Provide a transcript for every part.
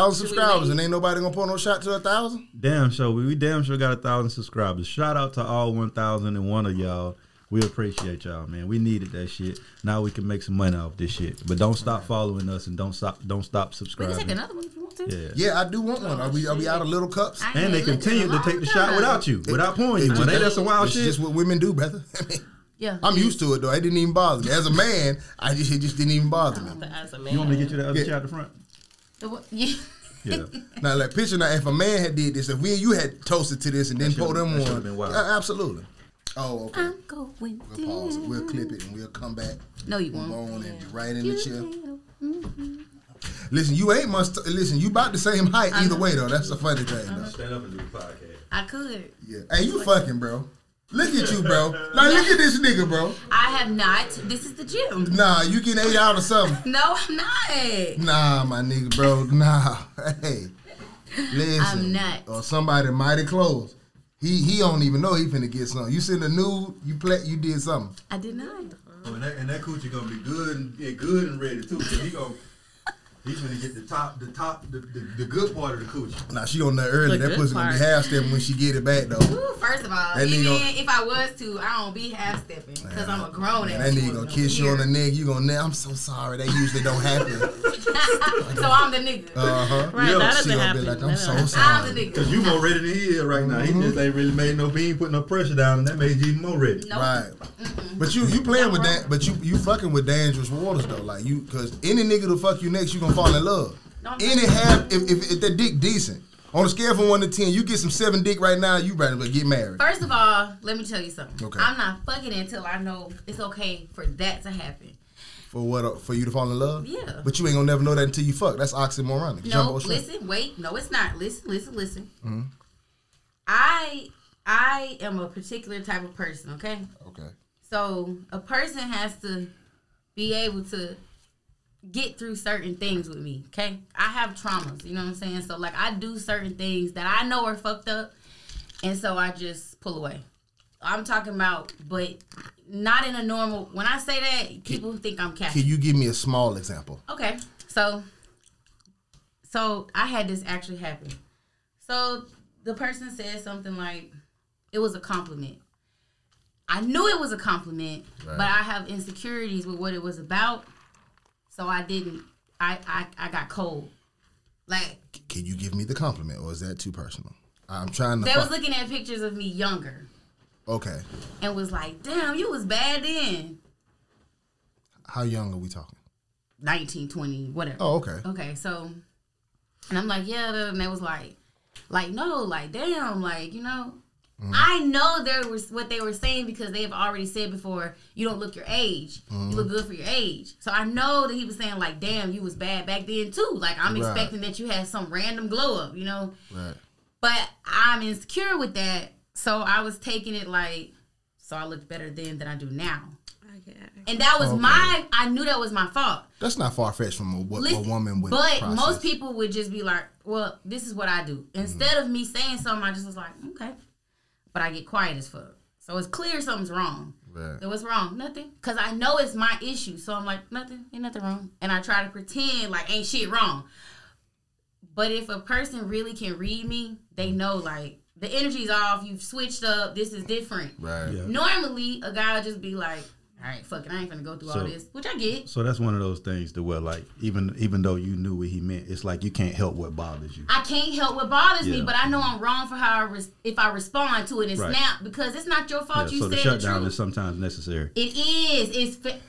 1,000 subscribers and ain't nobody gonna pour no shot to 1,000. Damn sure, we damn sure got 1,000 subscribers. Shout out to all 1,001 of y'all. We appreciate y'all, man. We needed that shit. Now we can make some money off this shit. But don't stop following us and don't stop subscribing. We can take another one if you want to. Yeah, I do want one. Are we out of little cups? And they continue to take the shot without you, without pouring you. That's some wild shit. It's just what women do, brother. Yeah, I'm used to it though. It didn't even bother me. As a man, it just didn't even bother me. As a man, you want me to get you the other chair at the front? Yeah. Now, like, picture now, if a man had did this, if we and you had toasted to this and then pour them on, absolutely. Oh, okay. I'm going we'll pause it. We'll clip it and we'll come back. No, you won't. On and be right in the chair. Listen, you ain't much. Listen, you about the same height either way though. That's the funny thing though. Stand up and do the podcast. I could. Yeah. Hey, you fucking, bro. Look at you, bro. Now look at this nigga, bro. I have not. This is the gym. Nah, you getting 8 out or something. No, I'm not. Nah, my nigga, bro. Nah. Hey. Listen. I'm not. Or somebody mighty close. He don't even know he finna get something. You send a nude, you did something. I did not. Oh, and that coochie gonna be good and ready too. So he's gonna get the good part of the coochie. Nah, she on there early. That pussy gonna be half stepping when she get it back though. Ooh, first of all, even if I was to, I don't be half stepping because I'm a grown ass. That nigga gonna kiss you on the neck. You gonna, I'm so sorry. That usually don't happen. So I'm the nigga. Right, that doesn't happen. Like, I'm so sorry. I'm the nigga. Cause you more ready than he is right now. He just ain't really made he ain't putting no pressure down, and that made you even more ready. Nope. Right. But you playing with that. But you fucking with dangerous waters though. Like you, cause any nigga to fuck you next, you gonna fall in love. Any half, if that dick decent. On a scale from 1 to 10, you get some 7 dick right now, you ready to get married. First of all, let me tell you something. Okay. I'm not fucking until I know it's okay for that to happen. For what? For you to fall in love? Yeah. But you ain't gonna never know that until you fuck. That's oxymoronic. No, listen, wait. No, it's not. Listen. Mm-hmm. I am a particular type of person, okay? Okay. So a person has to be able to get through certain things with me, okay? I have traumas, you know what I'm saying? So, like, I do certain things that I know are fucked up, and so I just pull away. I'm talking about, but not in a normal... When I say that, people think I'm catching. Can you give me a small example? Okay, so I had this actually happen. So the person said something like, it was a compliment. I knew it was a compliment, right, but I have insecurities with what it was about. So I didn't. I got cold. Like, can you give me the compliment, or is that too personal? I'm trying to. They was looking at pictures of me younger. Okay. And was like, "Damn, you was bad then." How young are we talking? 19, 20, whatever. Oh, okay. Okay, so, and I'm like, yeah, and they was like, no, like, damn, like, you know. Mm-hmm. I know there was what they were saying because they have already said before, you don't look your age. Mm-hmm. You look good for your age. So I know that he was saying like, damn, you was bad back then too. Like I'm expecting that you had some random glow up, you know? Right. But I'm insecure with that. So I was taking it like, so I looked better then than I do now. Okay. And that was I knew that was my fault. That's not far-fetched from a woman would But process. Most people would just be like, well, this is what I do. Instead of me saying something, I just was like, okay. But I get quiet as fuck. So it's clear something's wrong. Right. So what's wrong? Nothing. Because I know it's my issue. So I'm like, nothing. Ain't nothing wrong. And I try to pretend like ain't shit wrong. But if a person really can read me, they know like the energy's off. You've switched up. This is different. Right. Yeah. Normally, a guy would just be like, all right, fuck it, I ain't finna go through all this, which I get. So that's one of those things to where, like, even though you knew what he meant, it's like you can't help what bothers you. I can't help what bothers me, but I know I'm wrong for how if I respond to it and snap, because it's not your fault. You so said the shutdown truth. Is sometimes necessary. It is. It's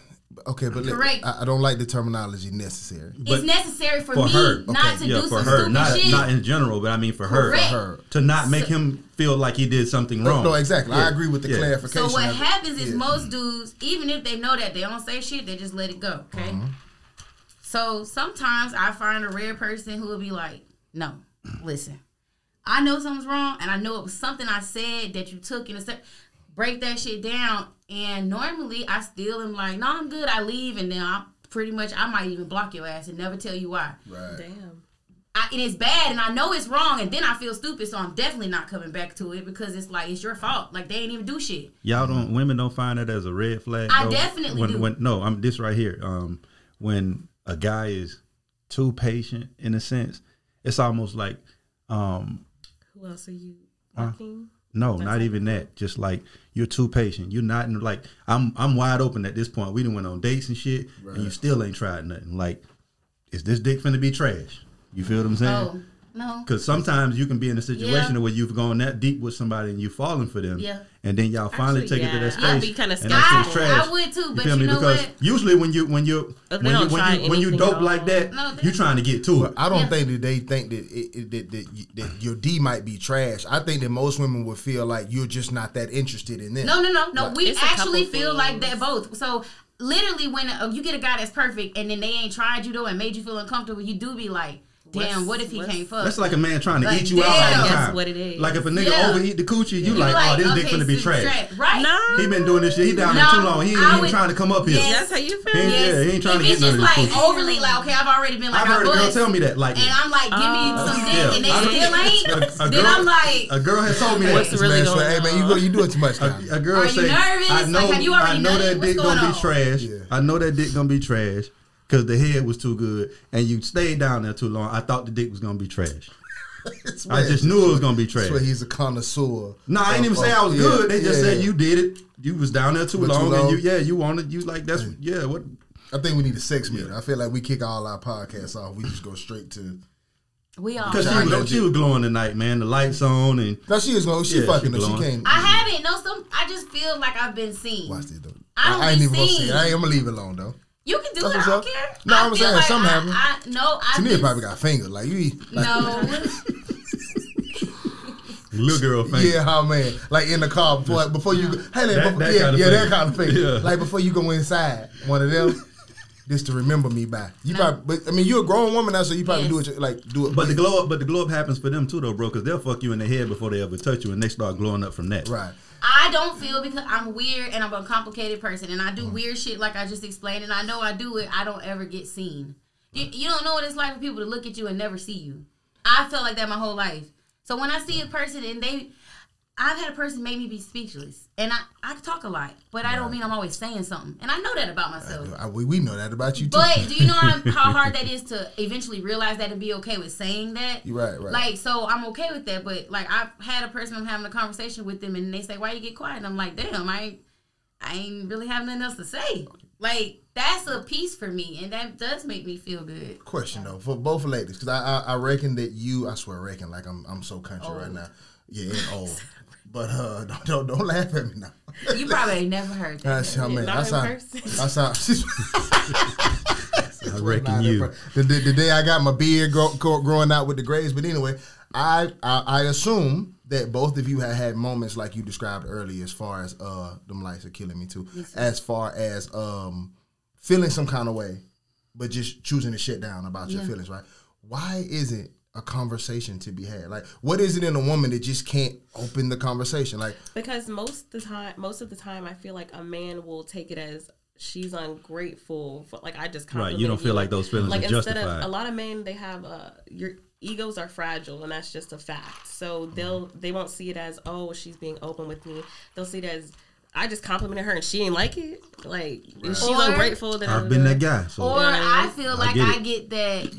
okay, but correct. I don't like the terminology necessary. It's necessary for me her. not to do for some her. stupid shit. Not in general, but I mean for her. Correct. For her. To not make him feel like he did something wrong. No, exactly. I agree with the clarification. So what happens is most dudes, even if they know that, they don't say shit, they just let it go, okay? Mm-hmm. So sometimes I find a rare person who will be like, no, listen, I know something's wrong, and I know it was something I said that you took in a step. Break that shit down, and normally I still am like, no, I'm good. I leave, and then I might even block your ass and never tell you why. Right. Damn. And it's bad, and I know it's wrong, and then I feel stupid, so I'm definitely not coming back to it because it's like, it's your fault. Like, they ain't even do shit. Women don't find that as a red flag? I definitely do. I'm this right here. When a guy is too patient, in a sense, it's almost like who else are you fucking? No, not even that. Just like you're too patient. You're not like I'm wide open at this point. We done went on dates and shit, and you still ain't tried nothing. Like, is this dick finna be trash? You feel what I'm saying? Oh, no. Because sometimes you can be in a situation where you've gone that deep with somebody and you falling for them. Yeah. And then y'all finally take it to that space. I'd be kind of scared. I would too, but you know because what? Usually when you dope like that, you trying to get to it. I don't think that they think that your D might be trash. I think that most women would feel like you're just not that interested in them. No. Like, We actually feel like that both. So literally, when you get a guy that's perfect and then they ain't tried you though and made you feel uncomfortable, you do be like, damn, what if he can't fuck? That's like a man trying to eat you out all the time. That's what it is. Like if a nigga overeat the coochie, you like, oh, this dick finna be trash. Right? No. He been doing this shit. He down there too long. He ain't trying to come up here. That's how you feel. He ain't trying to get none of this like coochie. overly like, okay, I've already been like, I've heard a girl tell me that. Like, and I'm like, give me some dick, and they still ain't. Then I'm like, a girl has told me that. What's really going on? Hey man, you doing too much. A girl are say, you nervous? I know, like, have you already I know done that it? What's dick going gonna on? be trash. Yeah. I know that dick gonna be trash because the head was too good, and you stayed down there too long. I thought the dick was gonna be trash. I just knew it was gonna be trash. That's why he's a connoisseur. No, I didn't even say I was good. They just said you did it. You was down there too long, and you wanted what? I think we need a sex meter. I feel like we kick all our podcasts off. We just go straight to. We all. Because she was glowing tonight, man. The lights on and. No, she is glowing. She fucking. She can't. I haven't. No, I just feel like I've been seen. Watch this though. I ain't even gonna see it. I'm gonna leave it alone though. You can do it. I don't care. No, I'm saying something happened. I probably got fingered. Like you. No. Little girl finger. Yeah, how man. Like in the car before you go. Hey, that kind of finger. Yeah. Like before you go inside, one of them. Just to remember me by. But I mean, you're a grown woman now, so you probably do it. But the glow up happens for them too, though, bro. Because they'll fuck you in the head before they ever touch you, and they start glowing up from that. Right. I don't feel because I'm weird and I'm a complicated person, and I do weird shit like I just explained, and I know I do it. I don't ever get seen. You don't know what it's like for people to look at you and never see you. I felt like that my whole life. So when I see a person and I've had a person make me be speechless, and I talk a lot, but I don't mean I'm always saying something, and I know that about myself. We know that about you too. But do you know how hard that is to eventually realize that and be okay with saying that? Right. Like, so I'm okay with that, but like I've had a person, I'm having a conversation with them, and they say, "Why you get quiet?" And I'm like, "Damn, I ain't really having nothing else to say." Like, that's a piece for me, and that does make me feel good. Question though, for both ladies, because I reckon that like I'm so country right now. Yeah, and old. But don't laugh at me now. You probably ain't never heard that. I reckon you. The day I got my beard growing out with the grays. But anyway, I assume that both of you had moments like you described earlier, as far as them lights are killing me too. Yes, as far as feeling some kind of way, but just choosing to shut down about your feelings, right? Why isn't a conversation to be had? Like, what is it in a woman that just can't open the conversation? Like, because most of the time, I feel like a man will take it as she's ungrateful. Like, I just right. You don't feel like those feelings are justified. Instead of a lot of men, they have your egos are fragile, and that's just a fact. So they won't see it as, oh, she's being open with me. They'll see it as, I just complimented her and she ain't like it. Like, is she ungrateful that I've been that guy? So. Or I feel like I get that.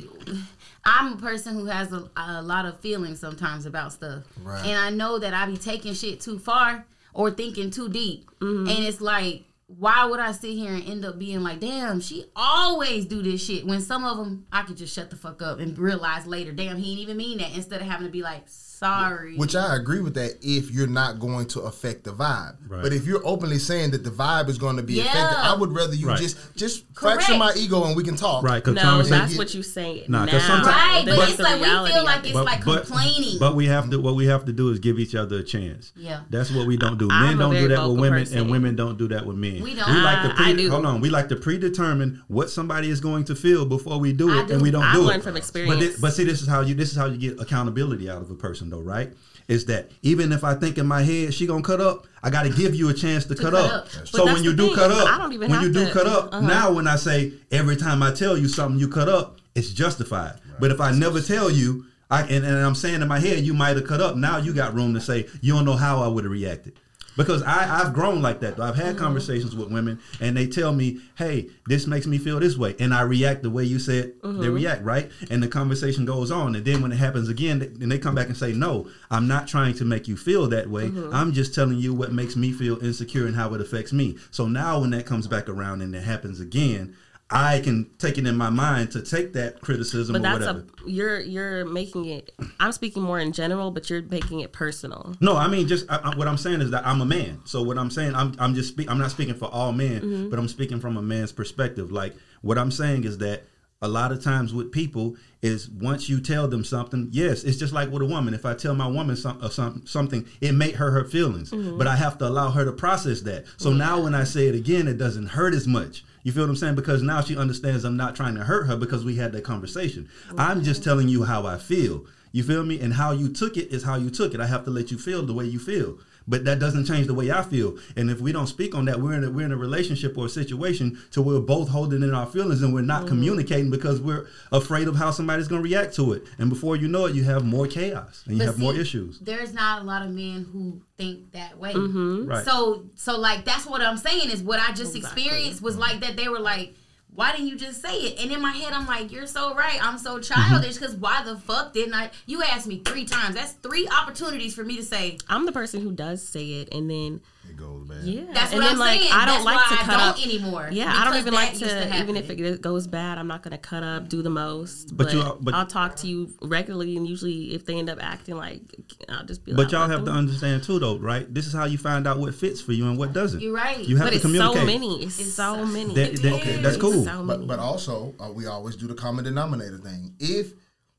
I'm a person who has a lot of feelings sometimes about stuff. Right. And I know that I be taking shit too far or thinking too deep. Mm-hmm. And it's like, why would I sit here and end up being like, damn, she always do this shit, when some of them I could just shut the fuck up and realize later, damn, he didn't even mean that, instead of having to be like, sorry. Which I agree with that if you're not going to affect the vibe. Right. But if you're openly saying that the vibe is going to be affected, I would rather you just fracture my ego and we can talk. Right. No, that's what you say now. Right, but it's like we feel like it's like complaining. But what we have to do is give each other a chance. Yeah. That's what we don't do. Men don't do that with women, and women don't do that with men. We don't. We like to predetermine what somebody is going to feel before we do it, and we don't do it. I learned from experience. But see, this is how you get accountability out of a person, though, right? Is that even if I think in my head she gonna cut up, I got to give you a chance to cut up. So when you do cut up, now when I say every time I tell you something you cut up, it's justified. Right. But if I never tell you, and I'm saying in my head you might have cut up, now you got room to say you don't know how I would have reacted. Because I've grown like that. I've had conversations with women, and they tell me, hey, this makes me feel this way. And I react the way you said they react, right? And the conversation goes on. And then when it happens again, then they come back and say, no, I'm not trying to make you feel that way. I'm just telling you what makes me feel insecure and how it affects me. So now when that comes back around and it happens again, I can take it in my mind to take that criticism or whatever. You're making it. I'm speaking more in general, but you're making it personal. No, I mean just what I'm saying is that I'm a man. So what I'm saying, I'm not speaking for all men, but I'm speaking from a man's perspective. Like what I'm saying is that a lot of times with people is once you tell them something, yes, it's just like with a woman. If I tell my woman something, it may hurt her feelings, but I have to allow her to process that. So now when I say it again, it doesn't hurt as much. You feel what I'm saying? Because now she understands I'm not trying to hurt her because we had that conversation. I'm just telling you how I feel. You feel me? And how you took it is how you took it. I have to let you feel the way you feel. But that doesn't change the way I feel. And if we don't speak on that, we're in a relationship or a situation to where we're both holding in our feelings and we're not communicating because we're afraid of how somebody's going to react to it. And before you know it, you have more chaos and you have more issues. There's not a lot of men who think that way. Right. So like that's what I'm saying is what I just experienced was like that. They were like, why didn't you just say it? And in my head, I'm like, you're so right. I'm so childish because why the fuck didn't I? You asked me 3 times. That's 3 opportunities for me to say. I'm the person who does say it, and then it goes bad. Yeah, that's and what then, I'm saying. I don't that's like why to cut I up don't anymore. Yeah, I don't even like to even if it goes bad, I'm not going to cut up, do the most. But I'll talk to you regularly, and usually if they end up acting like, I'll just be. But y'all have to understand too, though, right? This is how you find out what fits for you and what doesn't. You're right. You have to communicate. So many. It's so many. Okay, that's cool. So but also, we always do the common denominator thing. If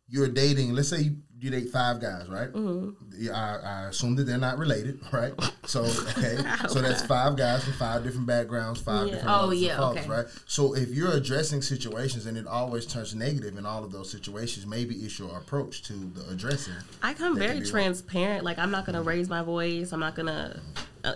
you're dating, let's say you date 5 guys, right? I assume that they're not related, right? So, okay. So that's 5 guys from 5 different backgrounds, 5 different mothers and fathers, right? So if you're addressing situations and it always turns negative in all of those situations, maybe it's your approach to the addressing. I come very transparent. Like, I'm not going to raise my voice. I'm not going to...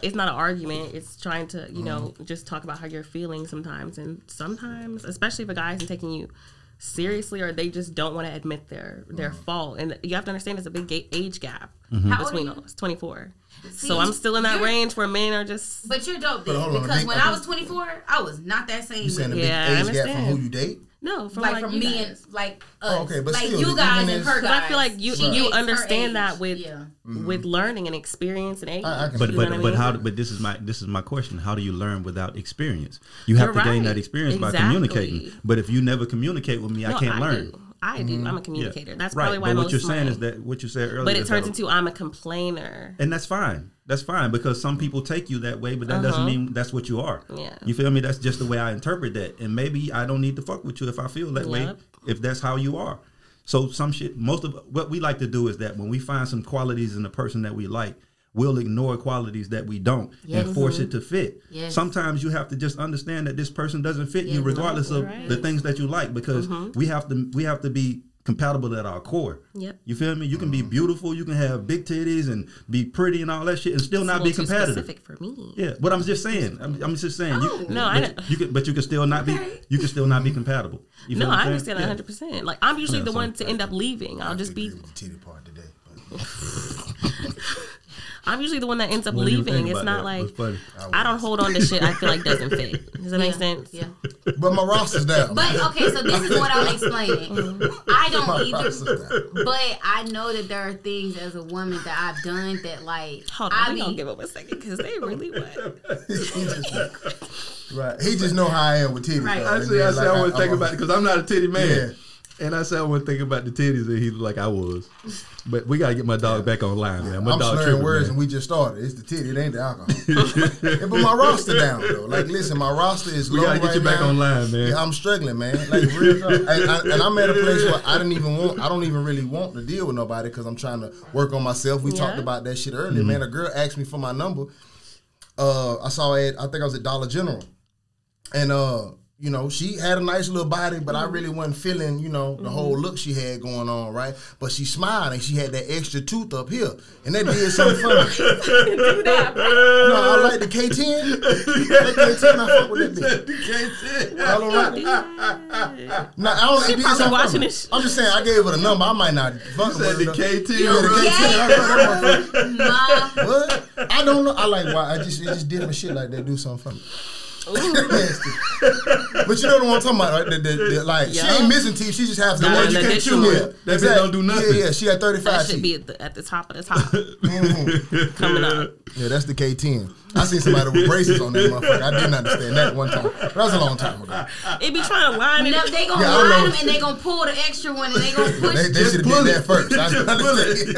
it's not an argument. It's trying to, you know, just talk about how you're feeling sometimes. And sometimes, especially if a guy isn't taking you seriously or they just don't want to admit their fault. And you have to understand there's a big age gap between us. 24. See, so I'm still in that range where men are just... But you're dope then. Because when I was 24, I was not that same. You saying a big age gap from who you date? No, from like from me guys. and like us. Oh, okay, but like still, you guys and her guys. I feel like you understand that with learning and experience and age. But this is my question. How do you learn without experience? You have to gain that experience by communicating. But if you never communicate with me, I can't learn. I do. I'm a communicator. That's probably why. But what you're saying is that what you said earlier. But it turns into I'm a complainer, and that's fine. That's fine because some people take you that way, but that doesn't mean that's what you are. Yeah, you feel me? That's just the way I interpret that, and maybe I don't need to fuck with you if I feel that way. If that's how you are, so some shit. Most of what we like to do is that when we find some qualities in a person that we like, we'll ignore qualities that we don't and force it to fit. Yes. Sometimes you have to just understand that this person doesn't fit you regardless of the things that you like because we have to be compatible at our core. Yep. You feel me? You can be beautiful, you can have big titties and be pretty and all that shit and still not be competitive. Specific for me. Yeah, but I'm just saying. I'm just saying. You can still not be. You can still not be compatible. You feel I understand 100%. Like I'm usually the one to end up leaving. I'll just be the titty part today. I'm usually the one that ends up leaving. It's not like I don't hold on to shit I feel like doesn't fit. Does that make sense? Yeah. But my roster's down. But okay, so this is what I'm explaining. I don't either. But I know that there are things as a woman that I've done that like hold on, we don't give up a second because they really wet. Right. He just know how I am with titties. Right. I said I wouldn't think about it because I'm not a titty man. Yeah. And I said I wasn't thinking about the titties, and he was like I was. But we gotta get my dog back online, man. My I'm dog slurring words, and we just started. It's the titty, it ain't the alcohol. But my roster down though. Like, listen, my roster is low. We gotta get you back online, man. Yeah, I'm struggling, man. Like real talk. And I'm at a place where I don't even really want to deal with nobody because I'm trying to work on myself. We talked about that shit earlier, man. A girl asked me for my number. I saw it. I think I was at Dollar General, and you know, she had a nice little body, but I really wasn't feeling, you know, the whole look she had going on, right? But she smiled and she had that extra tooth up here. And that did something for me. Do that, bro. No, I like the K-10. That K-10, I fuck with that bitch. The K-10. I don't like it. No, I don't She it did probably something watching for me. this. I'm just saying, I gave it a number. I might not fuck with The it. K-10. Yeah, the K-10. I love that motherfucker. Ma, What? I don't know. I like why. It's just different shit like that do something for me. But you know what I'm talking about, right? Like she ain't missing teeth. She just has the Nah, one you an can't chew additional. with. That bitch don't do nothing. Yeah, she had 35 That should teeth. be at the top of the top. Coming up. Yeah, that's the K-10. I seen somebody with braces on that motherfucker. I didn't understand that one time. That was a long time ago. It be trying to line it no, up. they gonna Yeah, I line know. them and they gonna pull the extra one and they gonna push. They should have did that first. I didn't understand.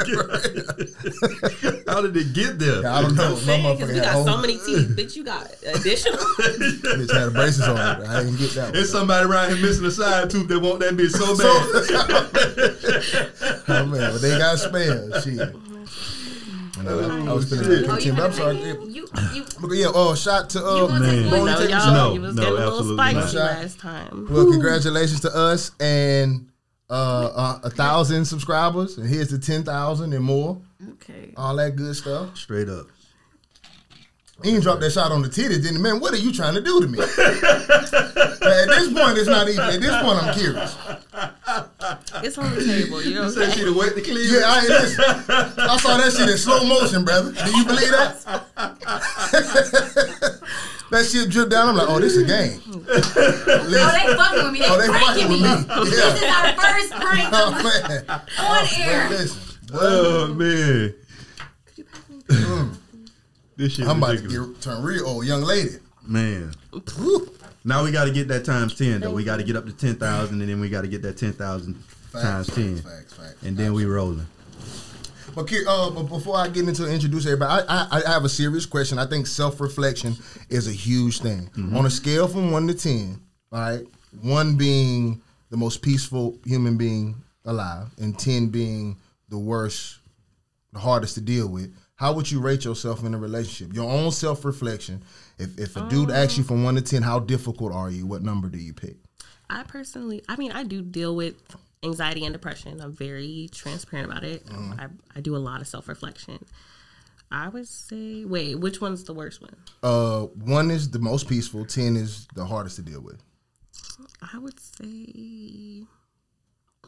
How did it get there? Yeah, I don't know. My Because motherfucker we had got whole so many teeth, bitch. You got additional. bitch had braces on it. I didn't get that one. There's somebody around here missing a side tooth that want that bitch so bad. Oh man, but they got spares. Shit. And I was feeling shit. that K-10, but I'm sorry. You But yeah, shout to gonna take Boney one? taking No, a y'all, shot. you was No, getting a little absolutely spicy not. last time. Well, congratulations to us and 1,000 subscribers, and here's to 10,000 and more. okay. All that good stuff. Straight up. He ain't dropped that shot on the titties, didn't he? Man, what are you trying to do to me? At this point, it's not even. At this point, I'm curious. It's on the table. You know You said she'd wait to clean. Yeah, I saw that shit in slow motion, brother. Do you believe that? That shit dripped down. I'm like, oh, this is a game. Oh, they fucking with me. They, Oh, they pranking fucking me. with me. This Yeah. is our first prank Oh man. on air. Listen, Oh man. This shit I'm about ridiculous. to turn real old, young lady. Man. Woo. Now we got to get that times 10 though. We got to get up to 10,000 and then we got to get that 10,000 times 10. Facts. And then we rolling. But before I get into introduce everybody, I have a serious question. I think self-reflection is a huge thing. On a scale from 1 to 10, all right, 1 being the most peaceful human being alive, and 10 being the worst, the hardest to deal with, how would you rate yourself in a relationship? Your own self-reflection. If a dude asks you from 1 to 10, how difficult are you? What number do you pick? I do deal with anxiety and depression. I'm very transparent about it. I do a lot of self-reflection. I would say, wait, which one's the worst one? 1 is the most peaceful, 10 is the hardest to deal with. I would say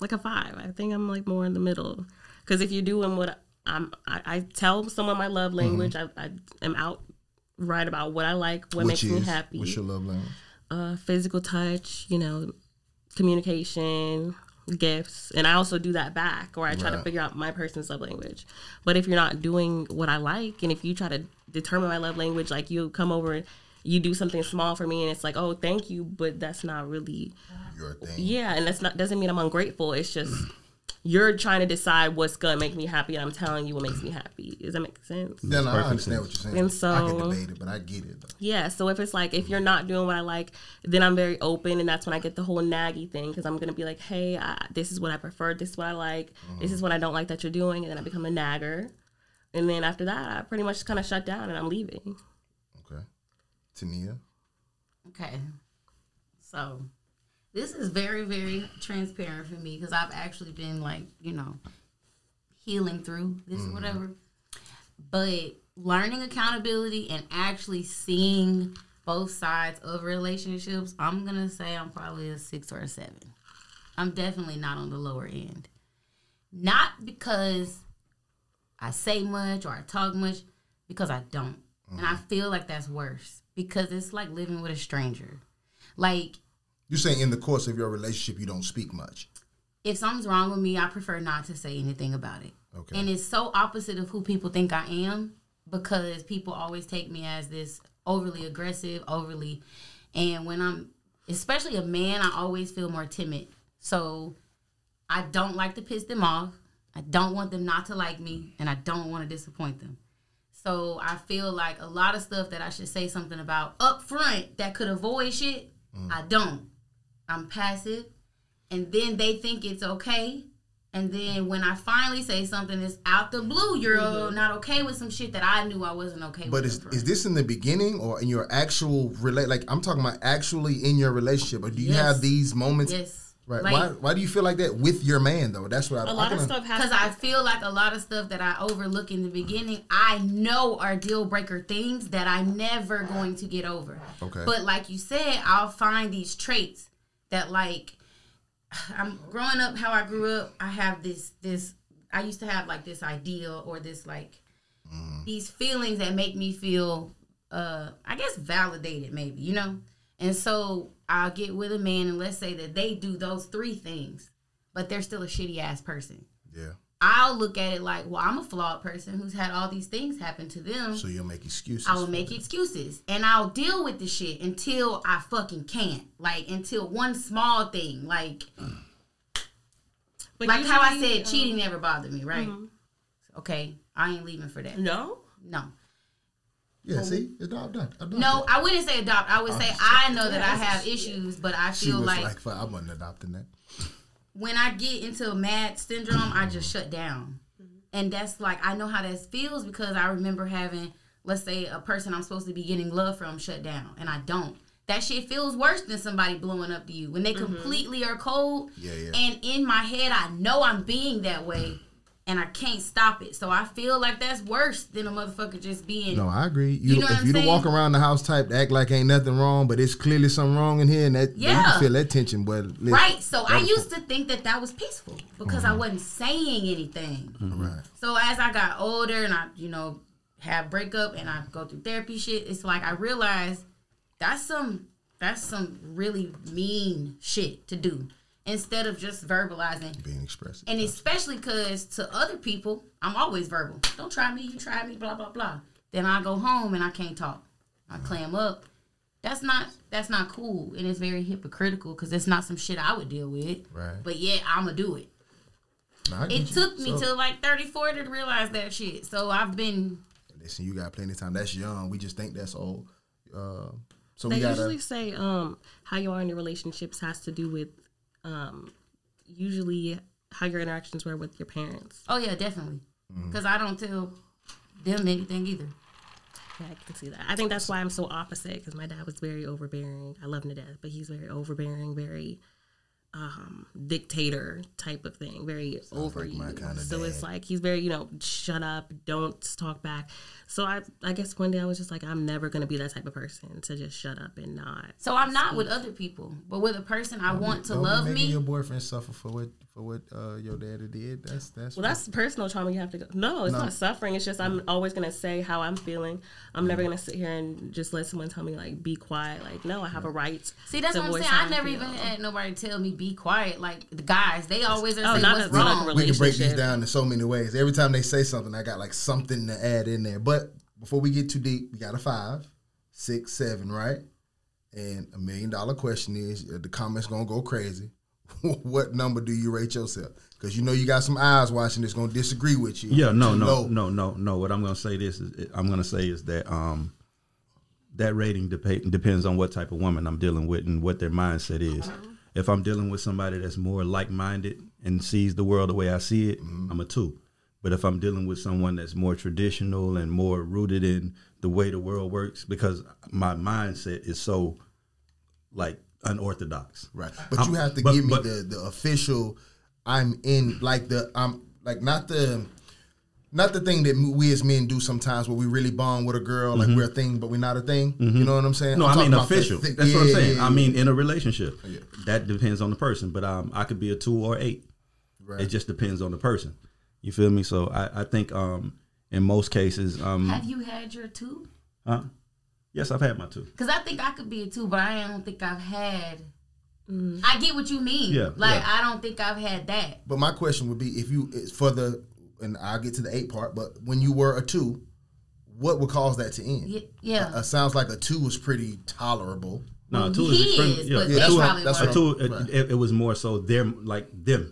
like a 5. I think I'm like more in the middle. Because if you're doing what I tell someone my love language, I am out right about what I like, what makes me happy. What's your love language? Physical touch, communication, gifts, and I also do that back, or I try to figure out my person's love language. But if you're not doing what I like, and if you try to determine my love language, like you come over and you do something small for me, and it's like, oh, thank you, but that's not really Your thing. Yeah, and doesn't mean I'm ungrateful. It's just you're trying to decide what's gonna make me happy, and I'm telling you what makes me happy. Does that make sense? Yeah, no, I understand what you're saying. And so, I can debate it, but I get it though. Yeah, so if it's like, if you're not doing what I like, then I'm very open, and that's when I get the whole naggy thing, because I'm going to be like, hey, this is what I prefer, this is what I like, this is what I don't like that you're doing, and then I become a nagger. And then after that, I pretty much kind of shut down, and I'm leaving. Okay. Tania? Okay. So, this is very, very transparent for me because I've actually been healing through this or whatever. But learning accountability and actually seeing both sides of relationships, I'm going to say I'm probably a 6 or a 7. I'm definitely not on the lower end. Not because I say much or I talk much, because I don't. And I feel like that's worse because it's like living with a stranger. Like, You're saying in the course of your relationship, you don't speak much. if something's wrong with me, I prefer not to say anything about it. Okay. And it's so opposite of who people think I am because people always take me as this overly aggressive, and when I'm, especially a man, I always feel more timid. So I don't like to piss them off. I don't want them not to like me, and I don't want to disappoint them. So I feel like a lot of stuff that I should say something about up front that could avoid shit, I don't. I'm passive, and then they think it's okay, And then when I finally say something that's out the blue, you're not okay with some shit that I knew I wasn't okay but with. But is this in the beginning or in your actual like I'm talking about actually in your relationship, or do you have these moments? Yes. Right. Like, why do you feel like that with your man though? That's what a lot of stuff happens. Because I feel like a lot of stuff that I overlook in the beginning, I know are deal breaker things that I'm never going to get over. Okay. But like you said, I'll find these traits that like I'm growing up how I grew up. I have this I used to have like this ideal or this like these feelings that make me feel I guess validated maybe, you know? And so I'll get with a man and let's say that they do those 3 things, but they're still a shitty ass person. Yeah. I'll look at it like, well, I'm a flawed person who's had all these things happen to them. So you'll make excuses. I will make excuses. And I'll deal with the shit until I fucking can't. Like, until one small thing. Like, but like usually, how I said cheating never bothered me, right? Mm-hmm. Okay, I ain't leaving for that. No? Yeah, see? Adopt. No, I wouldn't say adopt. I would say I know that I have issues, but I feel like I wasn't adopting that. When I get into mad syndrome, I just shut down. And that's like, I know how that feels because I remember having, let's say, a person I'm supposed to be getting love from shut down, and I don't. That shit feels worse than somebody blowing up to you when they completely are cold. Yeah. And in my head, I know I'm being that way, and I can't stop it. So I feel like that's worse than a motherfucker just being. No, I agree. You know if you don't walk around the house type to act like ain't nothing wrong, but it's clearly something wrong in here, and that you can feel that tension. But right. So I used to think that was peaceful because I wasn't saying anything. Right. So as I got older and I, have breakup and I go through therapy shit, it's like I realized that's some really mean shit to do. Instead of just verbalizing. Being expressive. And especially because to other people, I'm always verbal. Don't try me, you try me, blah, blah, blah. Then I go home and I can't talk. I clam up. That's not cool. And it's very hypocritical because it's not some shit I would deal with. Right. But yet, I'm going to do it. No, it took me to like 34 to realize that shit. So I've been. Listen, you got plenty of time. That's young. We just think that's old. So they usually say how you are in your relationships has to do with usually how your interactions were with your parents. Oh yeah, definitely. Because I don't tell them anything either. Yeah, I can see that. I think that's why I'm so opposite, because my dad was very overbearing. I love him to death, but he's very overbearing, very dictator type of thing, very over you. So it's like he's very, shut up, don't talk back. So I guess one day I was just like, I'm never gonna be that type of person to just shut up and not. So I'm not with other people, but with a person I want to love me. Your boyfriend suffer for what your daddy did. That's personal trauma. You have to go. No, it's not suffering. It's just I'm always gonna say how I'm feeling. I'm never gonna sit here and just let someone tell me like be quiet. Like no, I have a right. See, that's what I'm saying. I never even had nobody tell me be quiet. Like the guys, they always are saying what's wrong. We can break these down in so many ways. Every time they say something, I got like something to add in there. But before we get too deep, we got a 5, 6, 7, right? And $1 million question is, the comments gonna go crazy. What number do you rate yourself? Because you got some eyes watching that's gonna disagree with you. Yeah, no. What I'm gonna say is that that rating depends on what type of woman I'm dealing with and what their mindset is. If I'm dealing with somebody that's more like-minded and sees the world the way I see it, I'm a 2. But if I'm dealing with someone that's more traditional and more rooted in the way the world works, because my mindset is so like unorthodox. Right. But you have to give me the official I'm in like not the thing that we as men do sometimes where we really bond with a girl, like we're a thing, but we're not a thing. You know what I'm saying? No, I mean official. That's what I'm saying. Yeah. I mean in a relationship. Yeah. That depends on the person. But I could be a 2 or 8. Right. It just depends on the person. You feel me? So I think in most cases. Have you had your 2? Yes, I've had my 2. Because I think I could be a 2, but I don't think I've had. I get what you mean. Yeah. I don't think I've had that. But my question would be, if you and I'll get to the 8 part, but when you were a 2, what would cause that to end? Yeah. Sounds like a 2 was pretty tolerable. No, 2 is but that's what 2. It was more so them,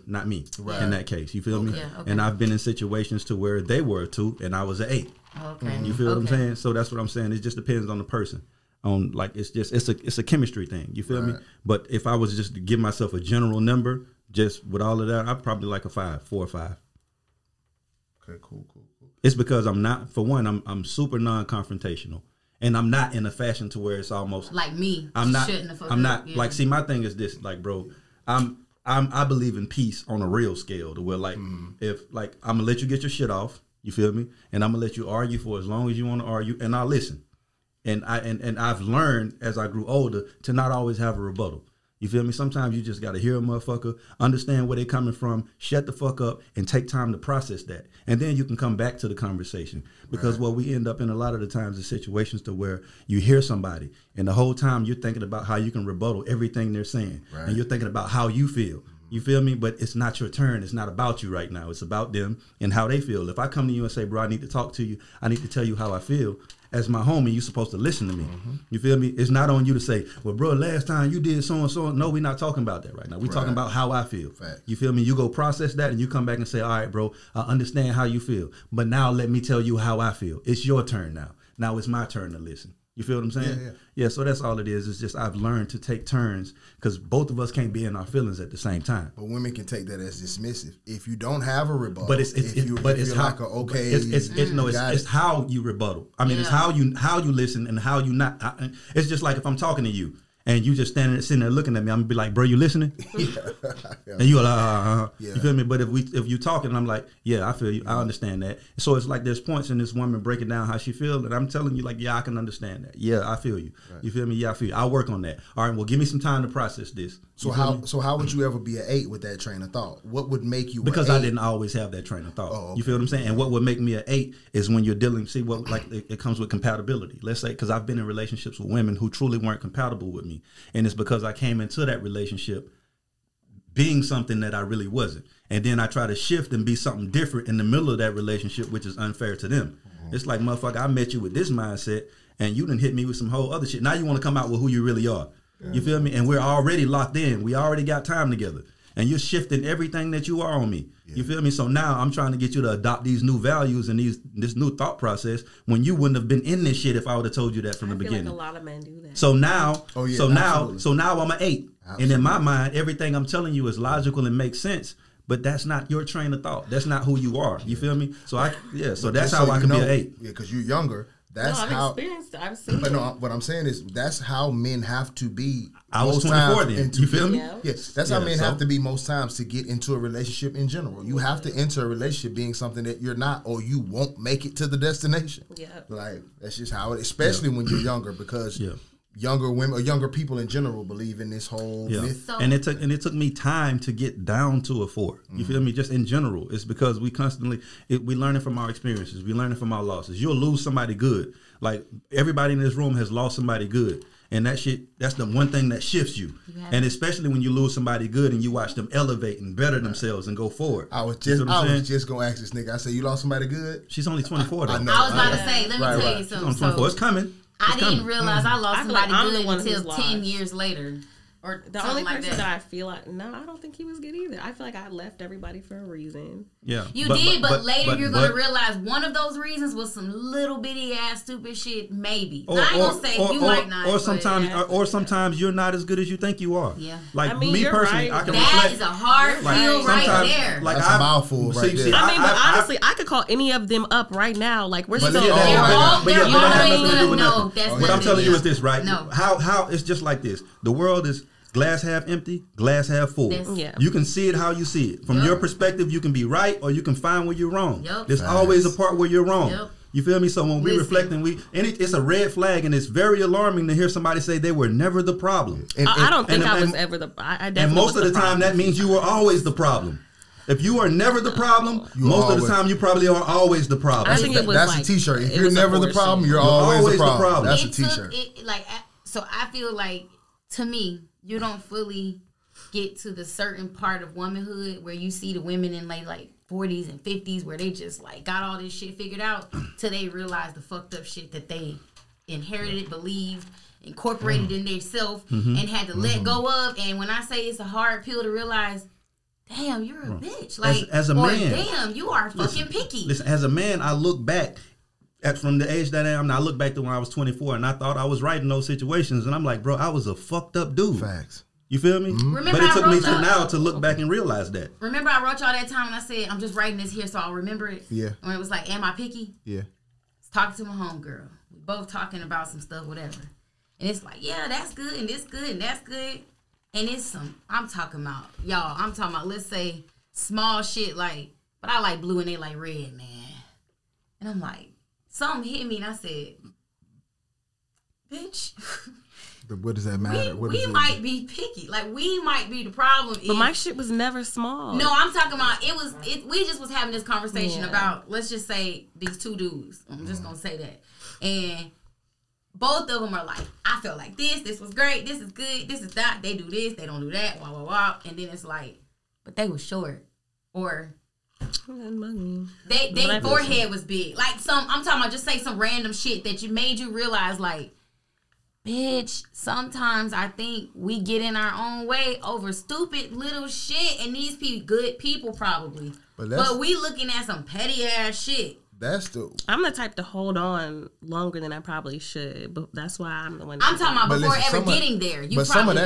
not me. Right. In that case, you feel me? Yeah, okay. And I've been in situations to where they were a 2 and I was an 8. Okay. You feel what I'm saying? So that's what I'm saying. It just depends on the person. It's a chemistry thing. You feel me? But if I was just to give myself a general number, just with all of that, I'm probably like a 4 or 5. Okay, cool. It's because I'm not, for one, I'm super non-confrontational. And I'm not in a fashion to where it's almost like me. I'm not. Yeah. Like. See, my thing is this. Like, bro, I believe in peace on a real scale. To where, like, if like I'm gonna let you get your shit off. You feel me? And I'm gonna let you argue for as long as you want to argue, and I'll listen. And I've learned as I grew older to not always have a rebuttal. You feel me? Sometimes you just got to hear a motherfucker, understand where they're coming from, shut the fuck up, and take time to process that. And then you can come back to the conversation. Because what we end up in a lot of the times is situations to where you hear somebody, and the whole time you're thinking about how you can rebuttal everything they're saying. Right. And you're thinking about how you feel. You feel me? But it's not your turn. It's not about you right now. It's about them and how they feel. If I come to you and say, bro, I need to talk to you. I need to tell you how I feel. As my homie, you're supposed to listen to me. You feel me? It's not on you to say, well, bro, last time you did so and so. No, we're not talking about that right now. We're talking about how I feel. Fact. You feel me? You go process that and you come back and say, all right, bro, I understand how you feel. But now let me tell you how I feel. It's your turn now. Now it's my turn to listen. You feel what I'm saying? Yeah, so that's all it is. It's just I've learned to take turns because both of us can't be in our feelings at the same time. But women can take that as dismissive. If you don't have a rebuttal, but it's how you rebuttal. I mean, it's how you listen and how you not. It's just like if I'm talking to you and you just sitting there looking at me, I'm gonna be like, bro, you listening? And you like, you feel me? But if you talking, and I'm like, yeah, I feel you, I understand that. So it's like there's points in this woman breaking down how she feel, and I'm telling you like, yeah, I can understand that. Yeah, I feel you. Right. You feel me? Yeah, I feel you. I'll work on that. All right, well, give me some time to process this. So how would you ever be an 8 with that train of thought? What would make you because I didn't always have that train of thought. Oh, okay. You feel what I'm saying? And what would make me an 8 is when you're dealing. See what like it comes with compatibility. Let's say because I've been in relationships with women who truly weren't compatible with me. And it's because I came into that relationship being something that I really wasn't. And then I try to shift and be something different in the middle of that relationship, which is unfair to them. It's like, motherfucker, I met you with this mindset and you done hit me with some whole other shit. Now you want to come out with who you really are. You feel me? And we're already locked in. We already got time together. And you're shifting everything that you are on me. You feel me? So now I'm trying to get you to adopt these new values and this new thought process when you wouldn't have been in this shit if I would have told you that from the beginning. Like a lot of men do that. So now, now I'm an 8. Absolutely. And in my mind, everything I'm telling you is logical and makes sense. But that's not your train of thought. That's not who you are. You feel me? So so that's how I can be an 8. Yeah, because you're younger. That's how. I've seen it. But no, what I'm saying is that's how men have to be. I was 24 then. You feel me? Yes, that's how men have to be most times to get into a relationship in general. You have to enter a relationship being something that you're not, or you won't make it to the destination. Yeah, like that's just how it. Especially when you're younger, because younger women or younger people in general believe in this whole myth. And it took me time to get down to a 4. You feel me? Just in general, it's because we constantly we learning from our experiences, we learning from our losses. You'll lose somebody good. Like everybody in this room has lost somebody good. And that's the one thing that shifts you. And especially when you lose somebody good and you watch them elevate and better themselves and go forward. I was just going to ask this nigga. I said, you lost somebody good? She's only 24 though. I was about to say, let me tell you something. She's only 24. It's coming. I didn't realize I lost somebody good until 10 years later. Or the only person that I feel like, I don't think he was good either. I feel like I left everybody for a reason. Yeah. You did, but later you're going to realize one of those reasons was some little bitty ass stupid shit, maybe. I ain't going to say you might not. Or sometimes you're not as good as you think you are. Yeah. Like me personally, I can reflect. That is a hard feel right there. Like that's a mouthful right there. I mean, but honestly, I could call any of them up right now. Like we're still there. They're already going to know. What I'm telling you is this, right? No. How it's just like this. The world is glass half empty, glass half full. You can see it how you see it. From your perspective, you can be right or you can find where you're wrong. There's always a part where you're wrong. You feel me? So when we reflect and it's a red flag, and it's very alarming to hear somebody say they were never the problem. I don't think I was ever the problem. And most of the time, that means you were always the problem. If you are never the problem, most of the time you probably are always the problem. I think that's a t-shirt. If you're never the problem, you're always the problem. That's a t-shirt. So I feel like, to me, you don't fully get to the certain part of womanhood where you see the women in like 40s and 50s where they just like got all this shit figured out till they realize the fucked up shit that they inherited, believed, incorporated in their self, and had to let go of. And when I say it's a hard pill to realize, damn, you're a bitch. Like, as a man, damn, you are fucking picky. Listen, as a man, I look back from the age that I am, I look back to when I was 24 and I thought I was right in those situations. And I'm like, bro, I was a fucked up dude. Facts. You feel me? Remember But it took me to y'all- now to look back and realize that. Remember I wrote y'all that time and I said, I'm just writing this here so I'll remember it? Yeah. When it was like, am I picky? Yeah. Talking to my homegirl. We both talking about some stuff, whatever. And it's like, yeah, that's good, and this good, and that's good. And it's some, I'm talking about, y'all, I'm talking about, let's say, small shit like, but I like blue and they like red, man. And I'm like, something hit me and I said, bitch, What does that matter? we might be picky. Like, we might be the problem. But my shit was never small. No, I'm talking about, we just was having this conversation about, let's just say, these two dudes. I'm just going to say that. And both of them are like, I feel like this was great, this is good, this is that, they do this, they don't do that, blah, blah, blah. And then it's like, but they was short. Or they forehead was big. Like I'm talking about just say some random shit that you made you realize like, bitch, sometimes I think we get in our own way over stupid little shit, and these people good people probably. But we looking at some petty ass shit. I'm the type to hold on longer than I probably should, but that's why I'm the one. I'm talking about before ever getting there. You but some of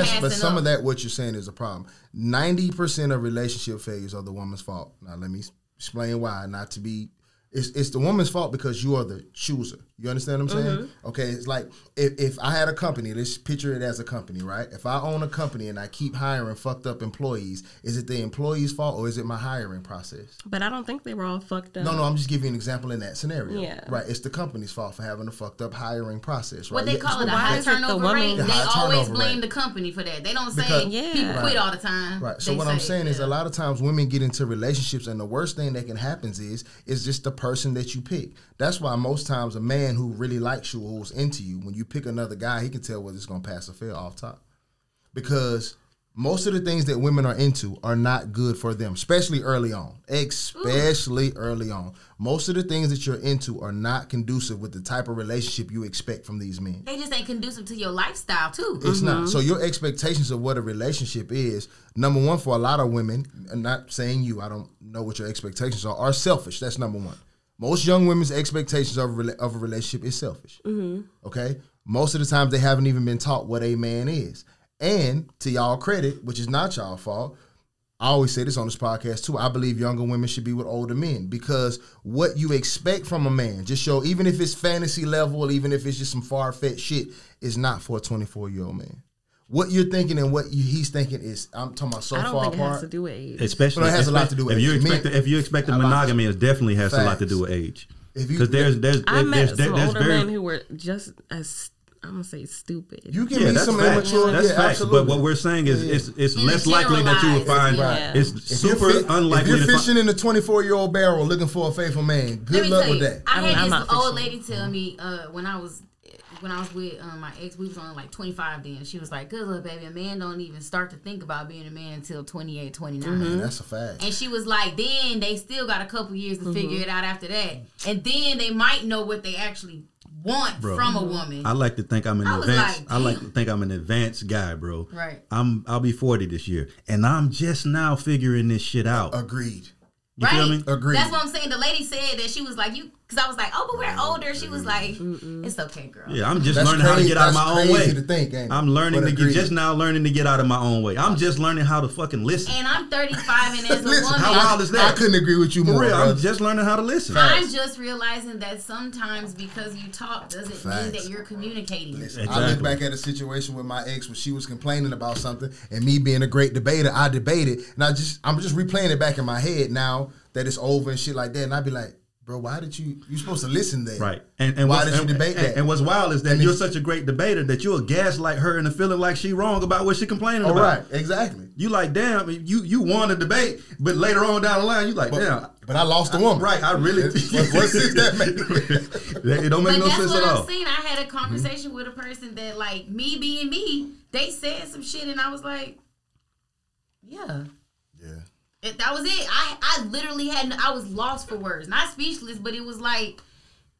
that, what you're saying is a problem. 90% of relationship failures are the woman's fault. Now let me explain why. Not to be, it's the woman's fault because you are the chooser. You understand what I'm saying? Mm-hmm. Okay, it's like if I had a company, let's picture it as a company, right? If I own a company and I keep hiring fucked up employees, is it the employee's fault or is it my hiring process? But I don't think they were all fucked up. No, I'm just giving you an example in that scenario. Yeah. Right, it's the company's fault for having a fucked up hiring process, right? What they call it, a high turnover rate. They always blame the company for that. They don't say people quit all the time. Right, so what I'm saying is a lot of times women get into relationships and the worst thing that can happen is just the person that you pick. That's why most times a man who really likes you or who's into you, when you pick another guy, he can tell whether it's going to pass or fail off top. Because most of the things that women are into are not good for them, especially early on. Early on. Most of the things that you're into are not conducive with the type of relationship you expect from these men. They just ain't conducive to your lifestyle, too. It's not. So your expectations of what a relationship is, number one, for a lot of women, I'm not saying you, I don't know what your expectations are selfish. That's number one. Most young women's expectations of a relationship is selfish. Mm-hmm. Okay? Most of the times they haven't even been taught what a man is. And to y'all credit, which is not y'all fault, I always say this on this podcast too, I believe younger women should be with older men because what you expect from a man, just show, even if it's fantasy level, even if it's just some far-fetched shit, is not for a 24-year-old man. What you're thinking and what he's thinking is, I'm talking about far apart. I don't think it has to do with age. Especially, it has a lot to do with age. If you expect monogamy, it definitely has a lot to do with age. Because I met some older men who were just as, I'm going to say, stupid. You can be some immature. That's facts. But what we're saying is it's less likely that you would find. It's super unlikely. If you're fishing in a 24-year-old barrel looking for a faithful man, good luck with that. I had this old lady tell me when I was with my ex, we was only like 25 then. She was like, good luck, baby. A man don't even start to think about being a man until 28, 29. Mm-hmm. That's a fact. And she was like, then they still got a couple years to figure it out after that. And then they might know what they actually want from a woman. I like to think I'm an advanced. I like to think I'm an advanced guy, bro. Right. I'll be 40 this year, and I'm just now figuring this shit out. Agreed. You feel me? Agreed. That's what I'm saying. The lady said that she was like, because I was like, oh, but we're older. She was like, it's okay, girl. Yeah, I'm just learning how to get out of my own way. To think, I'm learning to get, just now learning to get out of my own way. I'm just learning how to fucking listen. And I'm 35 and as a woman. How wild is that? I couldn't agree with you more. For real, I'm just learning how to listen. I'm just realizing that sometimes because you talk doesn't mean that you're communicating. Exactly. I look back at a situation with my ex when she was complaining about something and me being a great debater, I debated. And I'm just replaying it back in my head now that it's over and shit like that. And I'd be like, bro, why did you're supposed to listen there? Right. And why did you debate that? And what's wild is that you're such a great debater that you'll gaslight her into feeling like she wrong about what she complaining about. Right, exactly. You like, damn, you won a debate, but later on down the line, you like, damn. But I lost the woman. Right, I really. What sense that make? It don't make no sense at all. That's what I'm saying. I had a conversation with a person that, like, me being me, they said some shit and I was like, yeah. That was it. I literally I was lost for words. Not speechless, but it was like,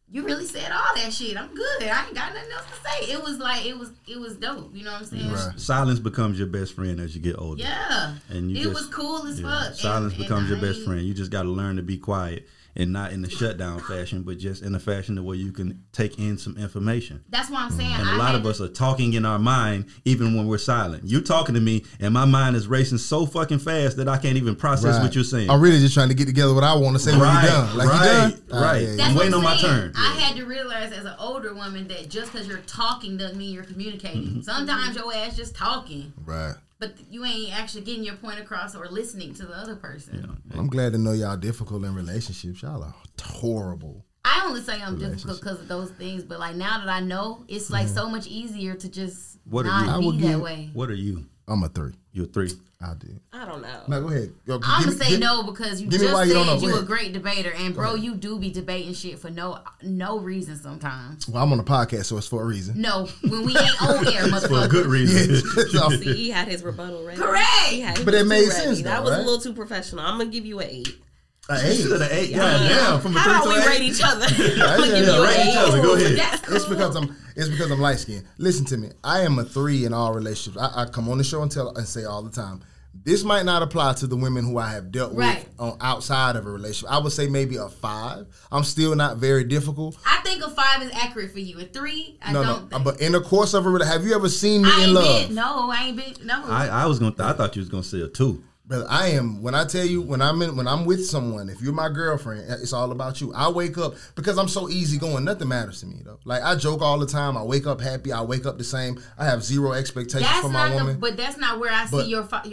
you really said all that shit. I'm good. I ain't got nothing else to say. It was like, it was dope. You know what I'm saying? Right. Silence becomes your best friend as you get older. Yeah. And it was cool as fuck. Silence becomes your best friend. You just got to learn to be quiet and not in the shutdown fashion, but just in a fashion the way you can take in some information. That's what I'm saying. And a lot of us are talking in our mind even when we're silent. You're talking to me, and my mind is racing so fucking fast that I can't even process what you're saying. I'm really just trying to get together what I want to say when you're done. Like, you done? Right. That's I'm waiting on my saying. turn. I had to realize as an older woman that just because you're talking doesn't mean you're communicating. Sometimes your ass just talking. Right. But you ain't actually getting your point across or listening to the other person. I'm glad to know y'all difficult in relationships. Y'all are horrible. I only say I'm difficult because of those things, but like now that I know, it's like so much easier to just not be that way. What are you? I'm a 3. You're a 3. I did. I don't know. No, go ahead. Yo, I'm gonna say no because you just said you a great debater, and bro, ahead. you do be debating shit for no reason sometimes. Well, I'm on a podcast, so it's for a reason. No, when we ain't on air, motherfucker. For a good reason. Yeah. See, he had his rebuttal ready. Correct. But it made sense, though, That was right? a little too professional. I'm gonna give you an 8. An 8. An 8. Damn. From a 3 How to about we 8. rate each other? I'm gonna give yeah, you rate an each 8. other. Go ahead. That's cool. It's because I'm light skinned. Listen to me. I am a 3 in all relationships. I come on the show and say all the time. This might not apply to the women who I have dealt with on outside of a relationship. I would say maybe a 5. I'm still not very difficult. I think a 5 is accurate for you. A 3, I don't think. But in the course of a relationship, have you ever seen me in love? I ain't been. No. I thought you was gonna say a 2. Brother, I am. When I tell you, when I'm with someone, if you're my girlfriend, it's all about you. I wake up because I'm so easygoing. Nothing matters to me though. Like I joke all the time. I wake up happy. I wake up the same. I have zero expectations for my woman. But that's not where I see your 5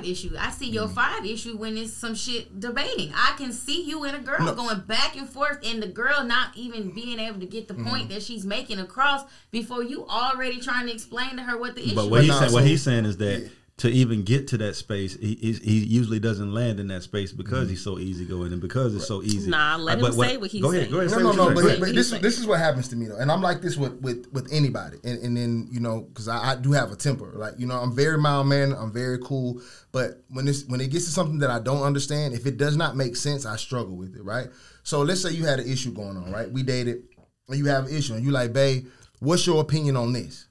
issue. I see your 5 issue when it's some shit debating. I can see you and a girl going back and forth, and the girl not even being able to get the point that she's making across before you already trying to explain to her what the issue is. But what he's saying is that. To even get to that space, he usually doesn't land in that space because he's so easygoing and because it's so easy. Nah, let him say what he's saying. Go ahead. No. But this is what happens to me though, and I'm like this with anybody, and then because I do have a temper. Like I'm very mild mannered, I'm very cool, but when it gets to something that I don't understand, if it does not make sense, I struggle with it. Right. So let's say you had an issue going on. Right. We dated, and you have an issue, and you like, babe, what's your opinion on this?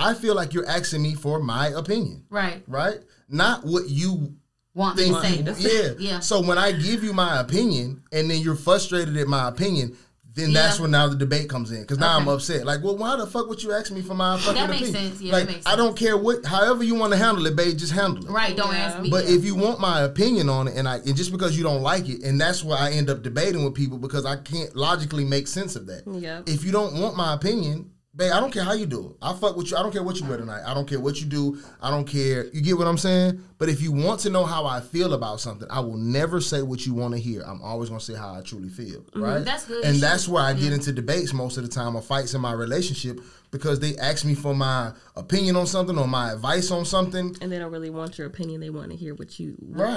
I feel like you're asking me for my opinion. Right. Right? Not what you want me to say. Yeah. So when I give you my opinion and then you're frustrated at my opinion, then that's when now the debate comes in. Because now I'm upset. Like, well, why the fuck would you ask me for my fucking opinion? That makes sense. Yeah, like, that makes sense. I don't care however you want to handle it, babe, just handle it. Right, don't ask me. But if you want my opinion on it, and just because you don't like it, and that's why I end up debating with people because I can't logically make sense of that. Yeah. If you don't want my opinion, babe, I don't care how you do it. I fuck with you. I don't care what you wear tonight. I don't care what you do. I don't care. You get what I'm saying? But if you want to know how I feel about something, I will never say what you want to hear. I'm always going to say how I truly feel, right? That's good. And that's where I get into debates most of the time or fights in my relationship because they ask me for my opinion on something or my advice on something. And they don't really want your opinion. They want to hear what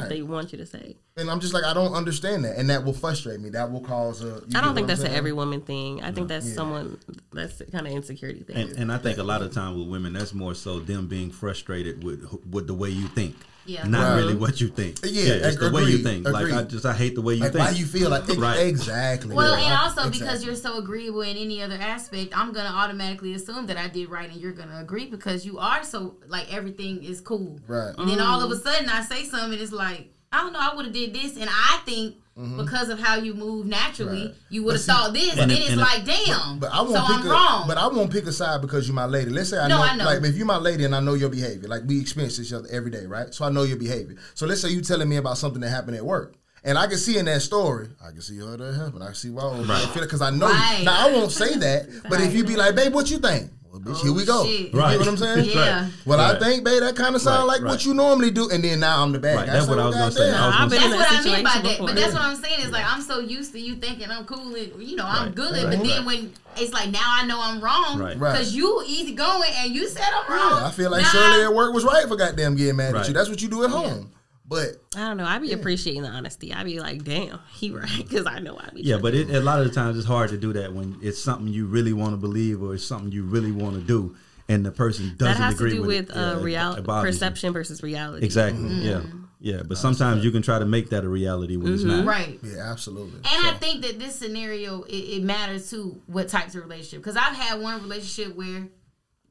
they want you to say. And I'm just like, I don't understand that. And that will frustrate me. That will cause a... I don't think that's an every woman thing. I think that's someone, that's kind of insecurity thing. And I think a lot of times with women, that's more so them being frustrated with the way you think. Yeah. Not really what you think. Yeah, it's the way you think. Agreed. Like I hate the way you think. Why you feel like exactly. Well, and also because you're so agreeable in any other aspect, I'm gonna automatically assume that I did right, and you're gonna agree because you are so like everything is cool. Right. And then all of a sudden I say something, and it's like I don't know, I would have did this, and I think. Because of how you move naturally, you would have thought this, and then it's like, damn. But I won't so I'm wrong. But I won't pick a side because you're my lady. Let's say I know. Like if you're my lady and I know your behavior, like we experience each other every day, right? So I know your behavior. So let's say you telling me about something that happened at work. And I can see in that story, I can see how that happened. I can see why I feel it because I know you. Now I won't say that, but if you be like, babe, what you think? Well, bitch, here we go. Shit. You get what I'm saying? Yeah. Well, I think, babe, that kind of sound like what you normally do, and then now I'm the bad guy. That's what I was gonna say. That's what I mean by that. But that's what I'm saying is like I'm so used to you thinking I'm cool and I'm good, but then when it's like now I know I'm wrong because you easy going and you said I'm wrong. Yeah, I feel like Shirley at work was right for goddamn getting mad at you. That's what you do at home. But I don't know. I be appreciating the honesty. I be like, damn, he right, because I know I be. Yeah, but a lot of the times it's hard to do that when it's something you really want to believe or it's something you really want to do. And the person doesn't agree with it. That has to do with reality, perception versus reality. Exactly. Yeah. But sometimes you can try to make that a reality when it's not. Right. Yeah, absolutely. And I think that this scenario it matters too what types of relationship. Because I've had one relationship where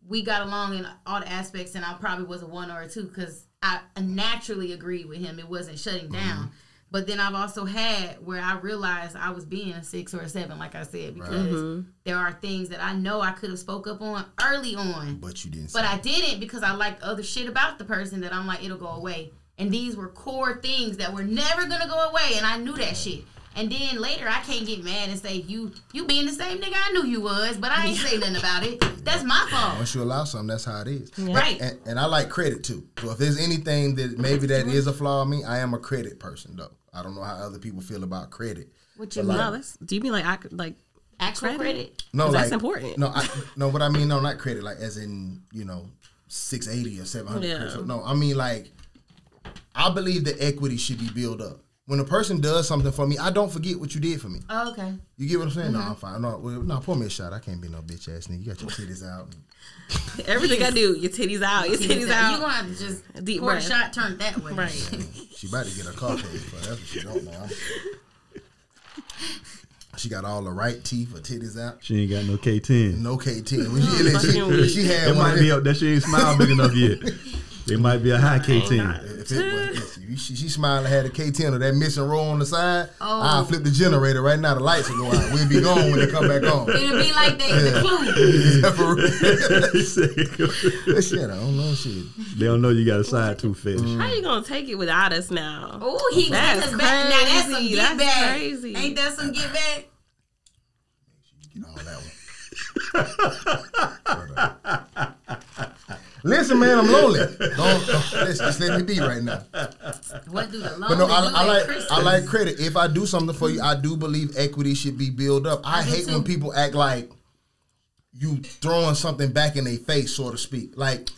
we got along in all the aspects, and I probably was a 1 or a 2 because I naturally agreed with him. It wasn't shutting down. But then I've also had where I realized I was being a 6 or a 7, like I said, because there are things that I know I could have spoke up on early on. But you didn't. But I didn't because I liked other shit about the person that I'm like, it'll go away. And these were core things that were never going to go away. And I knew that shit. And then later, I can't get mad and say, you being the same nigga I knew you was, but I ain't say nothing about it. That's my fault. Once you allow something, that's how it is. Yeah. Right. And I like credit, too. So if there's anything that maybe that is a flaw in me, I am a credit person, though. I don't know how other people feel about credit. What you mean? Like, Do you mean like actual credit? No, like, that's important. No, what I mean, no, not credit, like as in, 680 or 700. Yeah. No, I mean like, I believe that equity should be built up. When a person does something for me, I don't forget what you did for me. Oh, okay. You get what I'm saying? No, I'm fine. No, pour me a shot. I can't be no bitch ass nigga. You got your titties out. Everything I do, your titties out. Your titties out. You gonna have to just pour a shot turned that way. Right. She about to get a car paid for. That's what she don't know. She got all the right teeth, her titties out. She ain't got no K-10. No K-10. When she had it one. Might be up there. She ain't smiled big enough yet. It might be a high K-10. If she smiled and had a K-10 or that missing row on the side, I'll flip the generator right now. The lights will go out. We'll be gone when they come back on. It'll be like the clue. That shit, I don't know shit. They don't know you got a side tooth fetish. How you gonna take it without us now? Oh, he got us back. Now that's some get back. Crazy. Ain't that some get back? Get all that one. Listen, man, I'm lonely. Don't just let me be right now. What do the lonely But no, I do like credit. If I do something for you, I do believe equity should be built up. I hate when people act like you throwing something back in their face, so to speak. Like,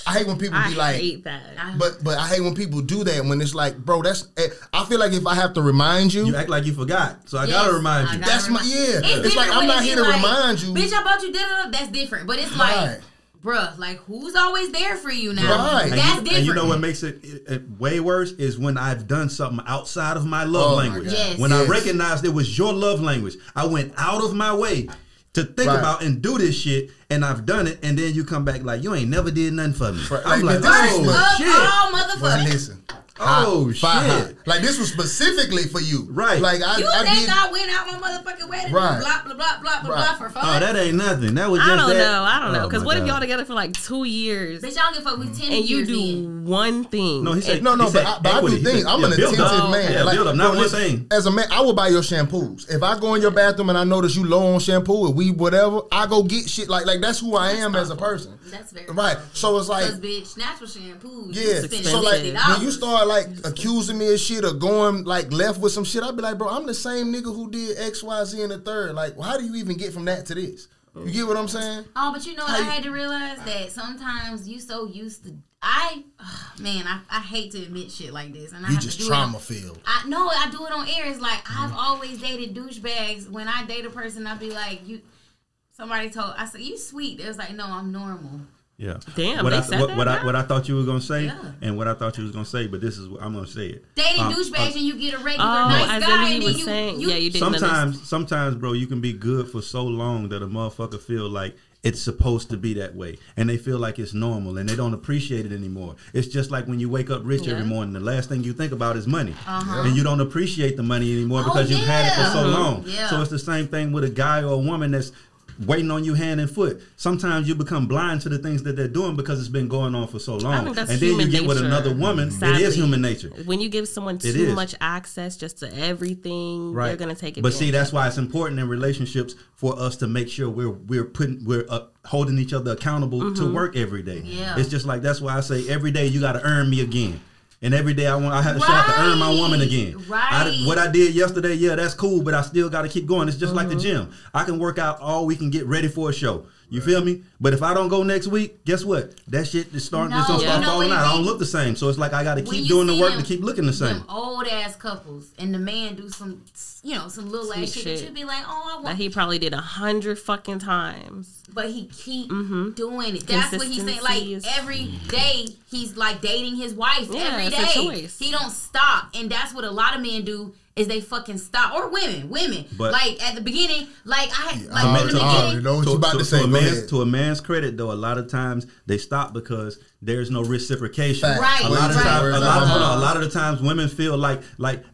I hate when people be like, I hate that. But I hate when people do that when it's like, bro, that's. I feel like if I have to remind you, you act like you forgot, so I gotta remind you. That's my It's like I'm not here to remind you. Bitch, I bought you dinner. That's different. But it's like, bruh, like who's always there for you now? Right. That's different. And you know what makes it way worse is when I've done something outside of my love language. Yes. When I recognized it was your love language, I went out of my way to think about and do this shit, and I've done it, and then you come back like, you ain't never did nothing for me. I'm like, oh, shit. Oh, motherfucker. Listen. Oh, shit. Like, this was specifically for you. Right. Like, I went out my motherfucking wedding and blah, blah, blah, blah, blah, for fun. Oh, that ain't nothing. That was just I don't know. Because what if y'all together for like 2 years? Bitch, I don't give a fuck. We 10 and you years do in. one thing. No, he said but I do things. I'm an attentive man. Yeah, like, build up, not one thing. As a man, I will buy your shampoos. If I go in your bathroom and I notice you low on shampoo or weed, whatever, I go get shit. Like that's who I am as a person. That's very right. So it's like, bitch, natural shampoo. Yeah. So like, when you start like accusing me of shit or going like left with some shit, I'd be like, bro, I'm the same nigga who did X, Y, Z in the third. Like, how do you even get from that to this? You get what I'm saying? Oh, but you know what I had to realize? That sometimes you so used to. I hate to admit shit like this. And you just trauma filled. I do it on air. It's like, I've always dated douchebags. When I date a person, I'd be like, I said, you sweet. It was like, no, I'm normal. Yeah. Damn. What I thought you were gonna say, and what I thought you was gonna say, but this is what I'm gonna say it. Dating douchebags and you get a regular nice guy, and then you didn't. Sometimes, bro, you can be good for so long that a motherfucker feel like it's supposed to be that way, and they feel like it's normal, and they don't appreciate it anymore. It's just like when you wake up rich every morning, the last thing you think about is money, and you don't appreciate the money anymore because you've had it for so long. Yeah. So it's the same thing with a guy or a woman that's waiting on you hand and foot. Sometimes you become blind to the things that they're doing because it's been going on for so long. And then you get with another woman, sadly, it is human nature. When you give someone too much access just to everything, they're going to take it. But see, that's why it's important in relationships for us to make sure we're holding each other accountable to work every day. Yeah. It's just like, that's why I say every day you got to earn me again. And every day I have to earn my woman again. Right. What I did yesterday, that's cool, but I still got to keep going. It's just like the gym. I can work out all week and get ready for a show. You feel me? But if I don't go next week, guess what? That shit is starting to start falling out. I don't look the same. So it's like I got to keep doing the work to keep looking the same. Them old ass couples and the man do some little ass shit that you be like, oh, I want. That he probably did 100 fucking times. But he keep doing it. That's what he's saying. Like every day he's like dating his wife. Every day he don't stop, and that's what a lot of men do. is they fucking stop, or women. But like at the beginning, like I had, like I in the already beginning. know what you about to say. To a man's credit, though, a lot of times they stop because there's no reciprocation. Fact. Right. A lot of times, Right. a lot of the times, women feel like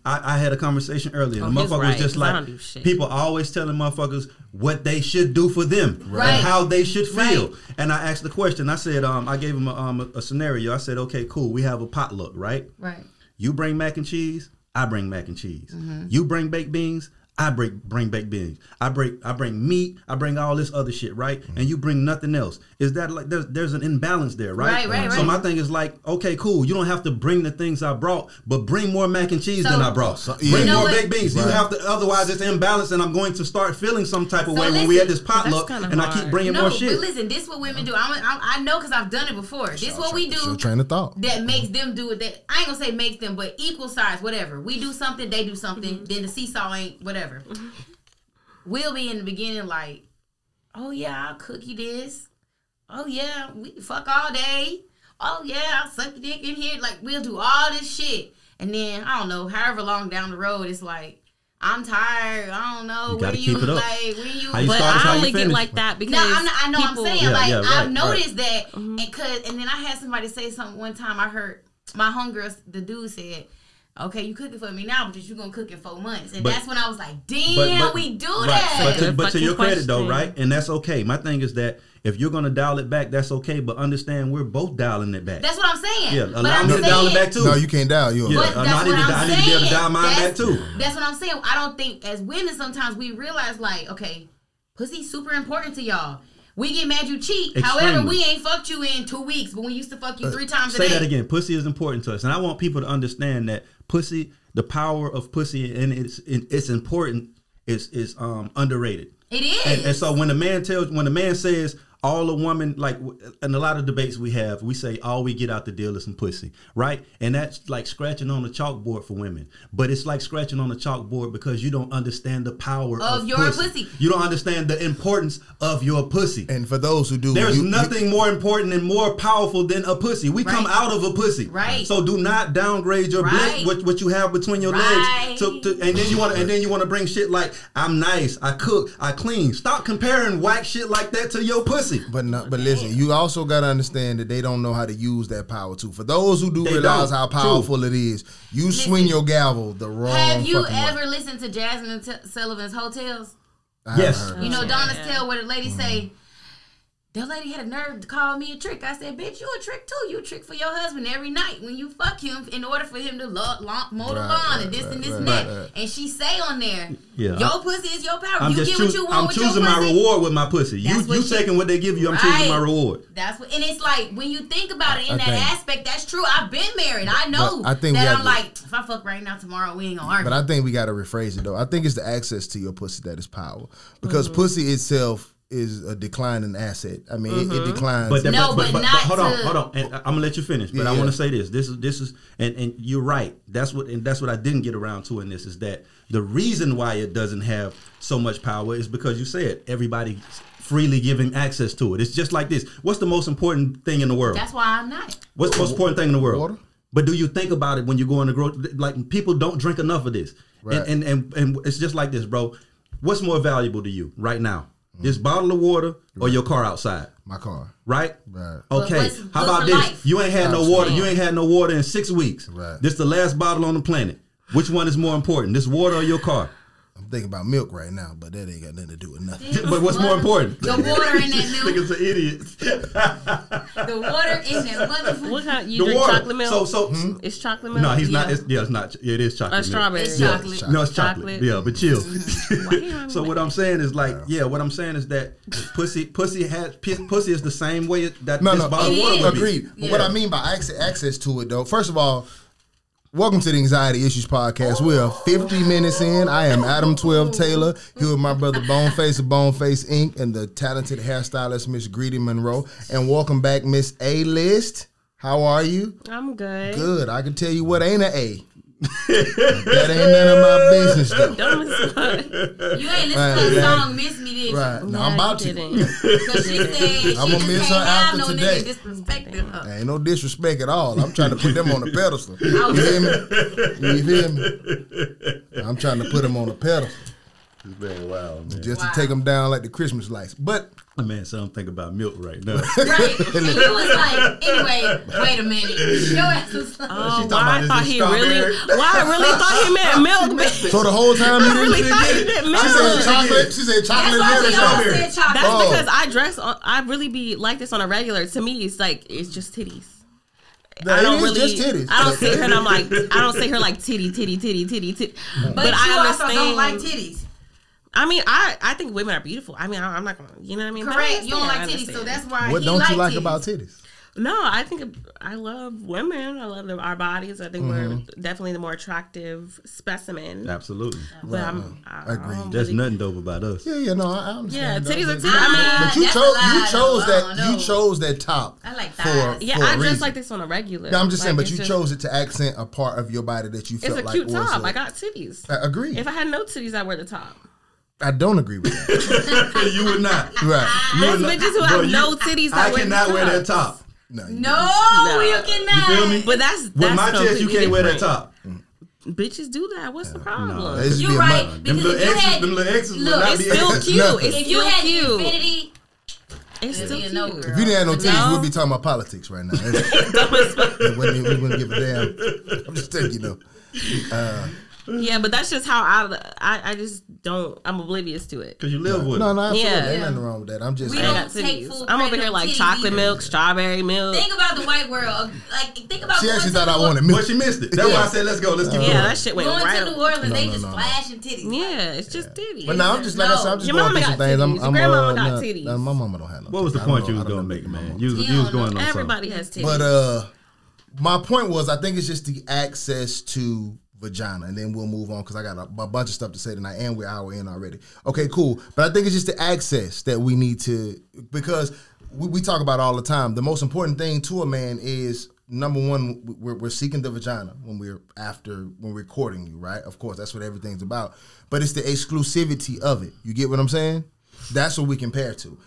I had a conversation earlier. And the motherfucker was just like, people always telling motherfuckers what they should do for them Right. and how they should feel. Right. And I asked the question. I said, I gave him a scenario. I said, okay, cool. We have a potluck, right? Right. You bring mac and cheese, I bring mac and cheese. Mm-hmm. You bring baked beans, I bring baked beans. I bring meat, I bring all this other shit, right? And you bring nothing else. Is that like there's an imbalance there, right? Right. So my thing is like, okay, cool. You don't have to bring the things I brought, but bring more mac and cheese than I brought. Bring more baked beans. Right. You have to, otherwise it's imbalanced, and I'm going to start feeling some type of way when listen, we at this potluck, and I keep bringing more shit. But listen, this is what women do. I know because I've done it before. This is what we do. Your train of thought. That makes them do it. That I ain't gonna say makes them, but equal size, whatever. We do something, they do something. Then the seesaw ain't whatever. We'll be in the beginning like, oh yeah, I'll cook you this. Oh yeah, we fuck all day. Oh yeah, I'll suck the dick in here. Like we'll do all this shit, and then I don't know, however long down the road, it's like I'm tired. I don't know. Where you But I only get like that because I know people, I'm saying right, I've noticed that, and then I had somebody say something one time. I heard my homegirl, the dude said, okay, you cooking for me now, but you're gonna cook in 4 months, and that's when I was like, damn, we do that. But to your credit though, right? And that's okay. My thing is that if you're gonna dial it back, that's okay. But understand we're both dialing it back. That's what I'm saying. Yeah, allow me to dial it back too. No, you can't dial. You. But I need to be able to dial mine back too. That's what I'm saying. I don't think as women sometimes we realize like, okay, pussy's super important to y'all. We get mad you cheat. Extremely. However, we ain't fucked you in 2 weeks, but we used to fuck you 3 times a day. Say that again. Pussy is important to us, and I want people to understand that pussy, the power of pussy, and it's important is underrated. It is. And so when the man says all a woman, like in a lot of debates we have, we say all we get out the deal is some pussy, right? And that's like scratching on the chalkboard for women. But it's like scratching on the chalkboard because you don't understand the power of your pussy. You don't understand the importance of your pussy. And for those who do, there's nothing more important and more powerful than a pussy. We come out of a pussy, right? So do not downgrade your blick, what you have between your legs. And then you want to bring shit like I'm nice, I cook, I clean. Stop comparing whack shit like that to your pussy. But listen, you also got to understand that they don't know how to use that power too. For those who do realize how powerful it is, you swing your gavel the wrong. Have you fucking ever way. listened to Jasmine Sullivan's Hotels? Yes. You know Donna's Tale where the lady say, that lady had a nerve to call me a trick. I said, bitch, you a trick too. You a trick for your husband every night when you fuck him in order for him to mow the lawn and this and this and that. And she say on there, your pussy is your power. You get what you want with your pussy. I'm choosing my reward with my pussy. You taking what they give you. I'm choosing my reward. That's what, and it's like when you think about it in that aspect, that's true. I've been married. I know that I'm like, if I fuck right now, tomorrow we ain't gonna argue. But I think we got to rephrase it though. I think it's the access to your pussy that is power, because pussy itself is a declining asset. I mean, it declines. But hold on. And I'm gonna let you finish. But I want to say this. This is, and you're right. That's what I didn't get around to in this is that the reason why it doesn't have so much power is because you said everybody freely giving access to it. It's just like this. What's the most important thing in the world? That's why I'm not. What's the most important thing in the world? Water. But do you think about it when you go in the grocery? Like people don't drink enough of this, right. and it's just like this, bro. What's more valuable to you right now? This bottle of water or your car outside? My car. Right? Right. Okay. How about this? Life. You ain't had no water. You ain't had no water in 6 weeks. Right. This the last bottle on the planet. Which one is more important? This water or your car? I'm thinking about milk right now, but that ain't got nothing to do with nothing. But what's more important? The water in that milk. Niggas are idiots. The water in that motherfucker. What kind? You drink water. chocolate milk? So It's chocolate milk? no, he's not. It's not. It is chocolate milk. Strawberry. It's chocolate. No, it's chocolate. Yeah, but chill. Why So what I'm saying is like, what I'm saying is that pussy is the same way that this bottle of water would be. Agreed. But what I mean by access to it, though, first of all, welcome to the Anxiety Issues Podcast. We are 50 minutes in. I am Adam 12 Taylor, here with my brother Boneface of Boneface Inc. and the talented hairstylist Miss Greedy Monroe. And welcome back, Miss A-List. How are you? I'm good. Good. I can tell you what ain't an A. That ain't none of my business, though. Dumb as fuck. You ain't listen to the song "Miss Me," did you? Right. No, Nah, I'm about you to. didn't. Cause she said I'm gonna miss her after no today. nigga disrespecting her. Ain't no disrespect at all. I'm trying to put them on the pedestal. You hear me? You hear me? I'm trying to put them on the pedestal. It's very wild, man. Just to take them down like the Christmas lights. But Man, so I'm thinking about milk right now. Right. And you was like, anyway, wait a minute. Your ass was like, Oh, why I thought he really? Why I really thought he meant milk? Bitch. so the whole time you I really didn't thought get he it. meant She milk. said chocolate. She said chocolate. that's why milk she or always something. said chocolate. That's Oh. because I dress. I really be like this on a regular. To me, it's like it's just titties. No, I don't it is really. just titties. I don't see her and I'm like. I don't see her like titty. But But you I also understand. don't like titties. I mean, I think women are beautiful. I mean, I'm not gonna. You know what I mean? But I Correct. You don't like understand, titties, I so understand. that's why What he don't you like titties. about titties? No, I think I love women. I love our bodies. I think we're definitely the more attractive specimen. Absolutely. But I agree. don't There's really- nothing dope about us. Yeah, no, I Yeah, understand. titties though, are but- titties. I But you That's chose a lie, though. I don't know. you chose that top. I like for thighs. Yeah, for a I dress reason. like this on a regular. Yeah, I'm just saying, Like, but you it's chose it to accent a part of your body that you It's felt a like cute was top. a- I got titties. I agree. If I had no titties, I'd wear the top. I don't agree with that. You would not. Right. There's bitches who Bro, have you- no titties. I That cannot wear wear the that top. No. No, you cannot. You feel me? But that's With my chest, you completely can't wear that different. top. Bitches do that. What's the problem? No, This is You're be a right. month. Them Because little if you X's, had, them little X's would look, not It's be still X's. cute. Nothing. It's if you still had the cute. infinity, It's it'd still be a no, cute. girl. If you didn't have no titties, No. we'd be talking about politics right now. We wouldn't give a damn. I'm just telling you, know. Yeah, but that's just how I just don't. I'm oblivious to it. Because you live with No, it. no, absolutely. Yeah. Ain't nothing wrong with that. I'm just We I saying. ain't don't got take titties. full I'm over credit here on like titties chocolate either. milk, strawberry milk. Think about the white world. Like, think about She going actually to thought I New wanted But milk. she missed it. That's why I said, let's go. Let's keep Yeah, going. that shit went Going right. to New Orleans, they just no. flashing titties. Yeah, it's just titties. But now I'm just like I said, I'm just Your going mama through some got things. titties. Your grandmama got titties. No, my mama don't have no. What was the titties. point I you don't was know. going to I don't make, know my man? mama. You was don't going know. on something. Everybody has titties. But my point was, I think it's just the access to vagina, and then we'll move on because I got a bunch of stuff to say tonight, and we're an hour in already. Okay, cool. But I think it's just the access that we need to, because we talk about all the time. The most important thing to a man is, number one, we're seeking the vagina when we're courting you, right? Of course, that's what everything's about. But it's the exclusivity of it. You get what I'm saying? That's what we compare to.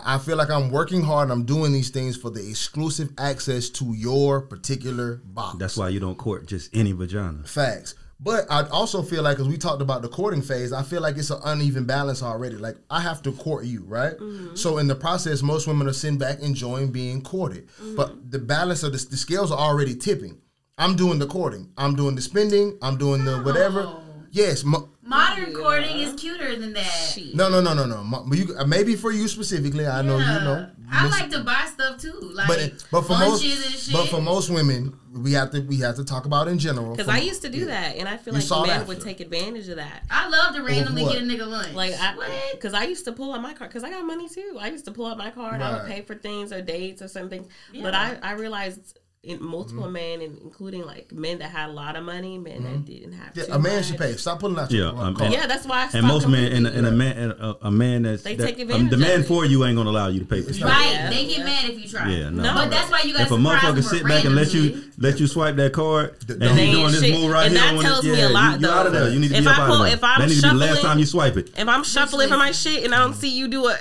I feel like I'm working hard and I'm doing these things for the exclusive access to your particular box. That's why you don't court just any vagina. Facts. But I also feel like, as we talked about the courting phase, I feel like it's an uneven balance already. Like, I have to court you, right? Mm-hmm. So in the process, most women are sitting back enjoying being courted. Mm-hmm. But the balance of the scales are already tipping. I'm doing the courting. I'm doing the spending. I'm doing the whatever. Yes. Modern courting is cuter than that. No. Maybe for you specifically, I know you know. I like to buy stuff too, like but for lunches and shit. But for most women, we have to talk about in general. Because I used to do that, and I feel You saw like men that would shit. take advantage of that. I love to randomly what? get a nigga lunch. Like, what? because I used to pull out my card, because I got money too. I used to pull out my card. I would Right. pay for things or dates or something. Yeah. But I realized in multiple men, and including like men that had a lot of money, men that didn't have. Yeah, too a man much. should pay. Stop pulling out your card. Yeah, that's why I stopped And most men, completely. a man that's They that- take advantage the man of it. for you ain't gonna allow you to pay for stuff. Right? Yeah. They get mad if you try. Yeah, no. But that's why you got If to a motherfucker sit back and let you swipe that card and They you ain't doing this shit. move right And here, that on tells this, me a lot, you out of though. there. You need to If be I up out pull- of there. if I'm That needs to be the last shuffling- time you swipe it. If I'm shuffling for my shit and I don't see you do it,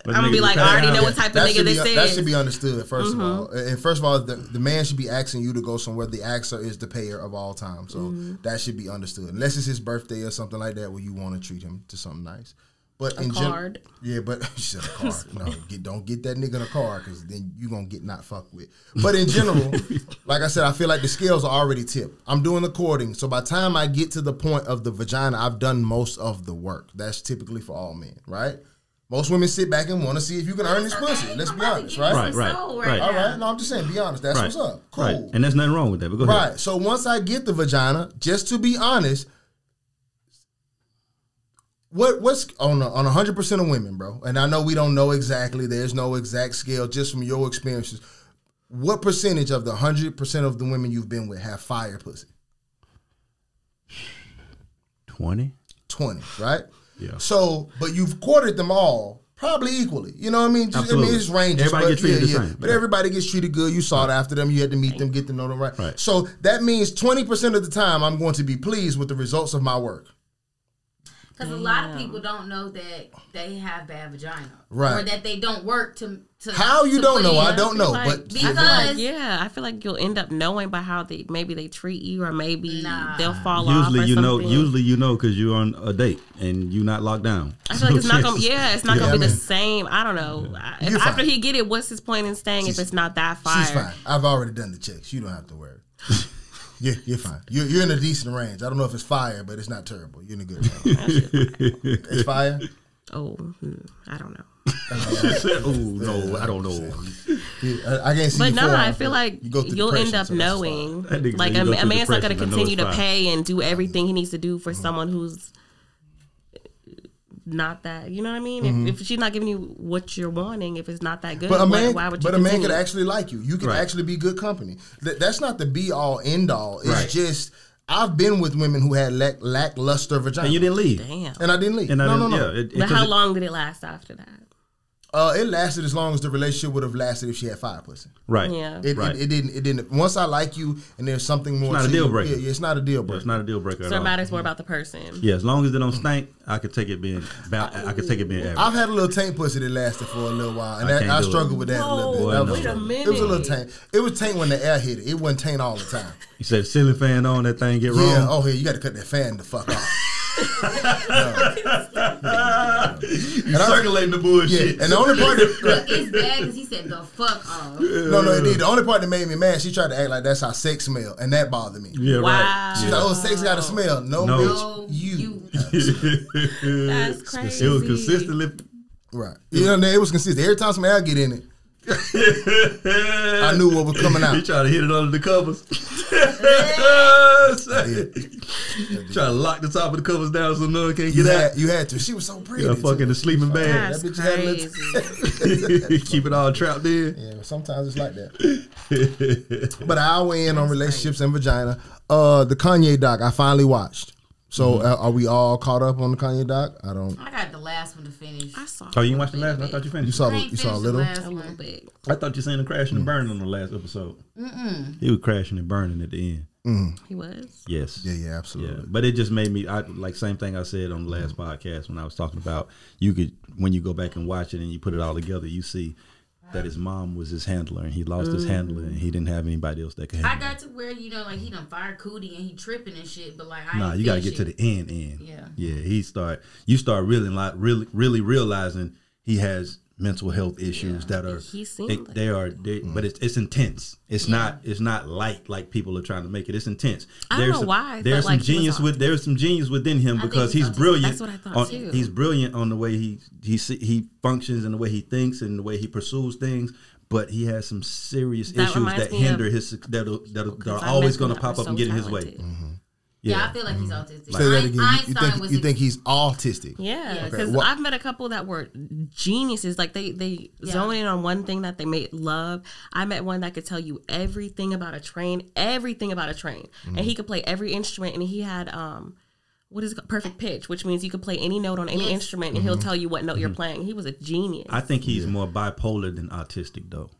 I'm gonna nigga be like, be I already paying know out. what type of That nigga should be, this is. that should be understood, first of all. And first of all, the man should be asking you to go somewhere. The axer is the payer of all time. So that should be understood. Unless it's his birthday or something like that where you want to treat him to something nice. But A card. Yeah, but she said a card. No, don't get that nigga in a car because then you going to get not fucked with. But in general, like I said, I feel like the scales are already tipped. I'm doing the courting. So by the time I get to the point of the vagina, I've done most of the work. That's typically for all men, right? Most women sit back and want to see if you can earn this pussy. Let's be honest, right? Right. All right. No, I'm just saying, be honest. That's what's up. Cool. Right. And there's nothing wrong with that. But go ahead. Right. So once I get the vagina, just to be honest, what's on 100% of women, bro? And I know we don't know exactly. There's no exact scale. Just from your experiences, what percentage of the 100% of the women you've been with have fire pussy? 20. 20, right? Yeah. So, but you've courted them all Probably equally. You know what I mean? Absolutely. It's ranges. Everybody gets treated the same. But everybody gets treated good. You sought after them. You had to meet them, get to know them right. So that means 20% of the time I'm going to be pleased with the results of my work. Because a lot of people don't know that they have bad vagina. Right. Or that they don't work to how you don't know, I don't know. Like, but I feel like you'll end up knowing by how they treat you, or maybe they'll fall off. Usually you know because you're on a date and you're not locked down. I feel like it's not gonna be the same. I don't know. After he get it, what's his point in staying if it's not that fire? She's fine. I've already done the checks. You don't have to worry. Yeah, you're fine. You're in a decent range. I don't know if it's fire, but it's not terrible. You're in a good range. It's fire? Oh, I don't know. No, I don't know. I can't see. But no, I feel like you'll end up knowing. Like a man's not going to continue to pay and do everything he needs to do for someone who's not that. You know what I mean? If she's not giving you what you're wanting, if it's not that good, why would you? But a man could actually like you. You could actually be good company. That's not the be all end all. It's just. I've been with women who had lackluster vagina. And you didn't leave. Damn. And I didn't leave. No. But how long did it last after that? It lasted as long as the relationship would have lasted if she had fire pussy. Right. Yeah. It didn't. Once I like you and there's something more. It's not a deal breaker. Yeah, it's not a deal breaker. It's not a deal breaker. So it matters more about the person. Yeah, as long as they don't stink, I could take it being average. I've had a little taint pussy that lasted for a little while, and I struggled with that a little bit. Wait a minute. It was a little taint. It was taint when the air hit it. It wasn't taint all the time. You said ceiling fan on, that thing get wrong? Yeah. Oh, yeah. You got to cut that fan the fuck off. You circulating the bullshit. Yeah. And the only part that it's bad because he said the fuck off. No, it did. The only part that made me mad, she tried to act like that's how sex smell, and that bothered me. Yeah, right. She's like, "Oh, sex got to smell." No, bitch, you. That's crazy. It was consistently right. You know, it was consistent. Every time some air get in it, I knew what was coming out. You try to hit it under the covers. Try to lock the top of the covers down so no one can't get out. You had to. She was so pretty. Yeah, fucking the sleeping bag. That's crazy. Keep it all trapped in. Yeah, sometimes it's like that. But I'll weigh in on relationships and vagina. The Kanye doc I finally watched. So are we all caught up on the Kanye doc? I got the last one to finish. I saw. Oh, you watched the last one? I thought you finished. You saw a little. A little bit. I thought you seen him crashing and burning on the last episode. He was crashing and burning at the end. He was. Yes. Yeah, absolutely. Yeah. But it just made me like same thing I said on the last podcast when I was talking about you could when you go back and watch it and you put it all together, you see that his mom was his handler and he lost his handler and he didn't have anybody else that could handle him. I got to where, like he done fired Cootie and he tripping and shit, but like you gotta get to the end. Yeah. Yeah. You start really realizing he has mental health issues that are but it's intense. It's not light like people are trying to make it. It's intense. I don't know why. There's some genius within him because he's brilliant. That's what I thought too. He's brilliant on the way he functions and the way he thinks and the way he pursues things. But he has some serious issues that hinder his that are always going to pop up and get in his way. Yeah, I feel like he's autistic. Say that again. You think he's autistic? Yeah, because I've met a couple that were geniuses. Like they zone in on one thing that they may love. I met one that could tell you everything about a train, and he could play every instrument. And he had what is it called? Perfect pitch, which means you could play any note on any instrument, and he'll tell you what note you're playing. He was a genius. I think he's more bipolar than autistic, though.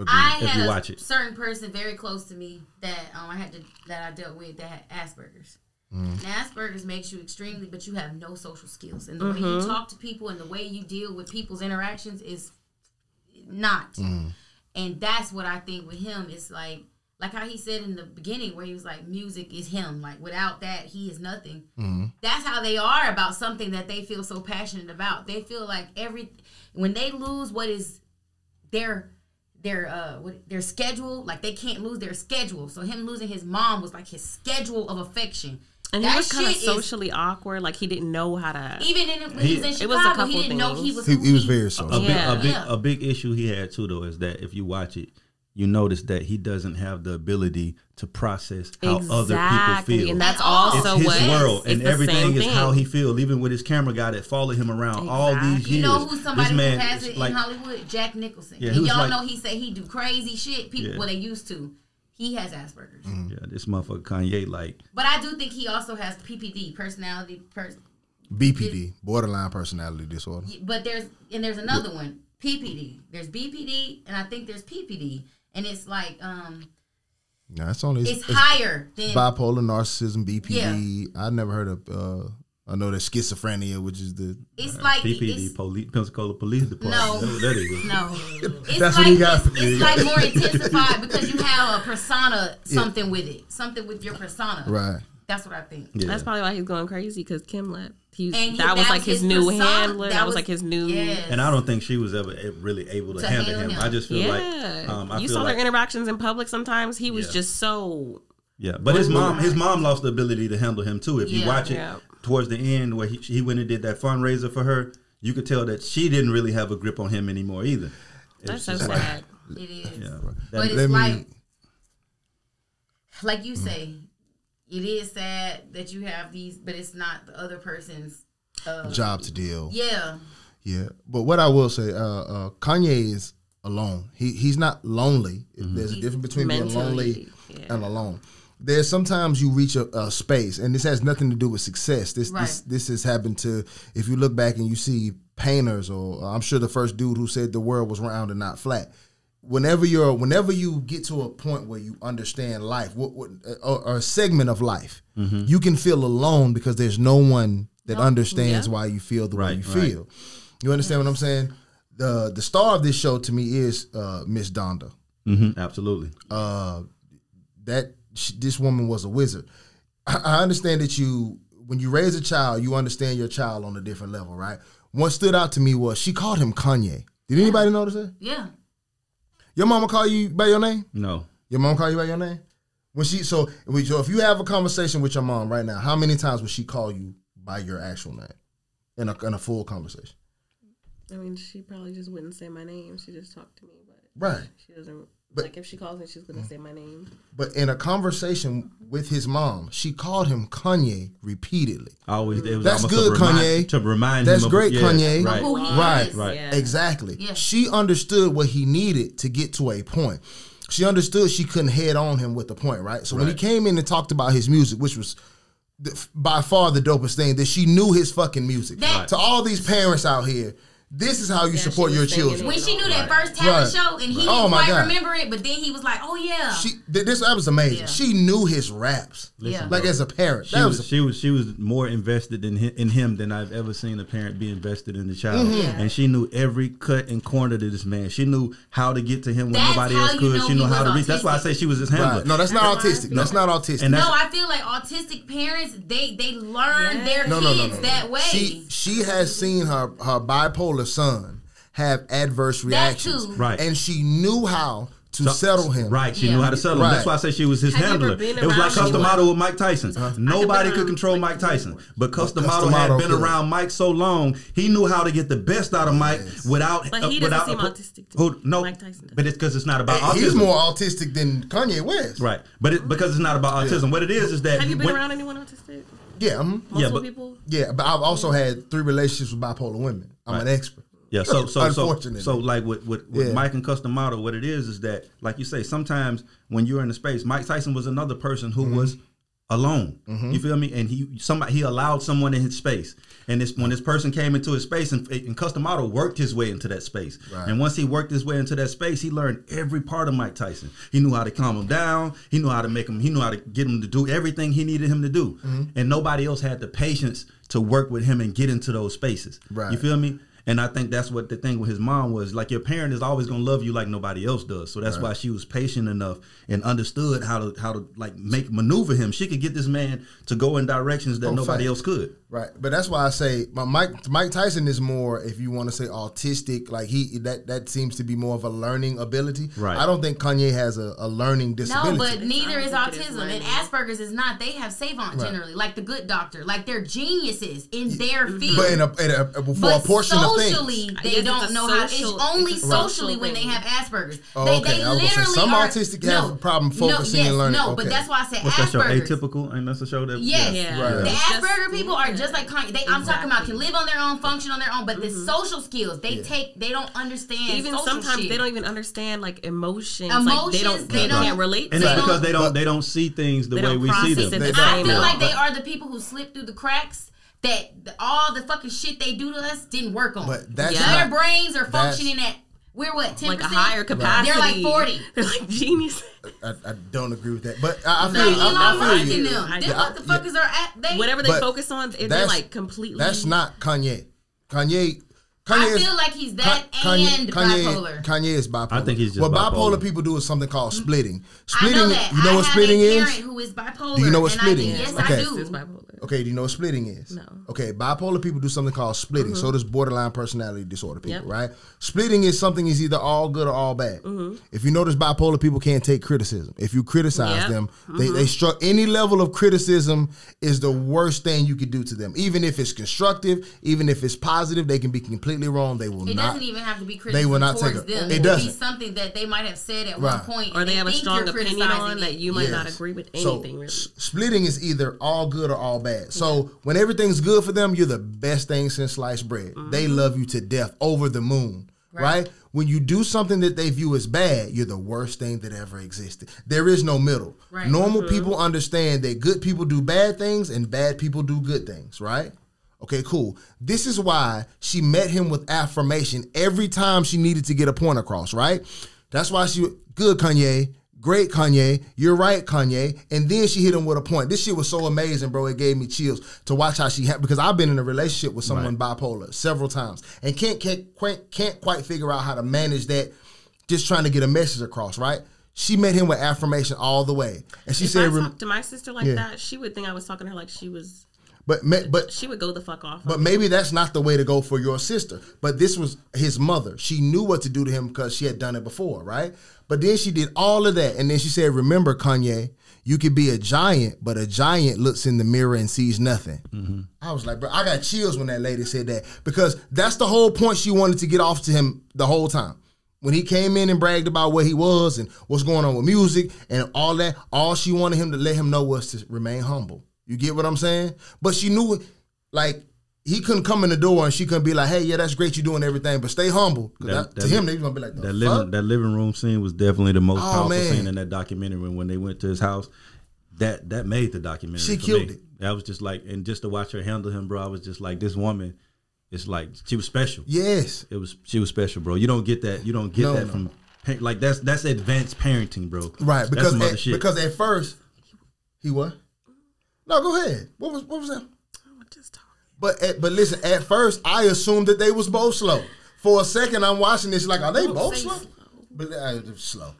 I had a certain person very close to me that I dealt with that had Asperger's. And Asperger's makes you extremely, but you have no social skills, and the way you talk to people and the way you deal with people's interactions is not. And that's what I think with him is like how he said in the beginning, where he was like, music is him. Like without that, he is nothing. That's how they are about something that they feel so passionate about. They feel like when they lose what is their schedule, like they can't lose their schedule. So him losing his mom was like his schedule of affection. And he was kind of socially awkward, like he didn't know how to. Even when he was in Chicago, he didn't know he was. He was very social. A big issue he had too, though, is that if you watch it, you notice that he doesn't have the ability to process how other people feel. And that's also it's his world, and everything is how he feels. Even with his camera guy that followed him around all these years. You know who's somebody who has it in Hollywood? Jack Nicholson. Yeah, and y'all know he say he do crazy shit. People, they used to. He has Asperger's. Yeah, this motherfucker Kanye, like. But I do think he also has PPD, BPD, borderline personality disorder. But there's another one, PPD. There's BPD, and I think there's PPD, and it's like No, it's higher than bipolar, narcissism, BPD. Yeah. I never heard of. I know there's schizophrenia, which is the it's like PPD, Pensacola Police Department. No, that is. No, it's That's like what he got. It's like more intensified because you have a persona, something with it, something with your persona. Right. That's what I think. Yeah. That's probably why he's going crazy because Kim left. That was like his new persona. handler. That was like his new. Yes. And I don't think she was ever really able to handle him. I just feel like you saw their interactions in public. Sometimes he was just so. Yeah, but his mom lost the ability to handle him too. If you watch it towards the end where he went and did that fundraiser for her, you could tell that she didn't really have a grip on him anymore either. That's so sad. It is. Yeah. But it's like you say, it is sad that you have these, but it's not the other person's job to deal. Yeah. Yeah. But what I will say, Kanye is alone. He's not lonely. There's a difference between being lonely and alone. There's sometimes you reach a space, and this has nothing to do with success. This has happened to, if you look back and you see painters, or I'm sure the first dude who said the world was round and not flat. Whenever you get to a point where you understand life, or a segment of life, you can feel alone because there's no one that understands why you feel the way you feel. You understand what I'm saying? The star of this show to me is Miss Donda. Absolutely. This woman was a wizard. I understand that when you raise a child, you understand your child on a different level, right? What stood out to me was she called him Kanye. Did anybody notice that? Yeah. Your mama call you by your name? No. Your mom call you by your name? So if you have a conversation with your mom right now, how many times would she call you by your actual name in a full conversation? I mean, she probably just wouldn't say my name. She just talked to me, but she doesn't. Like if she calls me, she's gonna say my name. But in a conversation with his mom, she called him Kanye repeatedly. That's good, Kanye. To remind that's him. Great, Kanye. Right. Yeah. Exactly. Yeah. She understood what he needed to get to a point. She understood she couldn't head on him with the point, right? So when he came in and talked about his music, which was by far the dopest thing, that she knew his fucking music. To all these parents out here, this is how you support your children. When she knew that first talent show, and he didn't quite remember it, but then he was like, "Oh yeah." That was amazing. Yeah. She knew his raps. Yeah. Like as a parent, she was more invested in him than I've ever seen a parent be invested in the child, and she knew every cut and corner to this man. She knew how to get to him when nobody else could. She knew how to reach. That's why I say she was his handler. Right. No, that's not autistic. That's not autistic. No, I feel like autistic parents they learn their kids that way. She has seen her bipolar son have adverse reactions. Right. And she knew how to settle him. Right. She knew how to settle him. That's why I say she was his handler. It was like Customato with Mike Tyson. Nobody could control Mike Tyson. But Customato had been around Mike so long, he knew how to get the best out of Mike without... But he doesn't seem autistic to no, Mike Tyson does. But it's because it's not about autism. He's more autistic than Kanye West. Right. But because it's not about autism. What it is that... Have you been around anyone autistic? Yeah. Multiple people? Yeah, but I've also had 3 relationships with bipolar women. I'm an expert. Yeah, so Unfortunately. like with Mike and Customato, what it is that, like you say, sometimes when you're in the space, Mike Tyson was another person who was alone. You feel me? And he allowed someone in his space. And when this person came into his space, and Customato worked his way into that space. Right. And once he worked his way into that space, he learned every part of Mike Tyson. He knew how to calm him down. He knew how to make him. He knew how to get him to do everything he needed him to do. And nobody else had the patience to work with him and get into those spaces. Right. You feel me? And I think that's what the thing with his mom was. Like, your parent is always gonna love you like nobody else does. So that's why she was patient enough and understood how to like maneuver him. She could get this man to go in directions that nobody else could. Right. But that's why I say Mike Tyson is more, if you want to say autistic, like that seems to be more of a learning ability. Right. I don't think Kanye has a learning disability. No, but neither is autism. And Asperger's is not. They have savant generally, like the Good Doctor. Like, they're geniuses in their field. But for a portion of things. Socially, they don't know how. It's only socially when they have Asperger's. Oh, they literally some autistic have a problem focusing and learning. No, but that's why I said What's Asperger's. That show, Atypical? And that's a show that... Yes. Right. The Asperger people are just like Kanye. I'm talking about can live on their own, function on their own, but the social skills, they don't understand. Even sometimes shit. they don't even understand like emotions. They can't relate to and it's them. because they don't see things the way we see them. I feel like they are the people who slip through the cracks. that all the fucking shit they do to us didn't work on. But that's their brains are functioning at, we're what, 10%? Like a higher capacity. They're like 40. They're like genius. I don't agree with that, but I feel Elon you. Them motherfuckers are at whatever they focus on, they're like completely. That's not Kanye. Kanye I feel like he's that and bipolar. Kanye is bipolar. I think he's just what bipolar. People do is something called splitting. I know that. You know what splitting is? I have a parent who is bipolar. Do you know what splitting is? Yes, Okay. I do. Okay, do you know what splitting is? No. Okay, bipolar people do something called splitting. So does borderline personality disorder people, right? Splitting is something is either all good or all bad. If you notice, bipolar people can't take criticism. If you criticize them, they struck any level of criticism is the worst thing you could do to them. Even if it's constructive, even if it's positive, they can be completely wrong. They will It not. doesn't even have to be criticism They will not towards take them. it. It doesn't. be something that they might have said at one point. Or they have a think strong you're opinion on criticizing that it. you might not agree with anything, really. Splitting is either all good or all bad. So when everything's good for them, you're the best thing since sliced bread. They love you to death, over the moon, right? When you do something that they view as bad, you're the worst thing that ever existed. There is no middle. Right. Normal people understand that good people do bad things and bad people do good things, right? Okay, cool. This is why she met him with affirmation every time she needed to get a point across, right? That's why good Kanye, great Kanye, you're right Kanye, and then she hit him with a point. This shit was so amazing, bro. It gave me chills to watch how she because I've been in a relationship with someone bipolar several times and can't quite figure out how to manage that, just trying to get a message across, right? She met him with affirmation all the way, and she said, "If I talk to my sister like that, she would think I was talking to her like she was." But she would go the fuck off. But maybe that's not the way to go for your sister. But this was his mother. She knew what to do to him because she had done it before, right? But then she did all of that. And then she said, remember, Kanye, you could be a giant, but a giant looks in the mirror and sees nothing. I was like, bro, I got chills when that lady said that. Because that's the whole point she wanted to get off to him the whole time. When he came in and bragged about where he was and what's going on with music and all that, all she wanted him to let him know was to remain humble. You get what I'm saying? But she knew, like, he couldn't come in the door and she couldn't be like, hey, yeah, that's great, you're doing everything, but stay humble. To him, they was going to be like, that living room scene was definitely the most powerful scene in that documentary when they went to his house. That made the documentary. She killed it. That was just like, and just to watch her handle him, bro, I was just like, this woman, it's like, she was special. Yes. She was special, bro. You don't get that. You don't get that from, like, that's advanced parenting, bro. Right, because at first, he what? No, go ahead. What was that? Just talking. But listen, at first I assumed that they was both slow. For a second, I'm watching this like, are they both slow? But slow.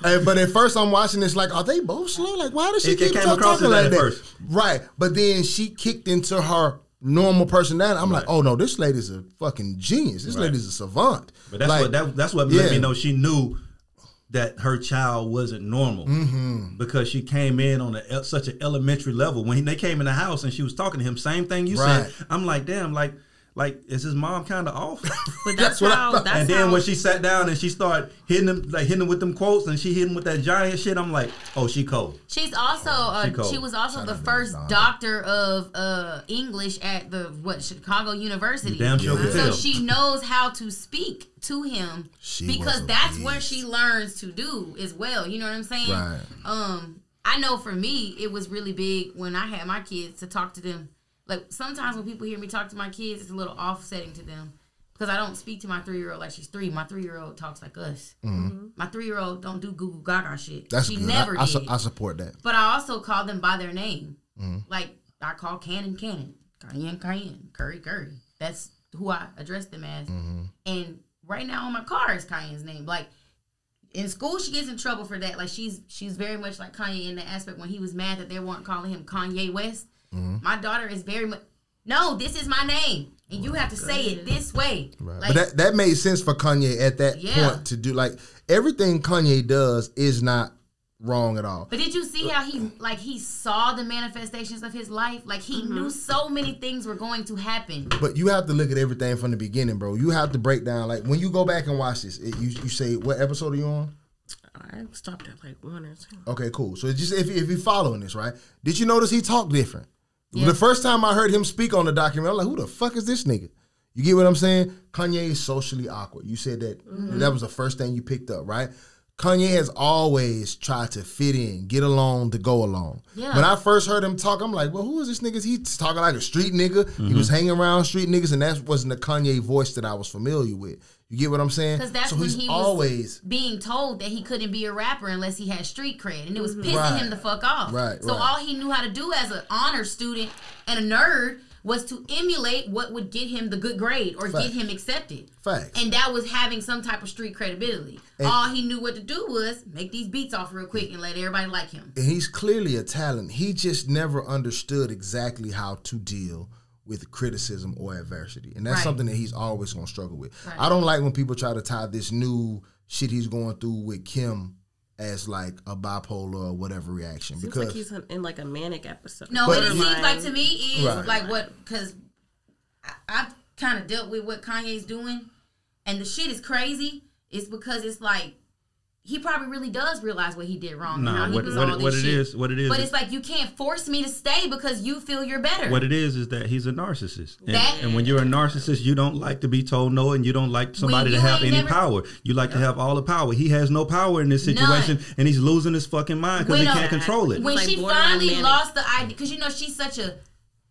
But at first, I'm watching this like, are they both slow? Like, why does she keep talking like that? First. Right. But then she kicked into her normal personality. I'm like, oh no, this lady's a fucking genius. This lady's a savant. But that's what let me know she knew that her child wasn't normal because she came in on such an elementary level. When they came in the house and she was talking to him, same thing you said. I'm like, damn, like is his mom kind of off? But that's how. And then when she sat down and she started hitting him with them quotes, and she hit him with that giant shit, I'm like, oh, she cold. She's also she was also the first doctor of English at the Chicago University. Damn sure could tell. So she knows how to speak to him because that's what she learns to do as well. You know what I'm saying? Right. I know for me, it was really big when I had my kids to talk to them. Like, sometimes when people hear me talk to my kids, it's a little offsetting to them. Because I don't speak to my 3-year-old like she's 3. My 3-year-old talks like us. My 3-year-old don't do goo goo gaga shit. That's she good. never did. I support that. But I also call them by their name. Like, I call Cannon, Cayenne, Curry. That's who I address them as. And right now on my car is Cayenne's name. Like, in school, she gets in trouble for that. Like, she's very much like Kanye in the aspect when he was mad that they weren't calling him Kanye West. My daughter is very much, no, this is my name. And you have to say it this way. Right. Like, but that made sense for Kanye at that point to do. Like, everything Kanye does is not wrong at all. But did you see how he saw the manifestations of his life? Like, he knew so many things were going to happen. But you have to look at everything from the beginning, bro. You have to break down. Like, when you go back and watch this, you say, what episode are you on? I stopped at like 1 or 2. Okay, cool. So just if you're following this, right? Did you notice he talked different? Yeah. The first time I heard him speak on the documentary, I'm like, who the fuck is this nigga? You get what I'm saying? Kanye is socially awkward. You said that. That was the first thing you picked up, right? Kanye has always tried to fit in, get along to go along. Yeah. When I first heard him talk, I'm like, well, who is this nigga? He's talking like a street nigga. He was hanging around street niggas, and that wasn't the Kanye voice that I was familiar with. You get what I'm saying? Because that's so when he's he always was being told that he couldn't be a rapper unless he had street cred. And it was pissing him the fuck off. Right, so all he knew how to do as an honor student and a nerd was to emulate what would get him the good grade or get him accepted. Facts. And that was having some type of street credibility. And all he knew what to do was make these beats off real quick and let everybody like him. And he's clearly a talent. He just never understood exactly how to deal with criticism or adversity. And that's something that he's always going to struggle with. Right. I don't like when people try to tie this new shit he's going through with Kim as like a bipolar or whatever reaction. Seems because like he's in like a manic episode. No, but it seems like to me is like what, because I've kind of dealt with what Kanye's doing, and the shit is crazy. It's because it's like, he probably really does realize what he did wrong. Nah, what it is. But it's like, you can't force me to stay because you feel you're better. What it is that he's a narcissist. And when you're a narcissist, you don't like to be told no, and you don't like somebody to have any power. You like to have all the power. He has no power in this situation, and he's losing his fucking mind because he can't control it. When she finally lost the idea, because you know she's such a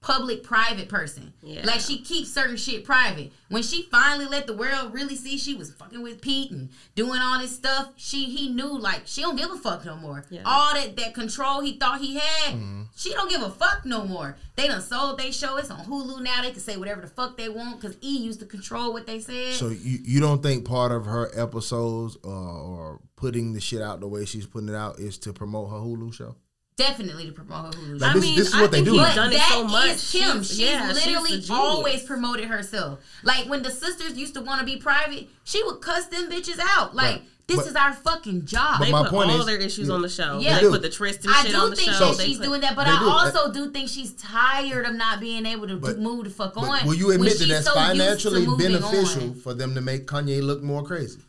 public-private person. Yeah. Like, she keeps certain shit private. When she finally let the world really see she was fucking with Pete and doing all this stuff, he knew, like, she don't give a fuck no more. Yeah. All that control he thought he had, she don't give a fuck no more. They done sold they show. It's on Hulu now. They can say whatever the fuck they want because E used to control what they said. So you don't think part of her episodes or putting the shit out the way she's putting it out is to promote her Hulu show? Definitely to promote her Hulu. Like, this is what they do. But done it so much. Is Kim. She's literally always promoted herself. Like, when the sisters used to want to be private, she would cuss them bitches out. Like, this is our fucking job. They put all their issues on the show. Yeah. They put the Tristan shit on the show. I do think that she's doing that, but I also do think she's tired of not being able to move the fuck on. Will you admit that that's financially beneficial for them to make Kanye look more crazy?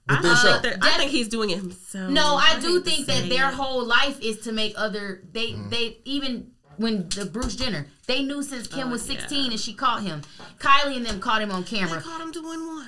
I think he's doing it himself. No, I do think that their whole life is to make other. They even when the Bruce Jenner, they knew since Kim was 16 and she caught him. Kylie and them caught him on camera. They caught him doing what?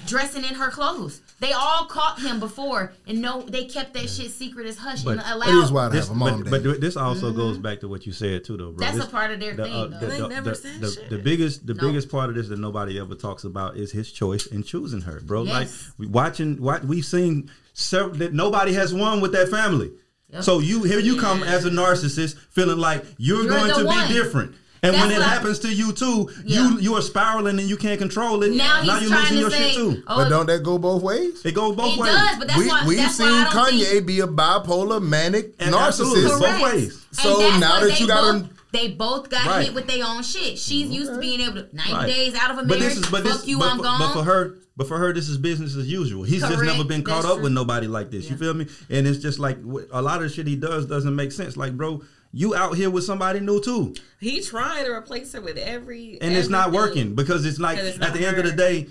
Dressing in her clothes. They all caught him before, and they kept that shit secret as hush and allowed. It is why I have a mom. But this also goes back to what you said too, though, bro. That's a part of their thing. They never said shit. The biggest part of this that nobody ever talks about is his choice in choosing her, bro. Yes. Like we've seen that nobody has won with that family. Yep. So you come as a narcissist, feeling like you're going to be different. And when it happens to you too, you are spiraling and you can't control it. Now you're losing your shit too. But don't that go both ways? It goes both ways. It does, but that's why we've seen Kanye be a bipolar, manic narcissist. Both ways. So now that you got him. They both got hit with their own shit. She's used to being able to 90 days out of a marriage. I'm gone. But for her, this is business as usual. He's just never been caught up with nobody like this. You feel me? And it's just like a lot of the shit he does doesn't make sense. Like, bro, you out here with somebody new too. He trying to replace her with it's not working because it's like at the end of the day,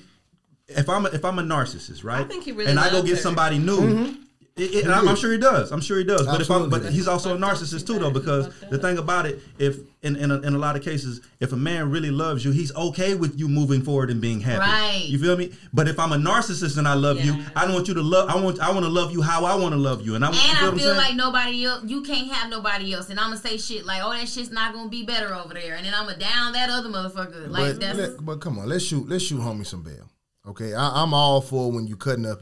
if I'm a narcissist, right? I think he really I go get somebody new. And I'm sure he does. But he's also a narcissist too, though, because the thing about it, if in a lot of cases, if a man really loves you, he's okay with you moving forward and being happy. Right. You feel me? But if I'm a narcissist and I love you, I don't want you to love. I want to love you how I want to love you. And I feel like nobody else. You can't have nobody else. And I'm gonna say shit like, "Oh, that shit's not gonna be better over there," and then I'm gonna down that other motherfucker. Like but come on, let's shoot homie some bail. Okay, I'm all for when you cutting up,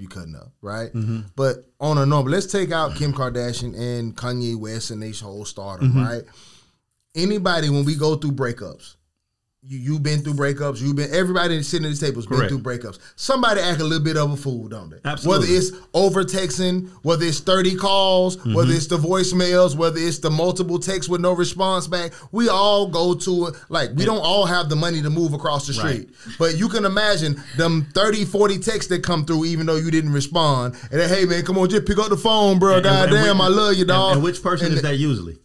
right? Mm-hmm. But on a normal, let's take out Kim Kardashian and Kanye West and they whole stardom, right? Anybody, when we go through breakups, you've been through breakups, everybody sitting at this table has been through breakups. Somebody act a little bit of a fool, don't they? Absolutely. Whether it's over texting, whether it's 30 calls, whether it's the voicemails, whether it's the multiple texts with no response back, we all go to it. Like, we don't all have the money to move across the street. But you can imagine them 30, 40 texts that come through even though you didn't respond. And then, hey, man, come on, just pick up the phone, bro. Goddamn, I love you, dog. And which person is that usually?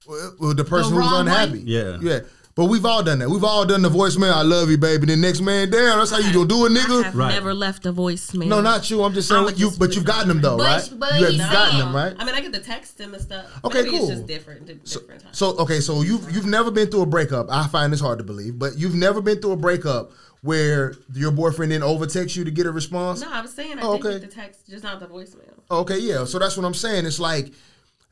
Well, the person who's unhappy. Yeah. But we've all done that. We've all done the voicemail, I love you, baby. Then next man, damn, that's how you gonna do it, nigga. I have never left a voicemail. No, not you. I'm just saying, but you've gotten them though, right? You've gotten them, right? I mean, I get to text him and stuff. Okay, Maybe cool. It's just different times. So you've never been through a breakup. I find this hard to believe, but you've never been through a breakup where your boyfriend didn't overtext you to get a response? No, I was saying I did get the text, just not the voicemail. Okay, yeah. So that's what I'm saying. It's like,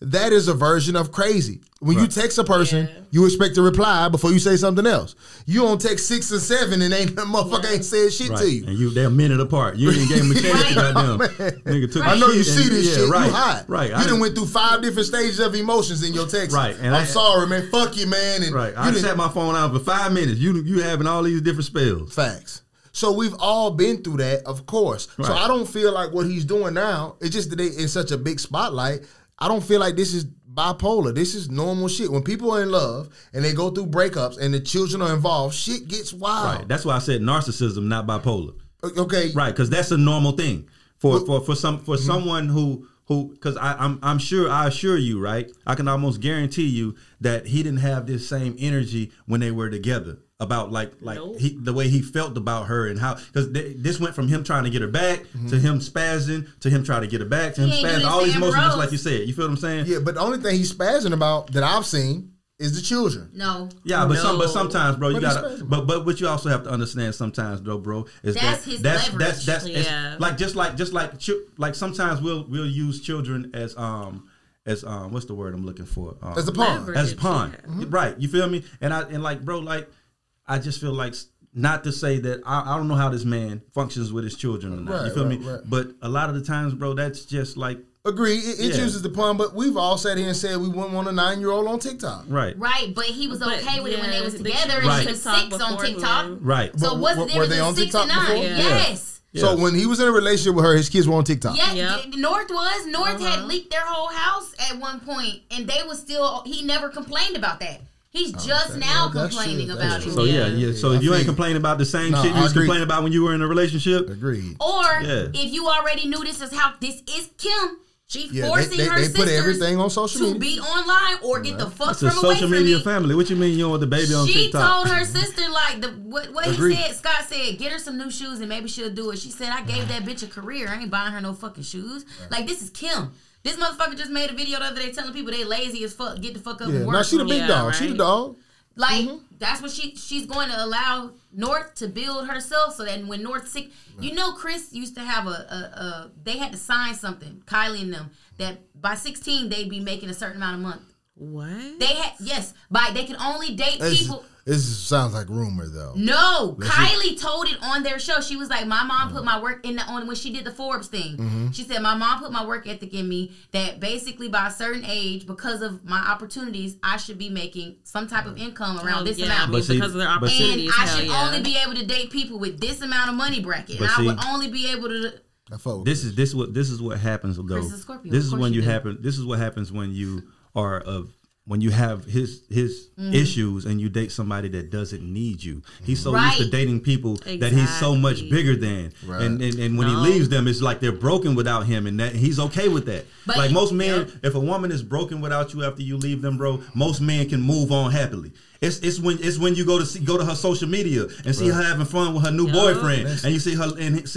that is a version of crazy. When you text a person, you expect a reply before you say something else. You don't text 6 or 7 and ain't that motherfucker ain't said shit to you. And they're a minute apart. You ain't gave him a chance to goddamn. Nigga took I know you see this shit. Right, you hot. Right. You done went through 5 different stages of emotions in your text. Right. And I'm sorry, man. Fuck you, man. And I sat my phone out for 5 minutes. You having all these different spells. Facts. So we've all been through that, of course. Right. So I don't feel like what he's doing now, it's just that they in such a big spotlight. I don't feel like this is bipolar. This is normal shit. When people are in love and they go through breakups and the children are involved, shit gets wild. Right. That's why I said narcissism, not bipolar. Okay. Right, because that's a normal thing for someone who because I'm sure, I assure you, right, I can almost guarantee you that he didn't have this same energy when they were together about the way he felt about her and how, because this went from him trying to get her back to him spazzing to him trying to get her back to him spazzing, all these emotions, just like you said. You feel what I'm saying? Yeah, but the only thing he's spazzing about that I've seen is the children. No. Yeah, but sometimes, bro, you gotta. But what you also have to understand sometimes, though, bro, is that's his leverage. That's like sometimes we'll use children as what's the word I'm looking for? As a pawn. As a pawn. Right. You feel me? And I just feel like, not to say that I don't know how this man functions with his children or not. You feel me? Right. But a lot of the times, bro, that's just like. Agree. It uses the pun, but we've all sat here and said we wouldn't want a 9-year-old on TikTok. Right. Right, but he was okay with it when they was together and he was 6 on TikTok. Right. So what's the difference between 6 and 9? Yes. So when he was in a relationship with her, his kids were on TikTok. Yeah, North had leaked their whole house at one point, and they was still. He never complained about that. He's just now complaining about it. So So if you ain't complaining about the same shit you was complaining about when you were in a relationship, agreed. Or if you already knew this is Kim. She forcing her sisters put everything on social media to be online or get the fuck it's from a social away media from me. family. What you mean you don't want the baby on She TikTok? told her sister what he said. Scott said, get her some new shoes and maybe she'll do it. She said, I gave that bitch a career. I ain't buying her no fucking shoes. Like, this is Kim. This motherfucker just made a video the other day telling people they lazy as fuck. Get the fuck up and work. Now she the big dog. Right? She the dog. Like, that's what she's going to allow North to build herself so that when North's sick, you know, Chris used to have they had to sign something, Kylie and them, that by 16 they'd be making a certain amount a month. What? They had, they could only date people. This sounds like rumor though. No, Kylie told it on their show. She was like, my mom put my work on when she did the Forbes thing. She said, my mom put my work ethic in me that basically by a certain age, because of my opportunities, I should be making some type of income around this amount. Because of their opportunities. And I should only be able to date people with this amount of money bracket. And I would only be able to. This is what happens though. Chris is a Scorpio. This is when you happen. This is what happens when you are when you have his issues and you date somebody that doesn't need you. He's so used to dating people that he's so much bigger than. Right. And when he leaves them, it's like they're broken without him, and that he's okay with that. But like most men, if a woman is broken without you after you leave them, bro, most men can move on happily. It's when you go to her social media and see her having fun with her new boyfriend, and you see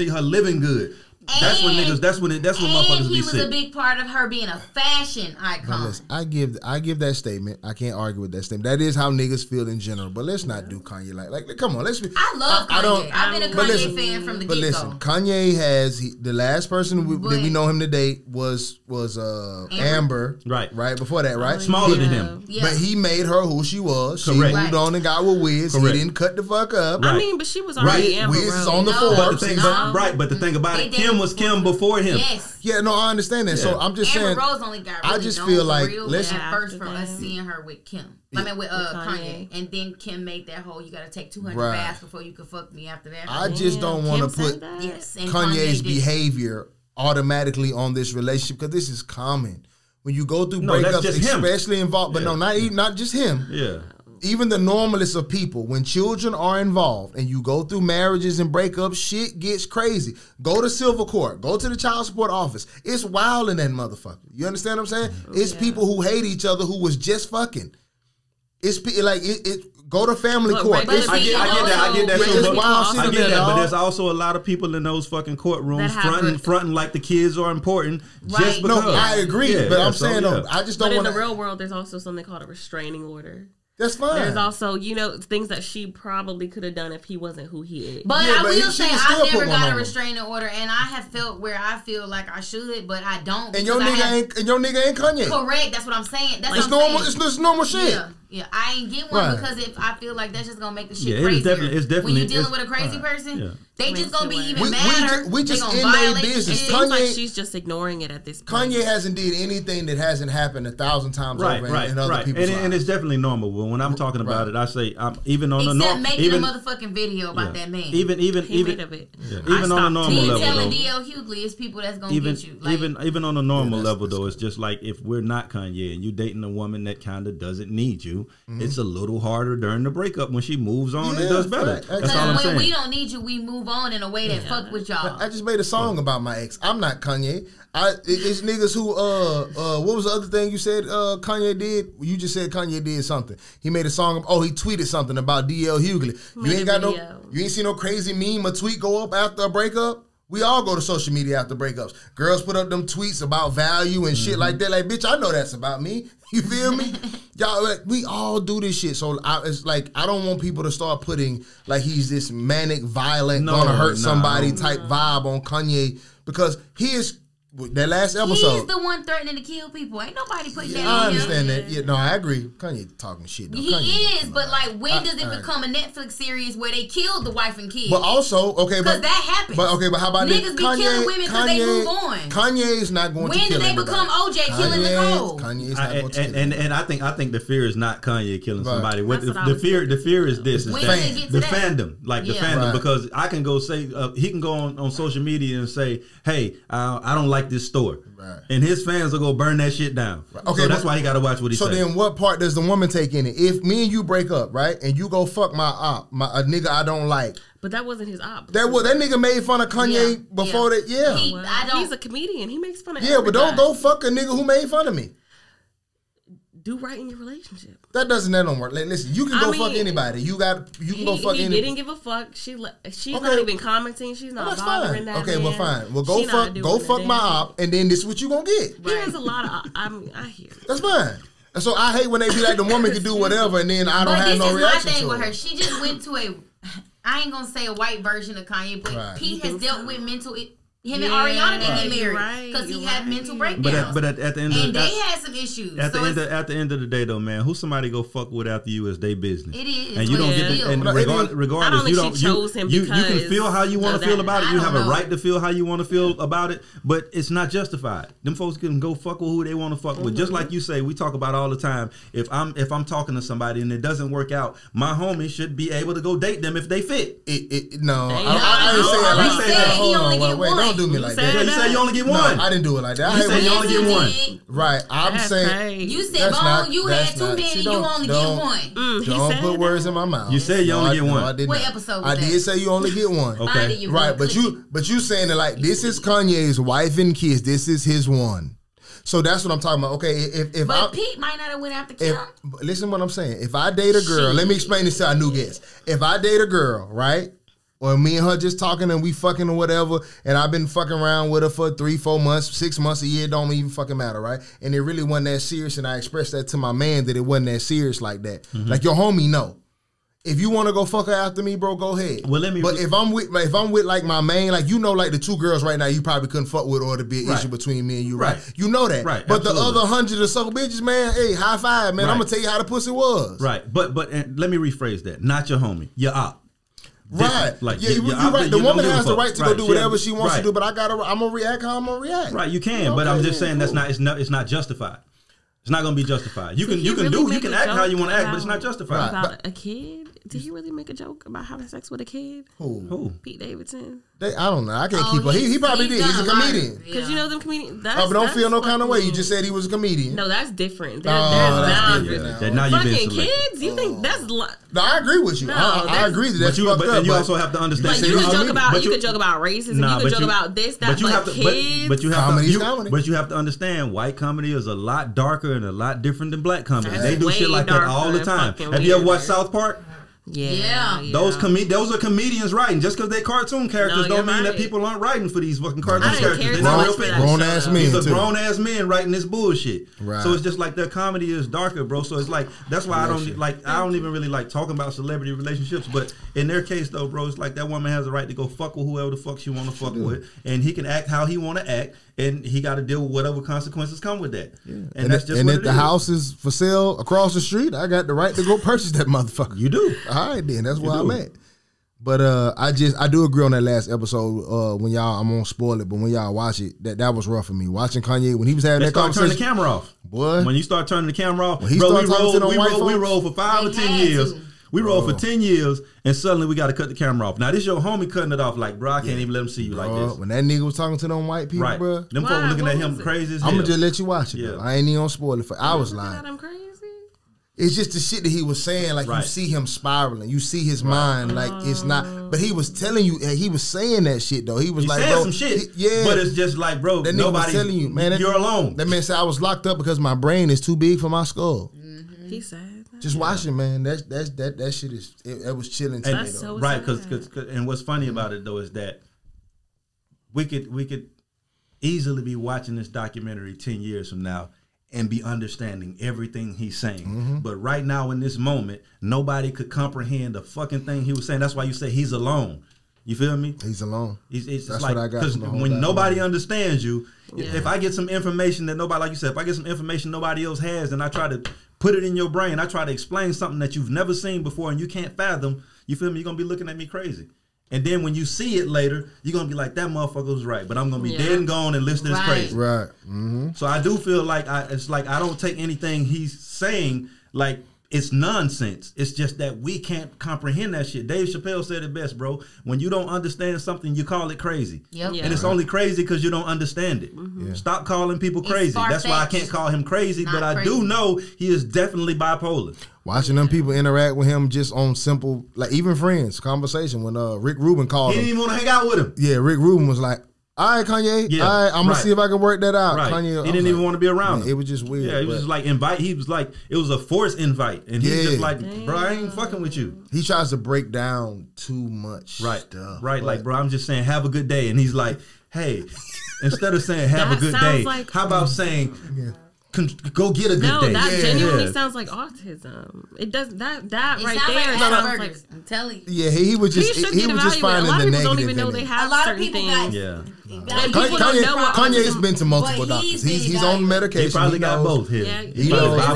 her living good. That's when motherfuckers be sick. He was a big part of her being a fashion icon. Listen, I give that statement. I can't argue with that statement. That is how niggas feel in general. But let's not do Kanye like come on. Let's be. I love Kanye. I've been a Kanye fan from the get go. But listen, Kanye has the last person that we know him to date was Amber. Right before that, right? Smaller than him. Yeah. But he made her who she was. Correct. She moved on and got with Wiz. He didn't cut the fuck up. I mean, but she was already Amber. Wiz is on the Forbes. But the thing about it, Kim was Kim before him. Yes. Yeah, no, I understand that. Yeah. So I'm just saying. Amber Rose only got really I just feel like at first from us seeing her with Kim. I mean with Kanye. And then Kim made that whole you gotta take 200 baths before you can fuck me after that. I just don't want to put Kanye's behavior automatically on this relationship because this is common. When you go through breakups, especially involved, but not just him. Yeah. Even the normalest of people, when children are involved and you go through marriages and breakups, shit gets crazy. Go to Silver Court. Go to the child support office. It's wild in that motherfucker. You understand what I'm saying? It's people who hate each other who was just fucking. It's like it go to family court. I get that. I get that. It's wild shit. I get that. But there's also a lot of people in those fucking courtrooms fronting like the kids are important. Right. Just because. No, I agree. Yeah, but I'm saying though, I just don't want. But in the real world, there's also something called a restraining order. That's fine. There's also, things that she probably could have done if he wasn't who he is. But I will say I never got a restraining order, and I have felt where I feel like I should, but I don't. And your nigga ain't Kanye. Correct. That's what I'm saying. That's it's normal. It's normal shit. Yeah, I ain't get one because if I feel like that's just gonna make the shit crazier. It's definitely when you're dealing with a crazy person, they just gonna be even madder. We just in their business. It seems like she's just ignoring it at this point. Kanye hasn't did anything that hasn't happened 1,000 times over in other people's lives. And it's definitely normal. When I'm talking about it, I say even on the normal, making a motherfucking video about that man. Even on a normal level, telling D.L. Hughley is people that's gonna get you. Even on a normal level though, it's just like if we're not Kanye and you dating a woman that kind of doesn't need you. It's a little harder during the breakup when she moves on and does better. Right. That's all I'm saying. When we don't need you, we move on in a way that fuck with y'all. I just made a song about my ex. I'm not Kanye. It's niggas who what was the other thing you said Kanye did? You just said Kanye did something. He made a song. He tweeted something about D.L. Hughley. You ain't seen no crazy meme or tweet go up after a breakup. We all go to social media after breakups. Girls put up them tweets about value and shit like that. Like, bitch, I know that's about me. You feel me? Y'all, like, we all do this shit. So it's like I don't want people to start putting like he's this manic, violent, gonna hurt somebody type vibe on Kanye because he is. That last episode, he's the one threatening to kill people. Ain't nobody putting that on him. I understand that. Yeah, no, I agree. Kanye talking shit. Though. He is, but like, when does it become a Netflix series where they killed the wife and kids? But also, because that happens. But how about niggas be killing women because they move on? Kanye's not going to kill everybody. When do they become OJ killing Nicole? Kanye's not going to kill and I think the fear is not Kanye killing somebody. The fear is this: the fandom, the fandom, because I can go say he can go on social media and say, hey, I don't like this store. Right. And his fans will go burn that shit down. Right. Okay, so that's why he got to watch what he says. So then what part does the woman take in it? If me and you break up, right, and you go fuck my op, a nigga I don't like. But that wasn't his op. That nigga made fun of Kanye before that. Yeah. He's a comedian. He makes fun of but don't go fuck a nigga who made fun of me. Do right in your relationship. That don't work. Like, listen, you can fuck anybody. You can go fuck anybody. He didn't give a fuck. She's not even commenting. She's not bothering that. Okay, well fine. Well go fuck my op, and then this is what you gonna get. Right. There's a lot of I hear. That's fine. And so I hate when they be like the woman can do whatever, and then I don't have no reaction to it. But this is my thing with her. She just went to I ain't gonna say a white version of Kanye, but Pete has dealt with mental. Him and Ariana didn't get married because he had mental breakdowns. But at the end, and they had some issues. At the end of the day, though, man, who somebody go fuck with after you is their business. It is, and you don't get. And regardless, you can feel how you want to feel about it. You have a right to feel how you want to feel about it, but it's not justified. Them folks can go fuck with who they want to fuck with. Just like you say, we talk about all the time. If I'm talking to somebody and it doesn't work out, my homie should be able to go date them if they fit. No, I didn't say that. He said he only get one. Don't do me like that. You say you only get one. No, I didn't do it like that. You said you only get one. Right. I'm saying. You said, Bone, you had too many. You only get one. Don't put words in my mouth. You said you only get one. What episode was that? I did say you only get one. Okay. Right. But you saying it like this is Kanye's wife and kids. This is his one. So that's what I'm talking about. Okay, but Pete might not have went after Kim. Listen to what I'm saying. If I date a girl, let me explain this to our new guest. If I date a girl, right? Or me and her just talking and we fucking or whatever, and I've been fucking around with her for 3-4 months, 6 months, a year, don't even fucking matter, right? And it really wasn't that serious, and I expressed that to my man that it wasn't that serious like that. Mm-hmm. Like your homie, no. If you want to go fuck her after me, bro, go ahead. Well, But if I'm with like my main, like you know, like the 2 girls right now, you probably couldn't fuck with, or it'd be an issue between me and you, right? You know that, right? But absolutely. The other 100 or so bitches, man, hey, high five, man. I'm gonna tell you how the pussy was, right? But let me rephrase that. Not your homie, your op. Right, like you're right. The woman has the right to go do whatever she wants to do, but I'm gonna react how I'm gonna react. Right, you can, but I'm just saying it's not justified. It's not gonna be justified. You can act how you want to act, but it's not justified. About a kid, Did he really make a joke about having sex with a kid? Who? Pete Davidson. I don't know. I can't keep up. He probably did. He's a comedian. Because you know them comedians. But don't feel no kind of way. You just said he was a comedian. No, that's different. That's boundaries. different. Now you've been Fucking kids? You think that's... No, I agree with you. No, I agree that that's fucked up. But then you also have to understand. Like, you could joke about racism. You could joke about this, that, but kids... But you have comedy. But you have to understand, white comedy is a lot darker and a lot different than black comedy. That's They do shit like that all the time. Have you ever watched South Park? Yeah. Those are comedians writing. Just because they're cartoon characters don't mean that people aren't writing for these fucking cartoon characters. Grown ass men. These are grown ass men writing this bullshit. Right. So it's just like their comedy is darker, bro. So it's like that's why I don't even really like talking about celebrity relationships. But in their case though, bro, it's like that woman has a right to go fuck with whoever the fuck she want to fuck with, and he can act how he want to act, and he got to deal with whatever consequences come with that. Yeah. And that's just. And if the house is for sale across the street, I got the right to go purchase that motherfucker. You do. All right, then that's where I'm at. But I do agree on that last episode. When y'all, I won't spoil it, but when y'all watch it, that was rough for me. Watching Kanye when he was having that conversation. Turn the camera off, boy. When you start turning the camera off, we rolled for 5 or 10 years. We rolled for 10 years, and suddenly we got to cut the camera off. Now this your homie cutting it off, like, bro, I can't even let him see you like this. When that nigga was talking to them white people, right, bro, them folks looking at him crazy as hell. I'm gonna just let you watch it. Yeah. I ain't even gonna spoil it for. I was lying. I'm crazy. It's just the shit that he was saying, like you see him spiraling, you see his mind, like it's not. But he was telling you, he was saying that shit though. He was like, saying bro, some shit, but it's just like, bro, that nigga was telling you, man, you're alone. That man said I was locked up because my brain is too big for my skull. Mm-hmm. He said. Just watch it, man. That shit is. It was chilling to me, though. So right? Because and what's funny about it though is that we could easily be watching this documentary 10 years from now and be understanding everything he's saying. Mm-hmm. But right now in this moment, nobody could comprehend the fucking thing he was saying. That's why you say he's alone. You feel me? He's alone. It's like, what I got. Because when nobody understands you, if I get some information that nobody, like you said, if I get some information nobody else has, and I try to put it in your brain, I try to explain something that you've never seen before and you can't fathom, you feel me? You're going to be looking at me crazy. And then when you see it later, you're going to be like, that motherfucker was right. But I'm going to be dead and gone and listening as crazy. Right. Mm-hmm. So I do feel like it's like I don't take anything he's saying like it's nonsense. It's just that we can't comprehend that shit. Dave Chappelle said it best, bro. When you don't understand something, you call it crazy. Yep. Yeah. And it's only crazy because you don't understand it. Mm-hmm. Stop calling people crazy. That's why I can't call him crazy, but I do know he is definitely bipolar. Watching them people interact with him just on simple, like even friends, conversation. When Rick Rubin called him. He didn't even want to hang out with him. Yeah, Rick Rubin was like, all right, Kanye. Yeah, all right, I'm gonna see if I can work that out. Right. Kanye, he didn't even want to be around him. It was just weird. Yeah, he was just like invite. He was like, it was a forced invite, and he's just like, bro, I ain't fucking with you. He tries to break down too much stuff. Right, like, bro, I'm just saying, have a good day, and he's like, hey, instead of saying have a good day, how about saying? Go get a good day. No, that genuinely sounds like autism. It does that right there. Sounds like I'm telling you. Yeah, he was just finding the negative. Don't even know they have a lot of people things. Kanye's been to multiple doctors. He's on medication. He probably got both here. Yeah, he's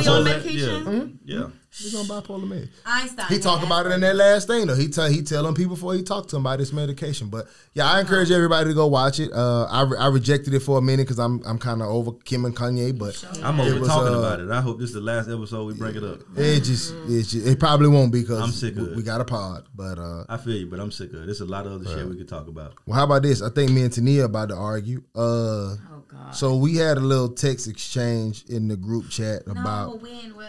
on medication. Yeah. He's on bipolar med. Einstein. He talked about it in that last thing though. He telling people before he talked to him about his medication. But yeah, I encourage everybody to go watch it. I rejected it for a minute because I'm kind of over Kim and Kanye, but I'm over talking about it. I hope this is the last episode we bring it up. It probably won't be because I'm sick of it. We got a pod, but I feel you, but I'm sick of it. There's a lot of other shit we could talk about. Well, how about this? I think me and Tania about to argue. Oh God. So we had a little text exchange in the group chat about. No, when? Well,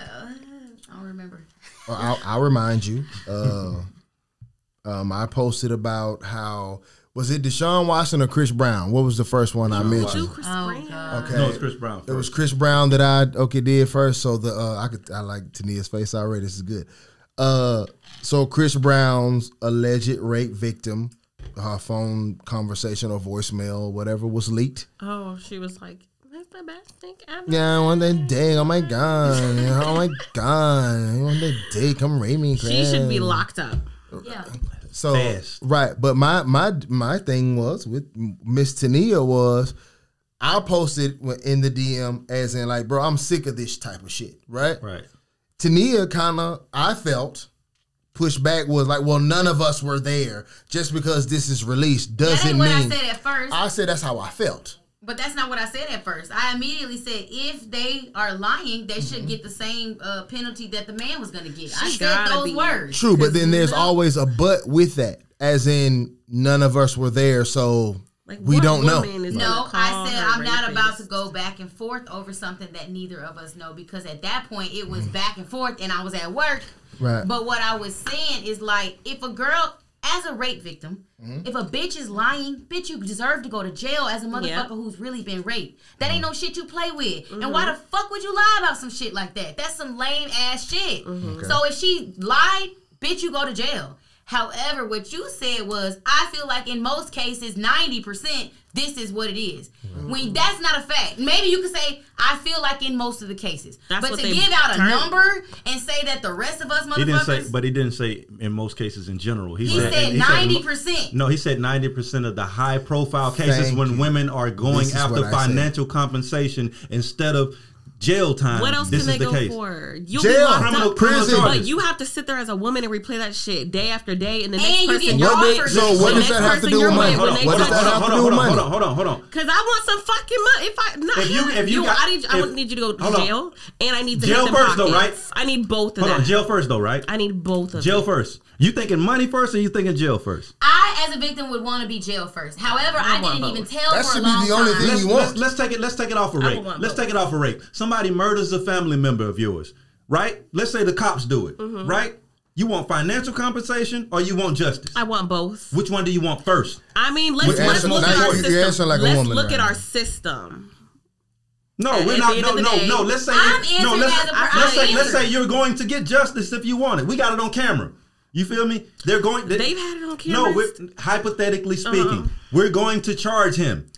I don't remember. I'll remind you. I posted about how was it Deshaun Watson or Chris Brown? What was the first one I mentioned? Chris Brown. Okay, no, it's Chris Brown. First. It was Chris Brown that I did first. So I like Tania's face already. This is good. So Chris Brown's alleged rape victim, her phone conversation or voicemail or whatever was leaked. Oh, she was like, that's the best thing ever. Yeah, I want that dick. Oh my God. Oh my God. I want that dick. Come rape me. She should be locked up. Yeah. So fast. Right. But my thing was with Miss Tania was I posted in the DM as in like, bro, I'm sick of this type of shit. Right? Right. Tania kind of, I felt, pushback was like, well, none of us were there. Just because this is released doesn't mean. That ain't what I said at first. I said that's how I felt. But that's not what I said at first. I immediately said if they are lying, they should get the same penalty that the man was going to get. I said those words. True, but then there's always a but with that, as in none of us were there, so like, we don't know. No, I said I'm not about to go back and forth over something that neither of us know, because at that point it was back and forth and I was at work. Right. But what I was saying is, like, if a girl, as a rape victim, if a bitch is lying, bitch, you deserve to go to jail as a motherfucker who's really been raped. That ain't no shit you play with. And why the fuck would you lie about some shit like that? That's some lame ass shit. Okay. So if she lied, bitch, you go to jail. However, what you said was, I feel like in most cases, 90%, this is what it is. When that's not a fact. Maybe you could say, I feel like in most of the cases. But to give out a number and say that the rest of us motherfuckers... He didn't say in most cases in general. He said 90%. No, he said 90% of the high profile cases when women are going after financial compensation instead of jail time. What else can they go for? Jail, criminal, prison. But you have to sit there as a woman and replay that shit day after day, and the next person. So what does that have to do with money? Hold on. Because I want some fucking money. I need you to go to jail, and I need to jail hit first, though, right? I need both of them. Jail first, though, right? I need both of them. Jail first. You thinking money first, or you thinking jail first? I, as a victim, would want to be jail first. However, I didn't even tell for a long time. That should be the only thing you want. Let's take it off of rape. Let's take it off of rape. Somebody murders a family member of yours, right? Let's say the cops do it, right? You want financial compensation or you want justice? I want both. Which one do you want first? I mean, let's look at our system. Let's look at our system. No, we're not. No. Let's say you're going to get justice if you want it. We got it on camera. You feel me? They've had it on camera. No, hypothetically speaking, we're going to charge him.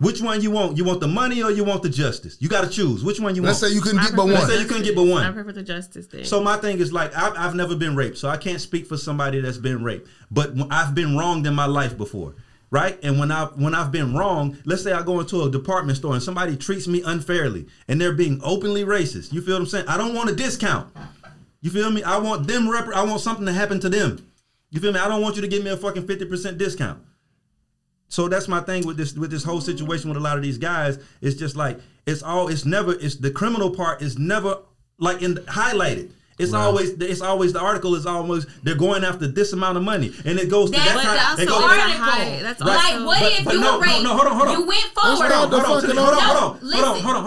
Which one you want? You want the money or you want the justice? You got to choose. Which one you want? Let's say you couldn't get but one. Let's say you couldn't get but one. I prefer the justice thing. So my thing is, like, I've never been raped, so I can't speak for somebody that's been raped. But I've been wronged in my life before, right? And when I've been wronged, let's say I go into a department store and somebody treats me unfairly and they're being openly racist. You feel what I'm saying? I don't want a discount. You feel me? I want them. I want something to happen to them. You feel me? I don't want you to give me a fucking 50% discount. So that's my thing with this whole situation with a lot of these guys. It's just like it's the criminal part is never like highlighted. It's always the article is almost they're going after this amount of money, and it goes to that kind. It goes article. That's right. Like, what if you were raped? No, hold on. You went forward. Hold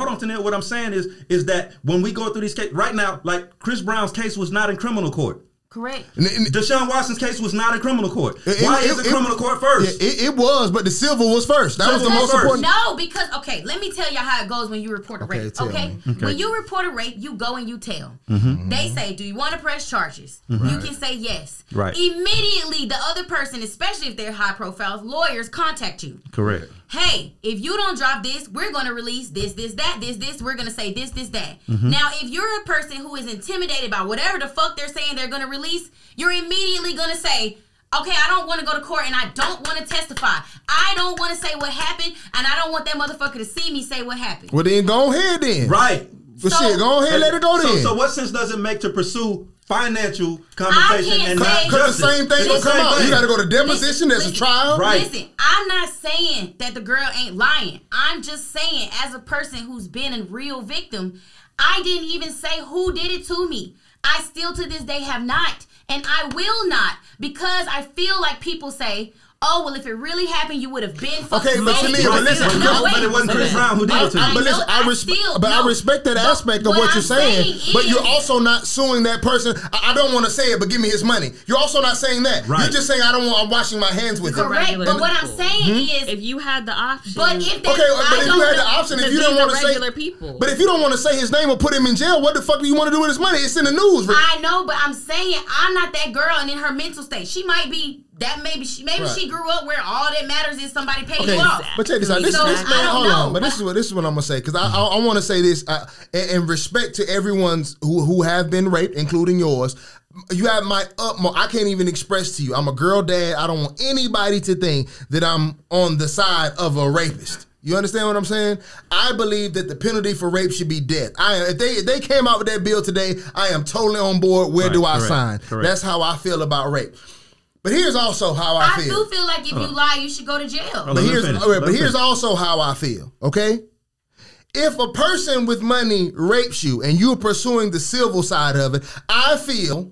on, Tanel. What I'm saying is that when we go through these cases right now, like Chris Brown's case was not in criminal court. Correct. Deshaun Watson's case was not in criminal court. Why is the criminal court first? It was, but the civil was first. That was the most important. No, because, okay, let me tell you how it goes when you report a rape. Okay? When you report a rape, you go and you tell. They say, do you want to press charges? You can say yes. Right. Immediately, the other person, especially if they're high profile, lawyers contact you. Correct. Hey, if you don't drop this, we're going to release this, that, this. We're going to say this, that. Now, if you're a person who is intimidated by whatever the fuck they're saying they're going to release, you're immediately going to say, okay, I don't want to go to court and I don't want to testify. I don't want to say what happened and I don't want that motherfucker to see me say what happened. Well, then go ahead then. Right. But shit, go ahead and let it go then. So what sense does it make to pursue financial compensation and not because the same thing gonna come out. You got to go to deposition. There's a trial. Right. Listen, I'm not saying that the girl ain't lying. I'm just saying, as a person who's been a real victim, I didn't even say who did it to me. I still to this day have not, and I will not, because I feel like people say, oh, well, if it really happened, you would have been fucking okay, but to me, but listen, but it wasn't Chris Brown who did it to you. But listen, I respect that aspect of what you're saying, but you're also not suing that person. I don't want to say it, but give me his money. You're also not saying that. Right. You're just saying I'm washing my hands with it. Correct, but what I'm saying is, if you had the option, but if if you had the option, if you don't want to say regular people, but if you don't want to say his name or put him in jail, what the fuck do you want to do with his money? It's in the news. I know, but I'm saying I'm not that girl, and in her mental state, she might be. That maybe she grew up where all that matters is somebody paying you off. But check this out. Hold on. But this is what I'm gonna say, because I want to say this in respect to everyone's who have been raped, including yours. You have my utmost. I can't even express to you. I'm a girl dad. I don't want anybody to think that I'm on the side of a rapist. You understand what I'm saying? I believe that the penalty for rape should be death. If they came out with that bill today, I am totally on board. Where do I sign? Correct. That's how I feel about rape. But here's also how I feel. I do feel like if you lie, you should go to jail. But here's also how I feel, okay? If a person with money rapes you and you're pursuing the civil side of it, I feel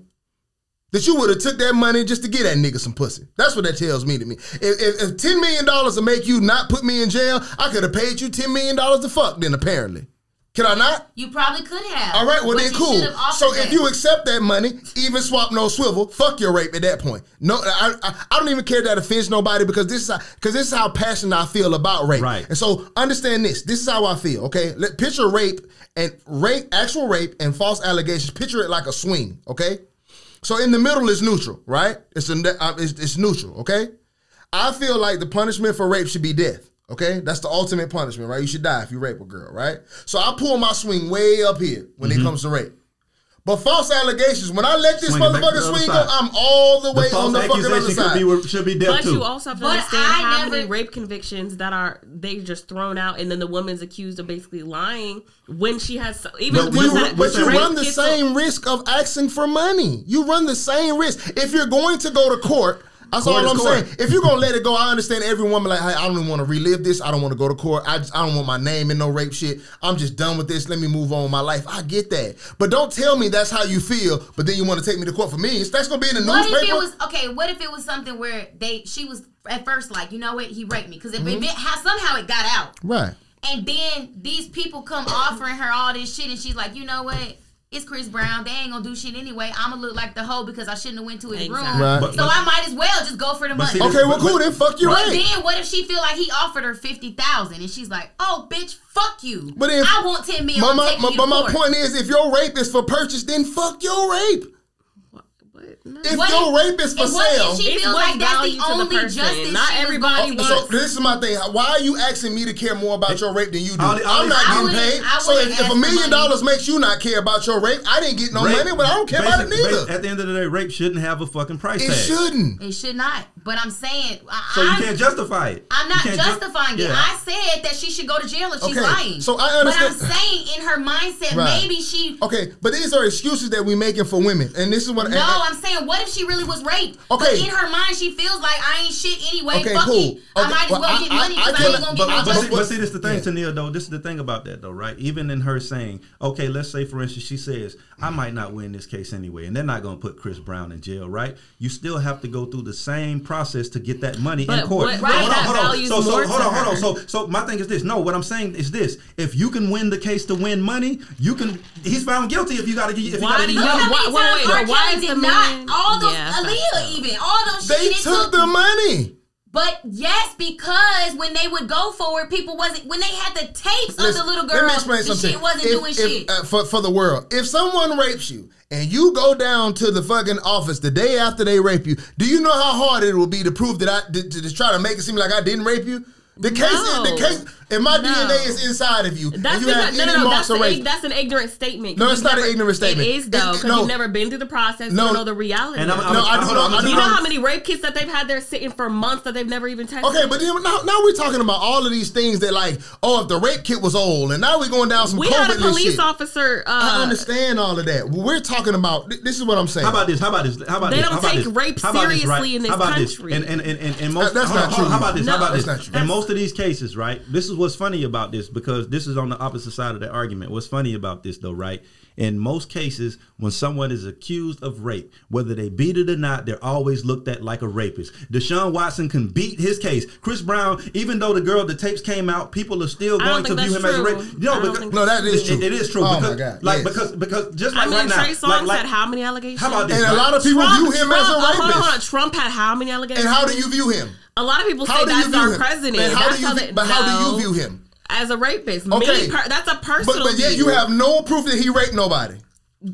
that you would have took that money just to get that nigga some pussy. That's what that tells me to me. If $10 million will make you not put me in jail, I could have paid you $10 million to fuck then, apparently. Can I not? You probably could have. All right, well then cool. So if you accept that money, even swap no swivel, fuck your rape at that point. No, I don't even care that offends nobody because this is how passionate I feel about rape. Right. And so understand this. This is how I feel. Okay, picture rape, actual rape and false allegations. Picture it like a swing. Okay, so in the middle is neutral, right? It's neutral. Okay, I feel like the punishment for rape should be death. Okay, that's the ultimate punishment, right? You should die if you rape a girl, right? So I pull my swing way up here when it comes to rape. But false allegations, when I let this motherfucker swing go, I'm all the way on the fucking other side. Should be death too. But you also have to understand how many rape convictions that they just thrown out, and then the woman's accused of basically lying when she has even. But you run the same risk of asking for money. You run the same risk if you're going to go to court. That's all I'm saying. If you're going to let it go, I understand every woman like, hey, I don't even want to relive this. I don't want to go to court. I don't want my name in no rape shit. I'm just done with this. Let me move on with my life. I get that. But don't tell me that's how you feel, but then you want to take me to court for me. That's going to be in the newspaper. What if it was something where she was at first like, you know what, he raped me. Because if somehow it got out. Right. And then these people come offering her all this shit and she's like, you know what? It's Chris Brown. They ain't gonna do shit anyway. I'm gonna look like the hoe because I shouldn't have went to his room. Right. So I might as well just go for the money. Okay, well, cool. Then fuck you. But then what if she feel like he offered her $50,000 and she's like, "Oh, bitch, fuck you. But I want $10 million." But my point is, if your rape is for purchase, then fuck your rape. If your rape is for sale, she feels like that's the only justice. Not everybody wants. So this is my thing. Why are you asking me to care more about your rape than you do? I'm not getting paid. So if $1 million makes you not care about your rape, I didn't get no money, but I don't care about it neither. At the end of the day, rape shouldn't have a fucking price tag. It shouldn't. It should not. But I'm saying, so you can't justify it. I'm not justifying it. I said that she should go to jail if she's lying. So I understand. But I'm saying in her mindset, maybe she. Okay, but these are excuses that we making for women, and this is what. No, I'm saying, what if she really was raped? Okay. But in her mind, she feels like I ain't shit anyway. Okay, fuck cool. it. I might as well get money because I ain't gonna get no justice. But see, this is the thing, Tania, though. This is the thing about that, though, right? Even in her saying, okay, let's say, for instance, she says, I might not win this case anyway, and they're not going to put Chris Brown in jail, right? You still have to go through the same process to get that money in court. Hold on. So my thing is this. No, what I'm saying is this. If you can win the case to win money, you can. He's found guilty if you got to get. Why is it not all those Aaliyah even all those? They took the money. But yes, because when they would go forward, people wasn't when they had the tapes of the little girl. Let me explain something. She wasn't doing shit for the world. If someone rapes you and you go down to the fucking office the day after they rape you, do you know how hard it will be to prove that to try to make it seem like I didn't rape you? The case, if my DNA is inside of you, that's and you have any marks of rape. That's an ignorant statement. No, it's not an ignorant statement. It is, though, because you've never been through the process. You don't know the reality. And I do you know how many rape kits that they've had there sitting for months that they've never even tested? Okay, but then now we're talking about all of these things that like, oh, if the rape kit was old, and now we're going down some COVID shit. We had a police officer. I understand all of that. We're talking about, this is what I'm saying. How about this? They don't take rape seriously in this country. And most, that's not true. How about this? How about this? That's not true. In most of these cases, right? This is what's funny about this, because this is on the opposite side of the argument. What's funny about this, though, right? In most cases, when someone is accused of rape, whether they beat it or not, they're always looked at like a rapist. Deshaun Watson can beat his case. Chris Brown, even though the tapes came out, people are still going to view him as a rapist. No, that is true. It is true. Oh because, my God. Like, because just like right now. Trey Songz had how many allegations? How about this? And a lot of people view him as a rapist. Hold on. Trump had how many allegations? And how do you view him? A lot of people say that's our president. How do you view him? As a rapist. Okay. That's a personal But yet you have no proof that he raped nobody.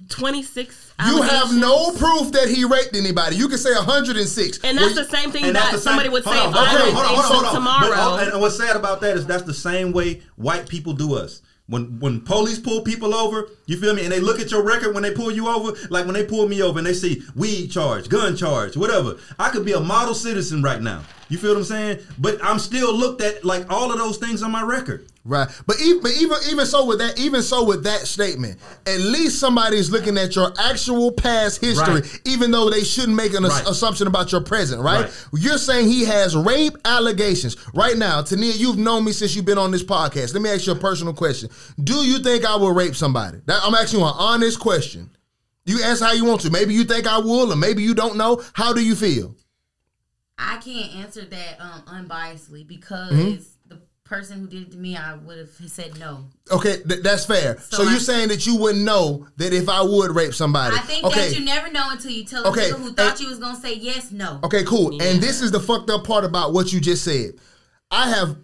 26 You have no proof that he raped anybody. You can say 106. And that's the same thing that somebody would say if I raped tomorrow. And what's sad about that is that's the same way white people do us. When police pull people over, you feel me, and they look at your record when they pull you over, like when they pull me over and they see weed charge, gun charge, whatever. I could be a model citizen right now. You feel what I'm saying? But I'm still looked at like all of those things on my record. Right, but even so with that statement, at least somebody is looking at your actual past history, Right. even though they shouldn't make an assumption about your present. Right? You're saying he has rape allegations right now. Tania, you've known me since you've been on this podcast. Let me ask you a personal question: do you think I will rape somebody? I'm asking you an honest question. You answer how you want to. Maybe you think I will, or maybe you don't know. How do you feel? I can't answer that unbiasedly because the person who did it to me, I would have said no. Okay, that's fair. So you're saying that you wouldn't know that if I would rape somebody. I think that you never know until you tell a nigga who thought you was going to say yes, no. Okay, cool. Yeah. And this is the fucked up part about what you just said. I have...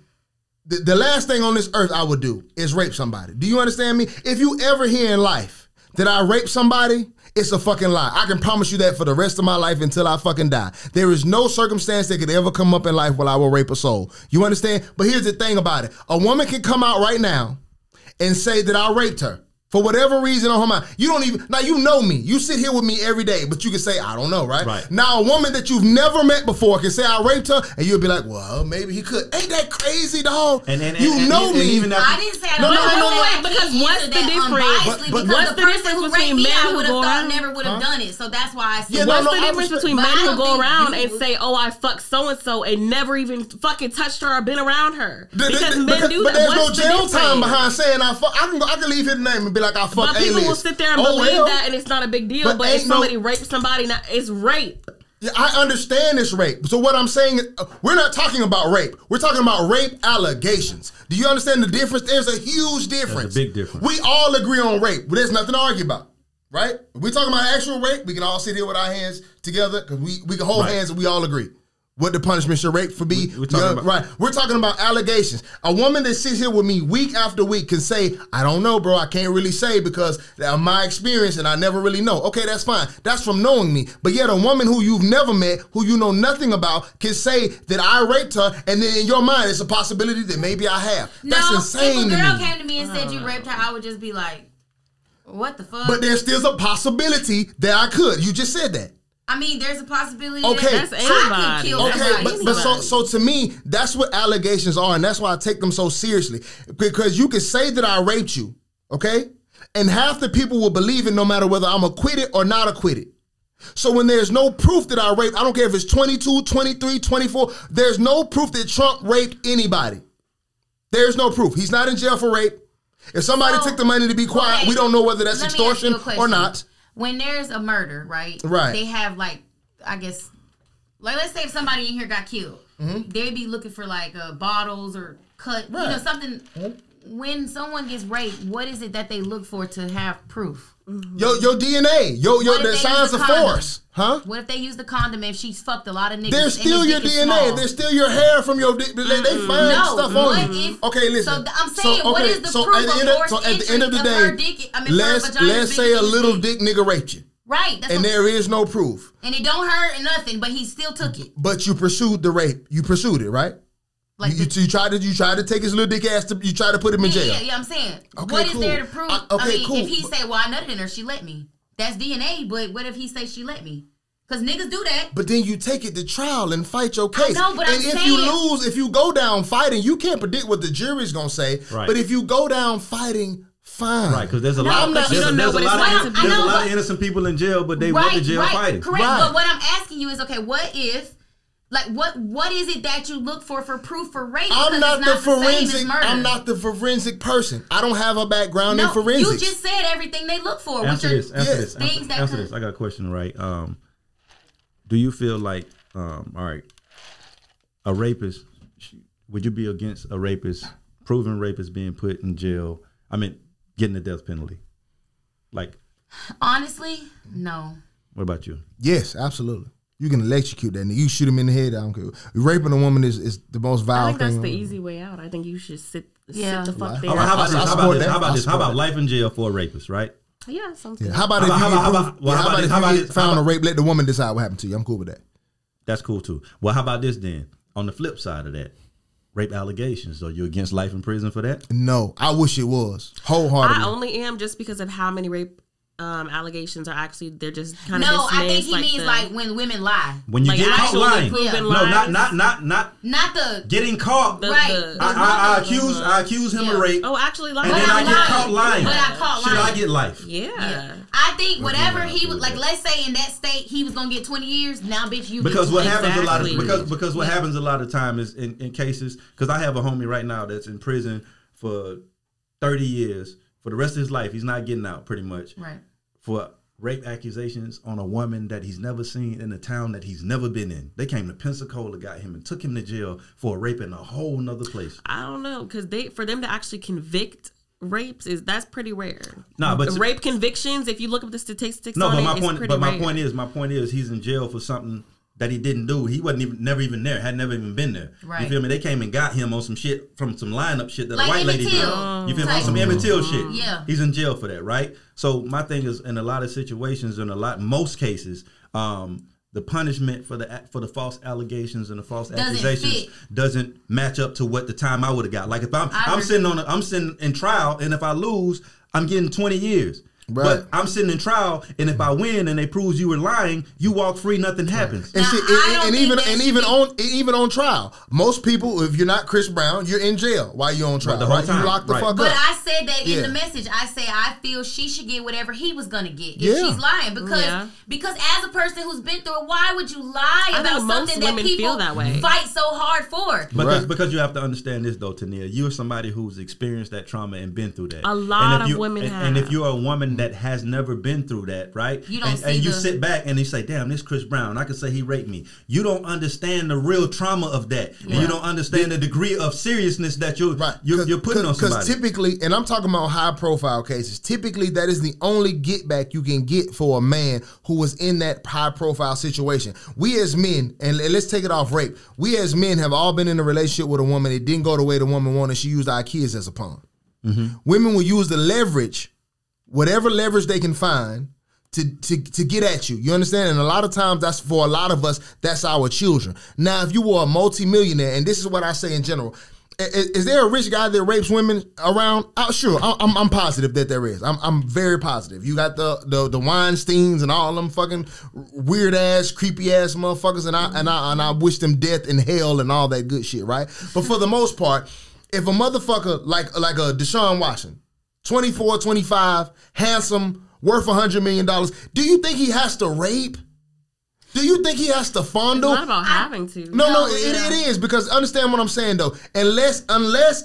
The last thing on this earth I would do is rape somebody. Do you understand me? If you ever hear in life that I rape somebody... it's a fucking lie. I can promise you that for the rest of my life until I fucking die. There is no circumstance that could ever come up in life where I will rape a soul. You understand? But here's the thing about it. A woman can come out right now and say that I raped her. For whatever reason on her mind. You don't even, now you know me. You sit here with me every day, but you can say, I don't know, right? Now a woman that you've never met before can say I raped her, and you'll be like, well, maybe he could. Ain't that crazy, dog? And you know me. Even I didn't say I don't know. Because what's the difference? What's the difference between men who go around? Never would have done it. So that's why I said. What's the difference between men who go around and say, oh, I fucked so-and-so and never even fucking touched her or been around her? Because men do that. But there's no jail time behind saying I fuck. I can leave his name and be like, I fuck A-list. But people will sit there and believe that, and it's not a big deal. But if somebody rapes somebody, it's rape. Yeah, I understand it's rape. So what I'm saying is, we're not talking about rape. We're talking about rape allegations. Do you understand the difference? There's a huge difference. There's a big difference. We all agree on rape. But there's nothing to argue about, right? If we're talking about actual rape, we can all sit here with our hands together because we can hold hands and we all agree what the punishment should rape for be. We're talking about allegations. A woman that sits here with me week after week can say, I don't know, bro. I can't really say because of my experience and I never really know. Okay, that's fine. That's from knowing me. But yet a woman who you've never met, who you know nothing about, can say that I raped her, and then in your mind it's a possibility that maybe I have. That's insane to me. If a girl came to me and said you raped her, I would just be like, what the fuck? But there's still a possibility that I could. You just said that. I mean, there's a possibility that's I could kill somebody. But so to me, that's what allegations are, and that's why I take them so seriously. Because you can say that I raped you, okay? And half the people will believe it no matter whether I'm acquitted or not acquitted. So when there's no proof that I raped, I don't care if it's 22, 23, 24, there's no proof that Trump raped anybody. There's no proof. He's not in jail for rape. If somebody took the money to be quiet, we don't know whether that's extortion or not. When there's a murder, right? They have I guess, let's say if somebody in here got killed, they'd be looking for bottles or cut, something. When someone gets raped, what is it that they look for to have proof? Your DNA, the signs of force, huh? What if they use the condom if she's fucked a lot of niggas? There's still your DNA. There's still your hair from your dick. They find stuff on you. Okay, listen. So I'm saying, what is the proof of forced at the end of the day, let's say a little dick nigga raped you. Right. And there is no proof. And it don't hurt nothing, but he still took it. But you pursued the rape. You pursued it, right? You tried to take his little dick ass. You tried to put him in jail. Yeah, I'm saying. Okay, what is there to prove? If he say, well, I nutted in her, she let me. That's DNA, but what if he say she let me? Because niggas do that. But then you take it to trial and fight your case. I know, but and if you lose, if you go down fighting, you can't predict what the jury's going to say. Right. But if you go down fighting, fine. Right, because there's a lot of innocent people in jail, but they went to jail fighting. Correct, but what I'm asking you is, okay, what if... what is it that you look for proof for rape? I'm not the forensic. I'm not the forensic person. I don't have a background in forensics. You just said everything they look for. Answer this. I got a question, right? Do you feel like, all right, a rapist? Would you be against a rapist, proven rapist, being put in jail? I mean, getting the death penalty. Honestly, no. What about you? Yes, absolutely. You can electrocute that nigga. You shoot him in the head. I don't care. Raping a woman is the most vile thing. I think that's the easy way out. I think you should sit the fuck there. How about this? How about life in jail for a rapist, right? Yeah, something. Yeah. How about if you found a rape, let the woman decide what happened to you? I'm cool with that. That's cool too. Well, how about this then? On the flip side of that, rape allegations. Are you against life in prison for that? No, I wish it was wholeheartedly. I only am just because of how many rape allegations are actually they're just kind of no. I think he like means like when women lie. When you like get caught lying. Yeah. No, not the getting caught. Right. I accuse him of rape. Oh, actually, like, and then I get caught lying. But I caught lying. Should I get life? Yeah. I think whatever he would like. Let's say in that state he was gonna get 20 years. Now, bitch, you because get what happens a lot of because what happens a lot of time is in cases because I have a homie right now that's in prison for 30 years for the rest of his life. He's not getting out pretty much. Right. For rape accusations on a woman that he's never seen in a town that he's never been in. They came to Pensacola, got him, and took him to jail for a rape in a whole nother place. I don't know, because for them to actually convict rapes that's pretty rare. Nah, but rape convictions, if you look up the statistics, no, on but my point is, he's in jail for something that he didn't do. He wasn't never even there. Had never even been there. Right. You feel me? They came and got him on some shit from some lineup shit that like a white lady did. You feel me? On some Emmett Till shit. Yeah. He's in jail for that, right? So my thing is, in a lot of situations, most cases, the punishment for the false allegations and the false accusations doesn't match up to what the time I would have got. Like if I'm sitting in trial, and if I lose, I'm getting 20 years. Right. But I'm sitting in trial, and if I win and they prove you were lying, you walk free, nothing happens. And, even on trial, most people, if you're not Chris Brown, you're in jail while you're on trial. The whole time. You lock the fuck up. But I said that in the message. I say I feel she should get whatever he was gonna get if she's lying because as a person who's been through it, why would you lie about something that people fight so hard for? But because you have to understand this though, Tania, you're somebody who's experienced that trauma and been through that. A lot of women have. And if you're a woman that has never been through that, right? You sit back and you say, damn, this Chris Brown, I could say he raped me. You don't understand the real trauma of that. Yeah. And you don't understand the degree of seriousness that you're putting on somebody. Because typically, and I'm talking about high profile cases, typically that is the only get back you can get for a man who was in that high profile situation. We as men, and let's take it off rape, we as men have all been in a relationship with a woman that didn't go the way the woman wanted. She used our kids as a pawn. Mm-hmm. Women will use the leverage, whatever leverage they can find to get at you. You understand? And a lot of times that's for a lot of us, that's our children. Now, if you were a multimillionaire, and this is what I say in general, is there a rich guy that rapes women around? Sure, I'm positive that there is. I'm very positive. You got the Weinsteins and all them fucking weird ass, creepy ass motherfuckers, and I wish them death and hell and all that good shit, right? But for the most part, if a motherfucker like a Deshaun Watson, 24, 25, handsome, worth $100 million. Do you think he has to rape? Do you think he has to fondle? It's not about having to. No, it is, because understand what I'm saying though. Unless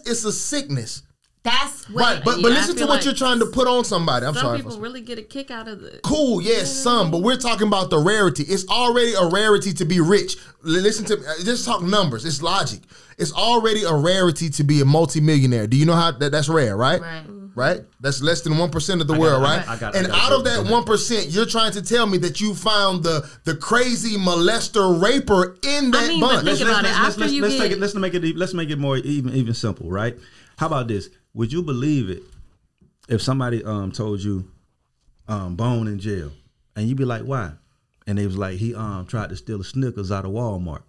it's a sickness. That's what. Right, but listen to what you're trying to put on somebody. Some people really get a kick out of it. Cool, yes, some, but we're talking about the rarity. It's already a rarity to be rich. Listen to just talk numbers. It's logic. It's already a rarity to be a multimillionaire. Do you know how that's rare, right? Right? That's less than 1% of the world, right? And out of that 1%, you're trying to tell me that you found the crazy molester raper in that bunch. Let's make it more even simple, right? How about this? Would you believe it if somebody told you Bone in jail, and you'd be like, why? And they was like, he tried to steal a Snickers out of Walmart.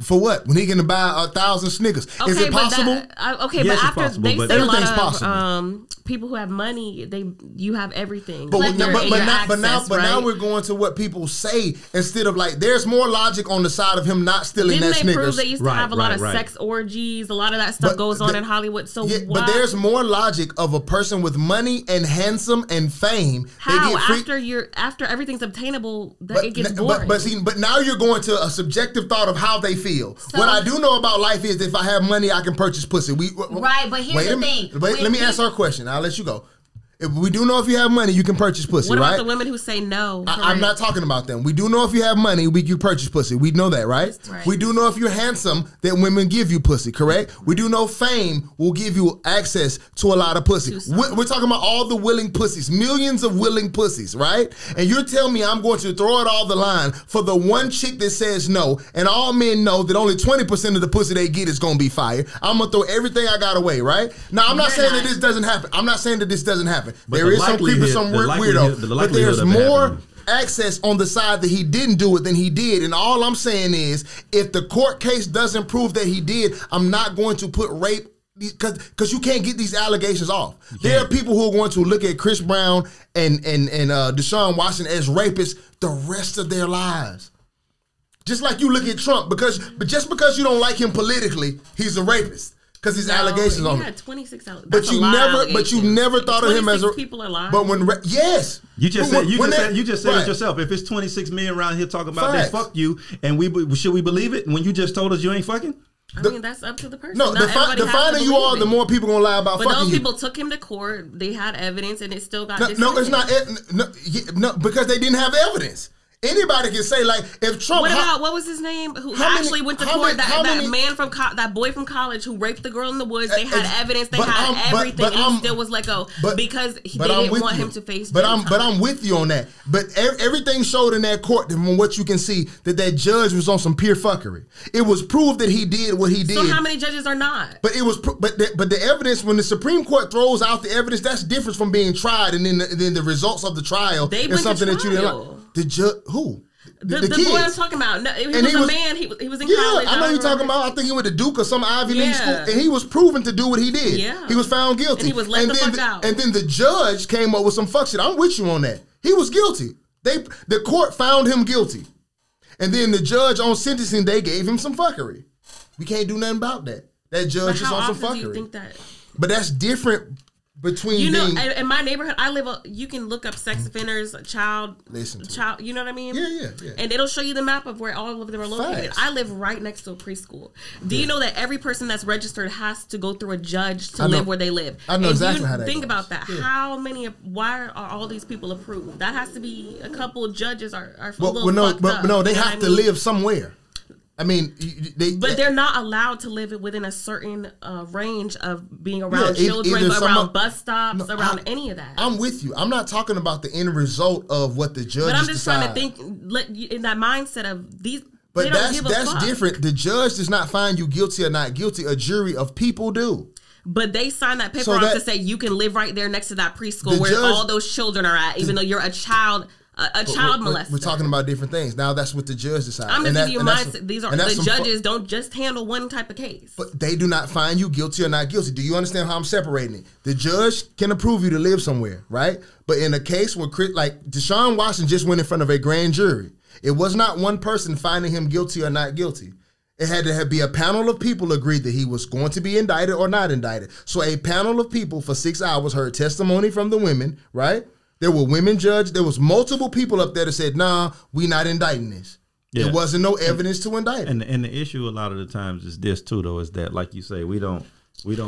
For what? When he can buy 1,000 Snickers. Okay, is it possible? Yes, but after possible, they but say a lot of people who have money, you have everything. But now we're going to what people say instead of like, there's more logic on the side of him not stealing that Snickers. Didn't they prove they used to have a lot of sex orgies? A lot of that stuff goes on in Hollywood. So but there's more logic of a person with money and handsome and fame. How after everything's obtainable, it gets boring. But now you're going to a subjective thought of how they feel. So, what I do know about life is if I have money, I can purchase pussy. Right, but here's the thing. Let me answer our question. I'll let you go. If we do know if you have money, you can purchase pussy, right? What about the women who say no? I'm not talking about them. We do know if you have money, you purchase pussy. We know that, right? We do know if you're handsome, that women give you pussy, correct? We do know fame will give you access to a lot of pussy. We're talking about all the willing pussies, millions of willing pussies, right? And you're telling me I'm going to throw it all the line for the one chick that says no, and all men know that only 20% of the pussy they get is going to be fire. I'm going to throw everything I got away, right? Now, I'm not saying that this doesn't happen. I'm not saying that this doesn't happen. But there is some creeper, some weirdo. But there's more access on the side that he didn't do it than he did. And all I'm saying is, if the court case doesn't prove that he did, I'm not going to put rape because you can't get these allegations off. There are people who are going to look at Chris Brown and Deshaun Watson as rapists the rest of their lives. Just like you look at Trump, but just because you don't like him politically, he's a rapist. Because these allegations on him. He had 26 allegations. But you never thought of him as a people are lying. But yes, you just said it yourself. If it's 26 million around here talking about this, fuck you, and should we believe it when you just told us you ain't fucking? I mean, that's up to the person. No, the finer you are, the more people gonna lie about fucking you. But those people took him to court. They had evidence, and it still got dismissed. No, it's not. No, because they didn't have evidence. Anybody can say, like, if Trump. What was his name? Who actually went to court? That boy from college who raped the girl in the woods. They had evidence. They had everything, and he still was let go because they didn't want him to face. But I'm with you on that. But everything showed in that court, from what you can see, that judge was on some pure fuckery. It was proved that he did what he did. So how many judges are not? But it was. But the evidence, when the Supreme Court throws out the evidence, that's different from being tried, and then the results of the trial is something that you didn't like. The judge, who? The boy I'm talking about. No, he was a man. He was in college. I know you're talking about. I think he went to Duke or some Ivy League school, and he was proven to do what he did. Yeah. He was found guilty. And he was let the fuck out. And then the judge came up with some fuck shit. I'm with you on that. He was guilty. The court found him guilty. And then the judge on sentencing day gave him some fuckery. We can't do nothing about that. That judge is on some fuckery. Do you think that? But that's different. Between in my neighborhood, you can look up sex offenders, child. You know what I mean? Yeah. And it'll show you the map of where all of them are located. Facts. I live right next to a preschool. Do you know that every person that's registered has to go through a judge to live where they live? I know exactly how that think goes. About that. Yeah. Why are all these people approved? That has to be a couple of judges are no, they have to live somewhere. I mean, they're not allowed to live within a certain range of being around children, around bus stops, around any of that. I'm with you. I'm not talking about the end result of what the judges decide. But I'm just trying to think in that mindset of these. But that's different. The judge does not find you guilty or not guilty. A jury of people do. But they sign that paper off to say you can live right there next to that preschool where all those children are at, even though you're a child. Child molester. We're talking about different things. Now that's what the judge decides. I'm just giving you mindset. The judges don't just handle one type of case. But they do not find you guilty or not guilty. Do you understand how I'm separating it? The judge can approve you to live somewhere, right? But in a case where, like, Deshaun Watson just went in front of a grand jury. It was not one person finding him guilty or not guilty. It had to be a panel of people agreed that he was going to be indicted or not indicted. So a panel of people for 6 hours heard testimony from the women, right? There were women judges. There was multiple people up there that said, nah, we not indicting this. Yeah. There wasn't no evidence to indict it. And the issue a lot of the times is this too, though, is that, like you say, we don't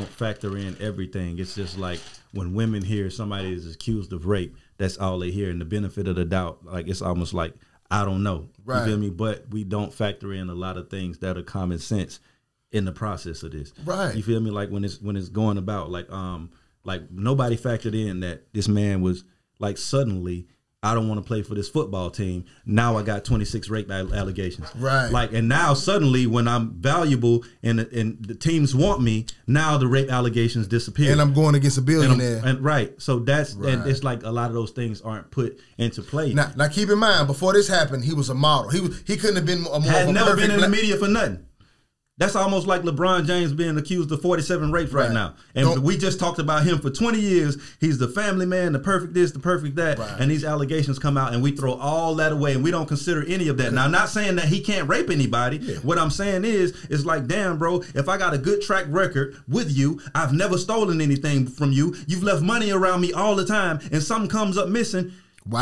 factor in everything. It's just like when women hear somebody is accused of rape, that's all they hear. And the benefit of the doubt, like, it's almost like, I don't know. Right. You feel me? But we don't factor in a lot of things that are common sense in the process of this. Right. You feel me? Like when it's going about, like nobody factored in that this man was, like, suddenly, I don't want to play for this football team. Now I got 26 rape allegations. Right. Like, and now suddenly when I'm valuable and the teams want me, now the rape allegations disappear. And I'm going against a billionaire. And right. So that's, right. And it's like a lot of those things aren't put into play. Now keep in mind, before this happened, he was a model. He couldn't have been had never been in the media for nothing. That's almost like LeBron James being accused of 47 rapes right now. And we just talked about him for 20 years. He's the family man, the perfect this, the perfect that. Right. And these allegations come out and we throw all that away and we don't consider any of that. Okay. Now, I'm not saying that he can't rape anybody. Yeah. What I'm saying is like, damn, bro, if I got a good track record with you, I've never stolen anything from you. You've left money around me all the time and something comes up missing.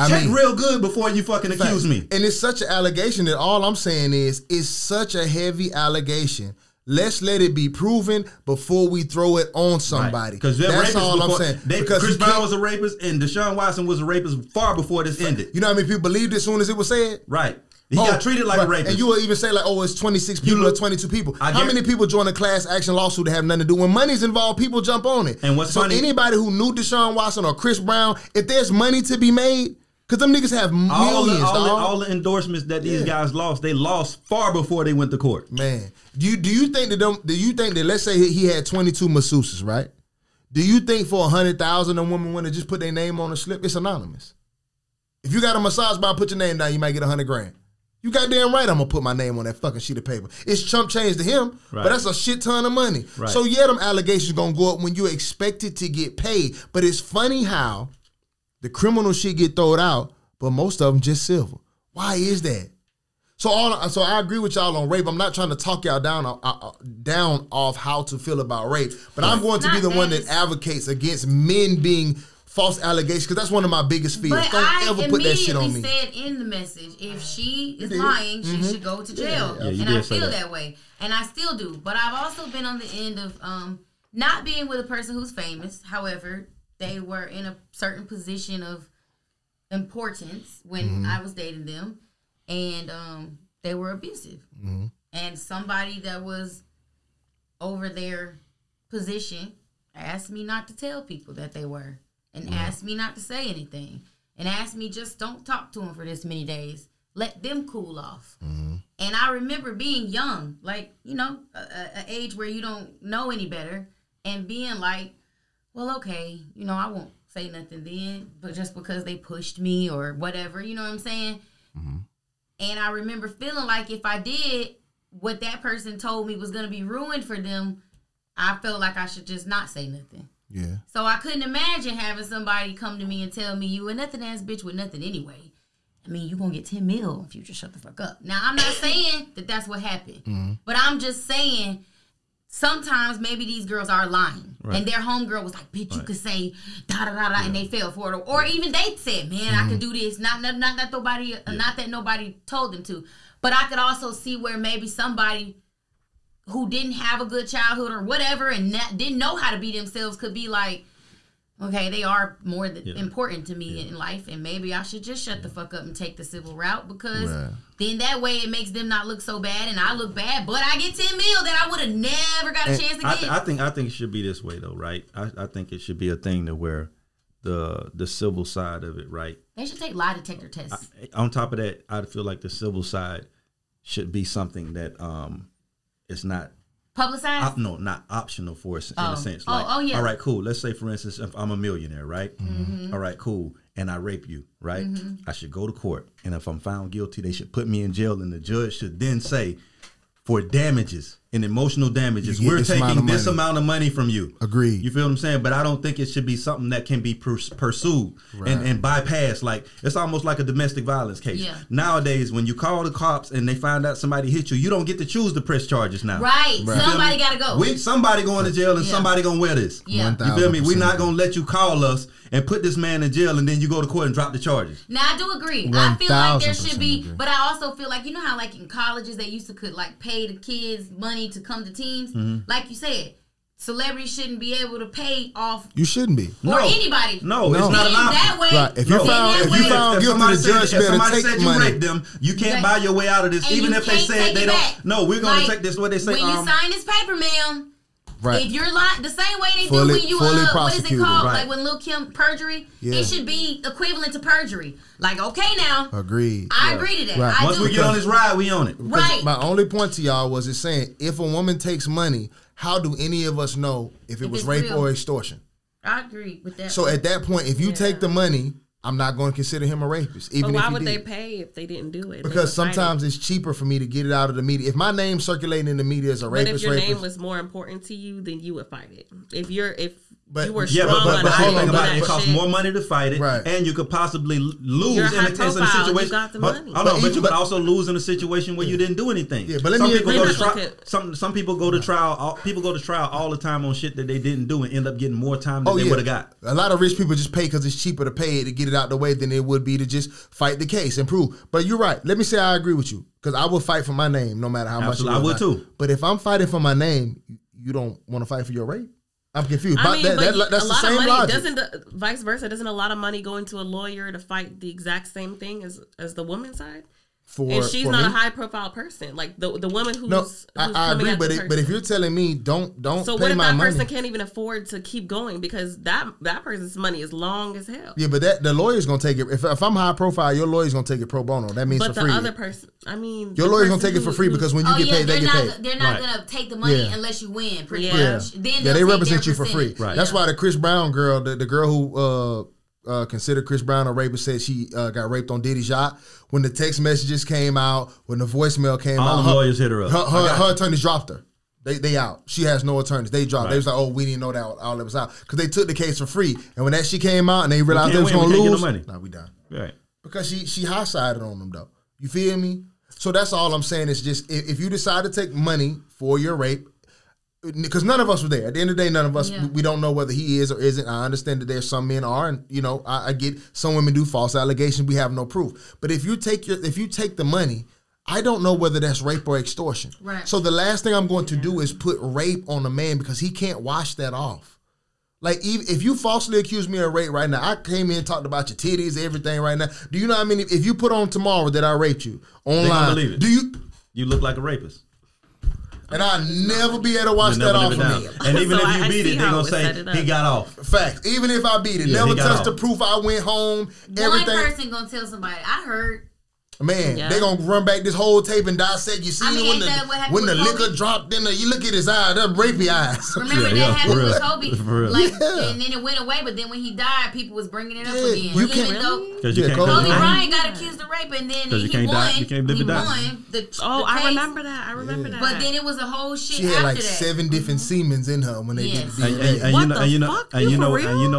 Check real good before you fucking accuse me. And it's such an allegation that all I'm saying is it's such a heavy allegation. Let's let it be proven before we throw it on somebody. Because that's all I'm saying. Chris Brown was a rapist and Deshaun Watson was a rapist far before this ended. You know how many people believed it as soon as it was said? Right. He got treated like a rapist. And you will even say like, oh, it's 26 people or 22 people. How many people join a class action lawsuit that have nothing to do? When money's involved, people jump on it. And what's funny? So anybody who knew Deshaun Watson or Chris Brown, if there's money to be made, because them niggas have millions. All the endorsements that these guys lost, they lost far before they went to court. Man, do you think that let's say he had 22 masseuses, right? Do you think for 100,000 a woman want to just put their name on a slip? It's anonymous. If you got a massage bar, put your name down, you might get 100 grand. You goddamn right I'm gonna put my name on that fucking sheet of paper. It's chump change to him, but that's a shit ton of money. Right. So yeah, them allegations gonna go up when you expect it to get paid. But it's funny how the criminal shit get thrown out, but most of them just civil. Why is that? So I agree with y'all on rape. I'm not trying to talk y'all down off how to feel about rape, but I'm going to be the one that advocates against men being false allegations, because that's one of my biggest fears. But Don't ever put that shit on me. I said in the message, if she is lying, she should go to jail. Yeah, and I feel that way. And I still do. But I've also been on the end of not being with a person who's famous. However, they were in a certain position of importance when I was dating them. And they were abusive. And somebody that was over their position asked me not to tell people that they were. And asked me not to say anything. And asked me just don't talk to them for this many days. Let them cool off. And I remember being young, like, you know, an age where you don't know any better. And being like, well, okay, you know, I won't say nothing then. But just because they pushed me or whatever, you know what I'm saying? And I remember feeling like if I did what that person told me was going to be ruined for them, I felt like I should just not say nothing. Yeah. So I couldn't imagine having somebody come to me and tell me you a nothing ass bitch with nothing anyway. I mean, you gonna get 10 mil if you just shut the fuck up. Now, I'm not saying that that's what happened, but I'm just saying sometimes maybe these girls are lying, and their homegirl was like, "Bitch, you could say da da da da," and they fell for it, or even they said, "Man, I could do this." Not that nobody, not that nobody told them to, but I could also see where maybe somebody who didn't have a good childhood or whatever and didn't know how to be themselves could be like, okay, they are more important to me in life, and maybe I should just shut the fuck up and take the civil route, because then that way it makes them not look so bad and I look bad, but I get 10 mil that I would have never got a chance to get. I think it should be this way though, right? I think it should be a thing to where the civil side of it, right? They should take lie detector tests. On top of that, I feel like the civil side should be something that it's not publicized. No, not optional for us in a sense. Like, all right, cool. Let's say, for instance, if I'm a millionaire, right? All right, cool. And I rape you, right? I should go to court, and if I'm found guilty, they should put me in jail, and the judge should then say, for damages and emotional damages, we're taking this amount of money from you. Agreed. You feel what I'm saying? But I don't think it should be something that can be pursued and bypassed. Like, it's almost like a domestic violence case. Nowadays, when you call the cops and they find out somebody hit you, you don't get to choose to press charges now. Right. Somebody got to go. Somebody going to jail and somebody going to wear this. You feel me? We're not going to let you call us and put this man in jail and then you go to court and drop the charges. Now, I do agree. I feel like there should be, but I also feel like, you know how like in colleges they used to could like pay the kids money to come to teams? Like you said, celebrities shouldn't be able to pay off. You shouldn't be. Or anybody. No, it's not an option. That way, if you found guilty, the judge better take you raped them, you can't buy your way out of this, even if they said they don't. No, we're going to take this, what they say. When you sign this paper, ma'am, if you're lying, the same way they do when you what is it called? Like when Lil Kim perjury, it should be equivalent to perjury. Like, okay, now, agreed. I agree to that. Once we get on this ride, we own it. Right. My only point to y'all was saying, if a woman takes money, how do any of us know if it was rape or extortion? I agree with that. So at that point, if you take the money, I'm not going to consider him a rapist. Even but why if would they pay if they didn't do it? Because sometimes it's cheaper for me to get it out of the media. If my name's circulating in the media as a rapist, but if your name was more important to you, then you would fight it. If you were strong but the whole thing about it, it costs shit, more money to fight it, and you could possibly lose in a situation. You got the money. But you could also lose in a situation where you didn't do anything. Yeah, but some people go to trial. Some people go to trial. People go to trial all the time on shit that they didn't do and end up getting more time than they would have got. A lot of rich people just pay because it's cheaper to pay it to get it out the way than it would be to just fight the case and prove. But you're right. Let me say I agree with you, because I would fight for my name no matter how much. I would too. But if I'm fighting for my name, you don't want to fight for your rape? I'm confused. I mean, that's the same logic. Doesn't vice versa? Doesn't a lot of money go into a lawyer to fight the exact same thing as the woman's side? And she's not a high profile person. Like the woman who's I agree, but if you're telling me don't so pay what if my that money, person can't even afford to keep going because that person's money is long as hell. Yeah, but the lawyer's gonna take it. If I'm high profile, your lawyer's gonna take it pro bono. That means for free. But the other person, I mean, your lawyer's gonna take it for free because when you get paid, they get paid. They're not gonna take the money unless you win. Pretty much. Then they represent you for free. Right. That's why the Chris Brown girl, the girl who consider Chris Brown a rapist said she got raped on Diddy's yacht. When the text messages came out, when the voicemail came all out, the lawyers hit her up. Her attorneys dropped her. They out. She has no attorneys. They dropped. Right. They was like, oh, we didn't know that all that was out because they took the case for free. And when that shit came out and they realized they was going to lose, nah, we done. Right. Because she high-sided on them though. You feel me? So that's all I'm saying is just if you decide to take money for your rape, because none of us were there. At the end of the day, none of us, we don't know whether he is or isn't. I understand that there's some men are, and you know, I get some women do false allegations. We have no proof. But if you take the money, I don't know whether that's rape or extortion. Right. So the last thing I'm going to do is put rape on a man because he can't wash that off. Like, even if you falsely accuse me of rape right now, I came in and talked about your titties, everything right now. Do you know how many? If you put on tomorrow that I raped you online, they gonna believe it. Do you? You look like a rapist. And I'll never be able to wash that off of me. And even if you beat it, they're going to say he got off. Facts. Even if I beat it. Never touched the proof. I went home. Everything. One person going to tell somebody, I heard. Man, they gonna run back this whole tape and dissect. You see when the liquor dropped in you look at his eyes, they're rapey eyes. Remember that happened with Kobe? Like, and then it went away, but then when he died, people was bringing it up again. You can't, Kobe Bryant got accused of rape, and then he won. He won. I remember that. But then it was a whole shit. She had like that. 7 different semens in her when they did it. And you know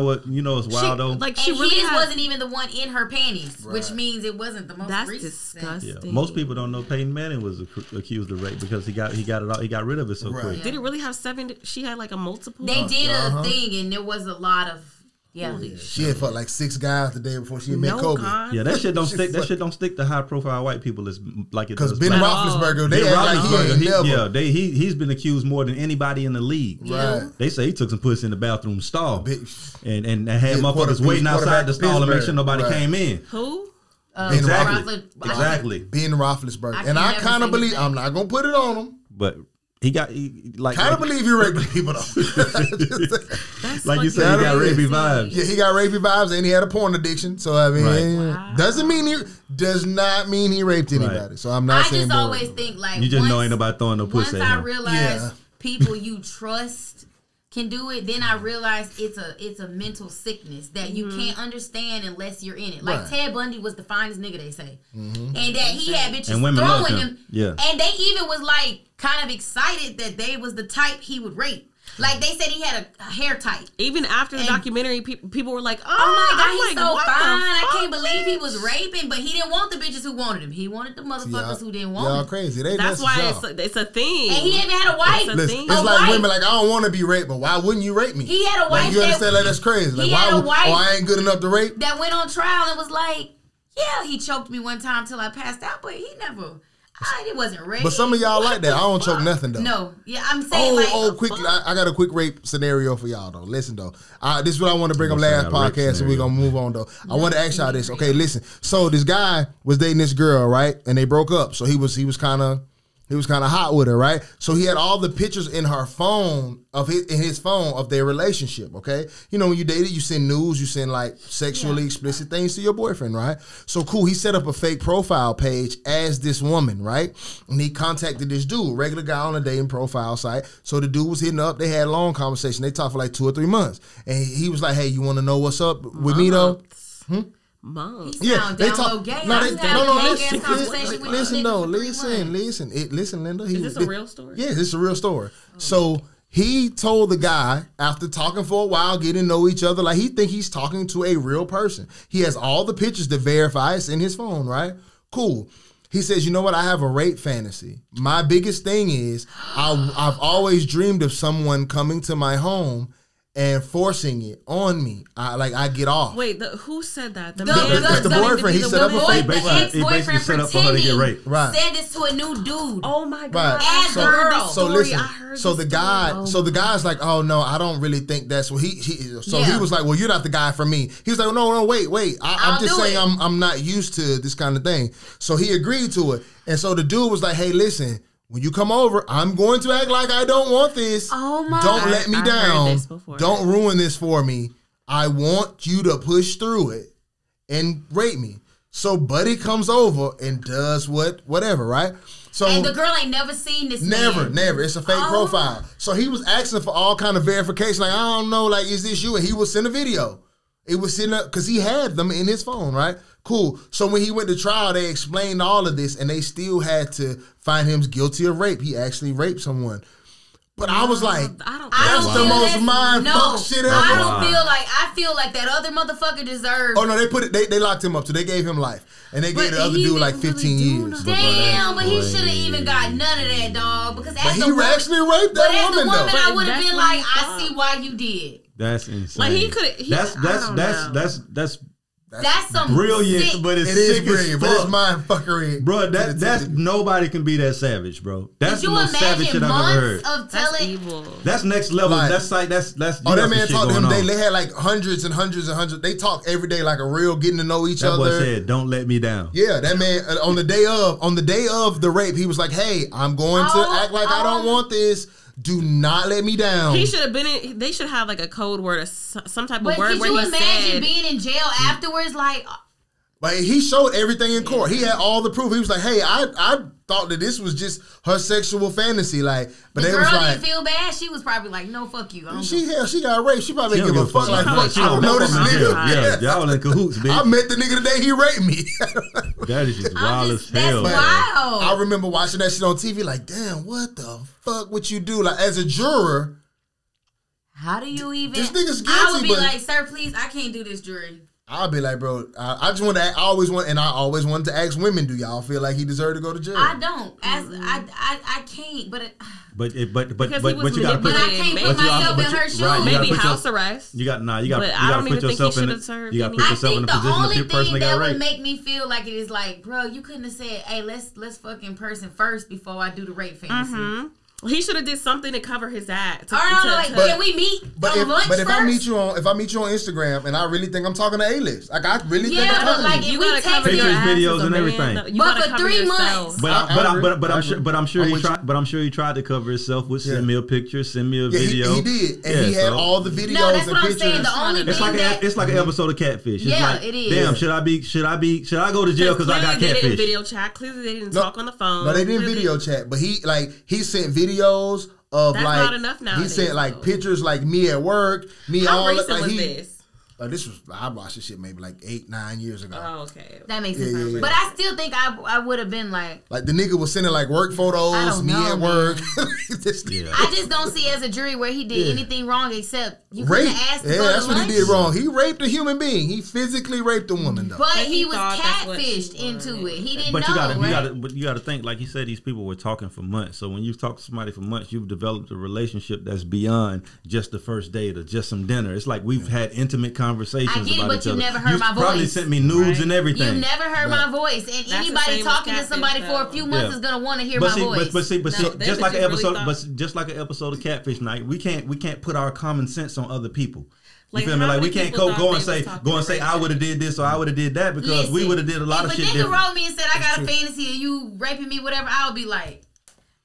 what? You know it's wild though. Like she really wasn't even the one in her panties, which means it wasn't the most recent. Disgusting. Yeah. Most people don't know Peyton Manning was accused of rape because he got it all. He got rid of it so quick. Did it really have 7? She had like a multiple. They did a thing, and there was a lot of She had fucked like 6 guys the day before she met Kobe. God. Yeah, that shit don't stick. That shit don't stick to high profile white people as like it does. Because Ben Roethlisberger, they act like he's been accused more than anybody in the league. Right. They say he took some pussy in the bathroom stall and had motherfuckers waiting outside the stall to make sure nobody came in. Who? Exactly. Ben Roethlisberger. And I kind of believe, I'm not going to put it on him. But he kind of believe he raped people though. Like you said, he got rapey vibes. Yeah, he got rapey vibes and he had a porn addiction. So I mean, does not mean he raped anybody. Right. So I'm not saying. I just always think like you just know ain't nobody throwing no pussy at him. Once I realized people you trust can do it, then I realized it's a mental sickness that you can't understand unless you're in it. Like Ted Bundy was the finest nigga, they say, and that he had bitches throwing him. Yeah, and they even was like kind of excited that they was the type he would rape. Like they said he had a hair type. Even after the documentary, people were like, "Oh my god, he's so fine! I can't believe he was raping." But he didn't want the bitches who wanted him. He wanted the motherfuckers who didn't want him. Y'all crazy. That's why it's a thing. And he even had a wife. It's like women like, I don't want to be raped, but why wouldn't you rape me? He had a wife. Like, you understand? Like that's crazy. Like I ain't good enough to rape. That went on trial and was like, yeah, he choked me one time till I passed out, but he never. It wasn't rape. But some of y'all like that. I don't choke nothing though. No, yeah, I'm saying quickly. I got a quick rape scenario for y'all though. Listen though, this is what I want to bring up last podcast, and we're gonna move on though. I want to ask y'all this. Okay, listen. So this guy was dating this girl, right? And they broke up. So he was kind of hot with her, right? So he had all the pictures in her phone of his phone of their relationship, okay? You know, when you dated, you send news, you send like sexually explicit things to your boyfriend, right? So cool, he set up a fake profile page as this woman, right? And he contacted this dude, regular guy on a dating profile site. So the dude was hitting up, they had a long conversation. They talked for like 2 or 3 months. And he was like, hey, you want to know what's up with me though? Months. Yeah, they talk. Listen, Linda. Is this a real story? Yeah, this is a real story. So he told the guy after talking for a while, getting to know each other, like he think he's talking to a real person. He has all the pictures to verify it's in his phone, right? Cool. He says, you know what? I have a rape fantasy. My biggest thing is I've always dreamed of someone coming to my home and forcing it on me. I get off. Wait, who said that? The boyfriend. He set up a fake. He basically set up for her to get raped. Right. Said this to a new dude. Oh my god. Right. As a girl. So listen. So the guy's like, oh no, I don't really think that's what he he was like, well, you're not the guy for me. He was like, no, wait. I'm just saying I'm not used to this kind of thing. So he agreed to it. And so the dude was like, hey, listen, when you come over, I'm going to act like I don't want this. Oh my! Don't let me down. Don't ruin this for me. I want you to push through it and rape me. So Buddy comes over and does whatever, right? So and the girl ain't never seen this. Never. It's a fake profile. So he was asking for all kind of verification. Like, I don't know, like, is this you? And he would send a video. It was sitting up because he had them in his phone, right? Cool. So when he went to trial, they explained all of this, and they still had to find him guilty of rape. He actually raped someone. But I was like, that's the most mind fuck shit ever. I feel like that other motherfucker deserves. Oh no, they locked him up too. They gave him life, and they gave the other dude like 15 years. Damn, but he should have even got none of that, dog. Because but he actually raped that woman, though. I would have been like, I see why you did. That's insane. Like he could. That's some brilliant, sick. but it's it is sick brilliant, but it's mind fuckery, bro. That's nobody can be that savage, bro. That's the most savage shit I've ever heard. That's evil. That's next level. Like, that's oh, that man talked to him. They had like hundreds and hundreds and hundreds. They talk every day like a real getting to know each other. That boy said, "Don't let me down." Yeah, that man on the day of the rape, he was like, "Hey, I'm going to act like I don't want this. Do not let me down." He should have been in. They should have like a code word or some type of word where he said. Could you imagine being in jail afterwards, like? But he showed everything in court. He had all the proof. He was like, "Hey, I thought that this was just her sexual fantasy." Like, but the they girl was like, didn't feel bad. She was probably like, "No, fuck you." She got raped. She probably didn't give a fuck. Like, fuck, I don't know this nigga. Yeah, y'all in cahoots, bitch. I met the nigga the day he raped me. That is just wild as hell. That's wild. I remember watching that shit on TV. Like, damn, what the fuck would you do? Like, as a juror, how do you even? This nigga's guilty. I would be like, "Sir, please, I can't do this jury." I'll be like, bro, I just want to. I always wanted to ask women, do y'all feel like he deserved to go to jail? I don't. I can't. But you got to put. But I can't put myself in her shoes. Right, maybe house arrest. You got to put yourself in it. You got to put yourself in the position of the person that got raped. I think the only thing that would make me feel like it is like, bro, you couldn't have said, "Hey, let's fuck in person first before I do the rape fantasy." Mm-hmm. Well, he should have did something to cover his act. Can we meet on lunch first? If I meet you on Instagram and I really think I'm talking to A-list, like I really think I'm talking to you gotta cover your videos and everything. But for 3 months. But I'm sure he tried. But I'm sure he tried to cover himself with send me a picture, send me a video. He did, and he had all the videos. No, that's and what pictures. I'm saying. The only thing it's like an episode of Catfish. Yeah, it is. Damn, should I go to jail because I got catfish? They didn't video chat. Clearly, they didn't talk on the phone. No, they didn't video chat. But he sent videos of that's like not enough now. He sent like pictures like me at work, me How all recent like was he. This? This was I watched this shit maybe like 8-9 years ago. Oh, okay. That makes sense. Yeah. But I still think I would have been like the nigga was sending like work photos, me at work. I just don't see as a jury where he did anything wrong except you couldn't ask. Yeah, that's what he did wrong. He raped a human being. He physically raped a woman though. But he was catfished into it. He didn't know. You got to think like you said. These people were talking for months. So when you talk to somebody for months, you've developed a relationship that's beyond just the first date or just some dinner. It's like we've had intimate conversations. I get it, but you never heard my voice. Probably sent me nudes and everything. You never heard my voice, and that's anybody talking to somebody for a few months is gonna want to hear my voice. But see, just like an episode of Catfish Night, we can't put our common sense on other people. You feel me? Like we can't go and say I would have did this or I would have did that because we would have did a lot of shit. If a nigga wrote me and said I got a fantasy and you raping me, whatever, I would be like,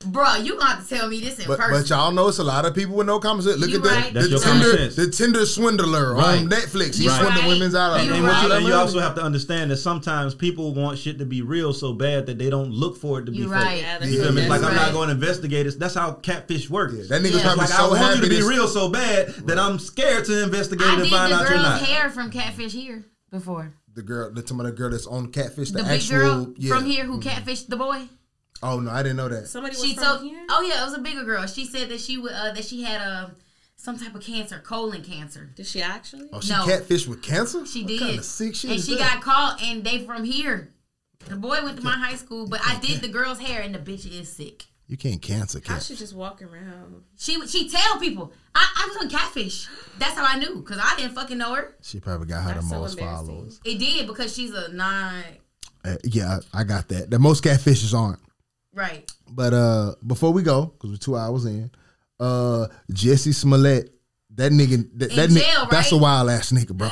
bro, you gonna have to tell me this in person. But y'all know it's a lot of people with no common sense. Look at the Tinder swindler on Netflix. He swindled women's out of and you also have to understand that sometimes people want shit to be real so bad that they don't look for it to be fake. You feel me? Like I'm not going to investigate it. That's how catfish works. That nigga's probably like so I want happy you to be real so bad that I'm scared to investigate it and find out you're not. I did the girl's hair from Catfish here before. The girl that's on Catfish. The big girl from here who catfished the boy. Oh no, I didn't know that. Somebody was from here? Oh yeah, it was a bigger girl. She said that she had some type of cancer, colon cancer. Did she actually? Oh, she catfished with cancer? She did. What kind of sick shit and is she that? got caught, and they from here. The boy went to my high school, but I did the girl's hair, and the bitch is sick. You can't cancer cat. I should just walk around. She tell people I was on Catfish. That's how I knew because I didn't fucking know her. She probably got her the most followers. It did because she's a yeah, I got that. The most catfishes aren't. Right. But before we go, because we're 2 hours in, Jesse Smollett, that nigga, jail, right? That's a wild ass nigga, bro.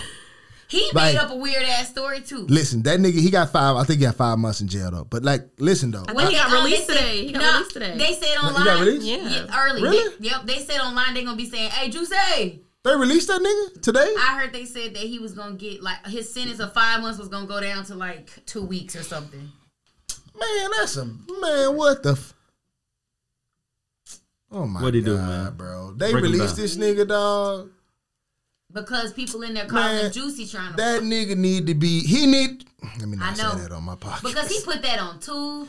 He made up a weird ass story too. Listen, that nigga, he got 5 months in jail though. But like, listen though. Well, he got released today. He got released today. They said online. He got released? Yeah, early. Really? Yep. They said online they gonna be saying, "Hey, Juicy." They released that nigga today? I heard they said that he was gonna get like his sentence of 5 months was gonna go down to like 2 weeks or something. Man, what the oh my God, do, man? Bro. They released this nigga, dog. Because people in there calling him Juicy trying to. That nigga need to be. Let me not say that on my podcast. Because he put that on too.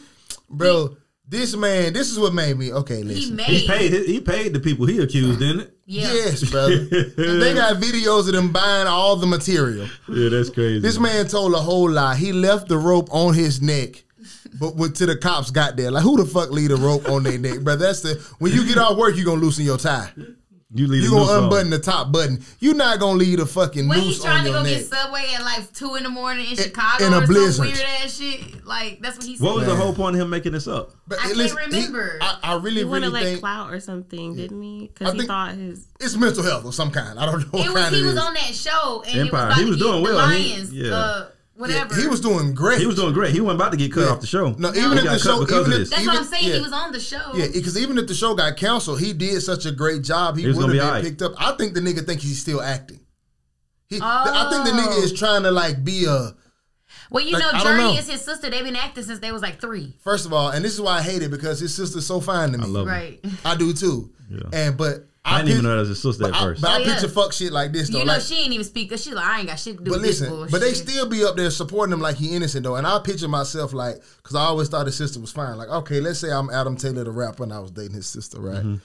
Bro, this is what made me. Okay, listen. He paid the people he accused, didn't it? Yeah. Yes, brother. They got videos of them buying all the material. Yeah, that's crazy. This man told a whole lie. He left the rope on his neck. But till the cops got there, like who the fuck leave a rope on their neck, bro? That's when you get off work, you gonna loosen your tie. You gonna unbutton the top button. You're not gonna leave a fucking noose on your neck. When he's trying to go get Subway at like 2 in the morning in Chicago in a blizzard. Some weird ass shit. Like that's what he said. What was the whole point of him making this up? But I can't remember. I really wanted think like clout or something, didn't he? Because he thought it's mental health of some kind. I don't know what kind he it was is. on that show and Empire. It was he was doing well. Lions, whatever. Yeah, he was doing great. He wasn't about to get cut off the show. No, even if the show, that's what I'm saying. He was on the show. Yeah, because even if the show got canceled, he did such a great job. He would have been picked up. I think the nigga thinks he's still acting. I think the nigga is trying to like be a. Well, you know, Journey is his sister. They've been acting since they was like 3. First of all, and this is why I hate it because his sister's so fine to me. I love her. Right. I do too. Yeah. I didn't even know that was his sister at first. But I picture fuck shit like this though. You know, she ain't even speak because she's like, I ain't got shit to do with this bullshit. But they still be up there supporting him like he innocent though. And I picture myself like, because I always thought his sister was fine. Like, okay, let's say I'm Adam Taylor the rapper and I was dating his sister, right? Mm-hmm.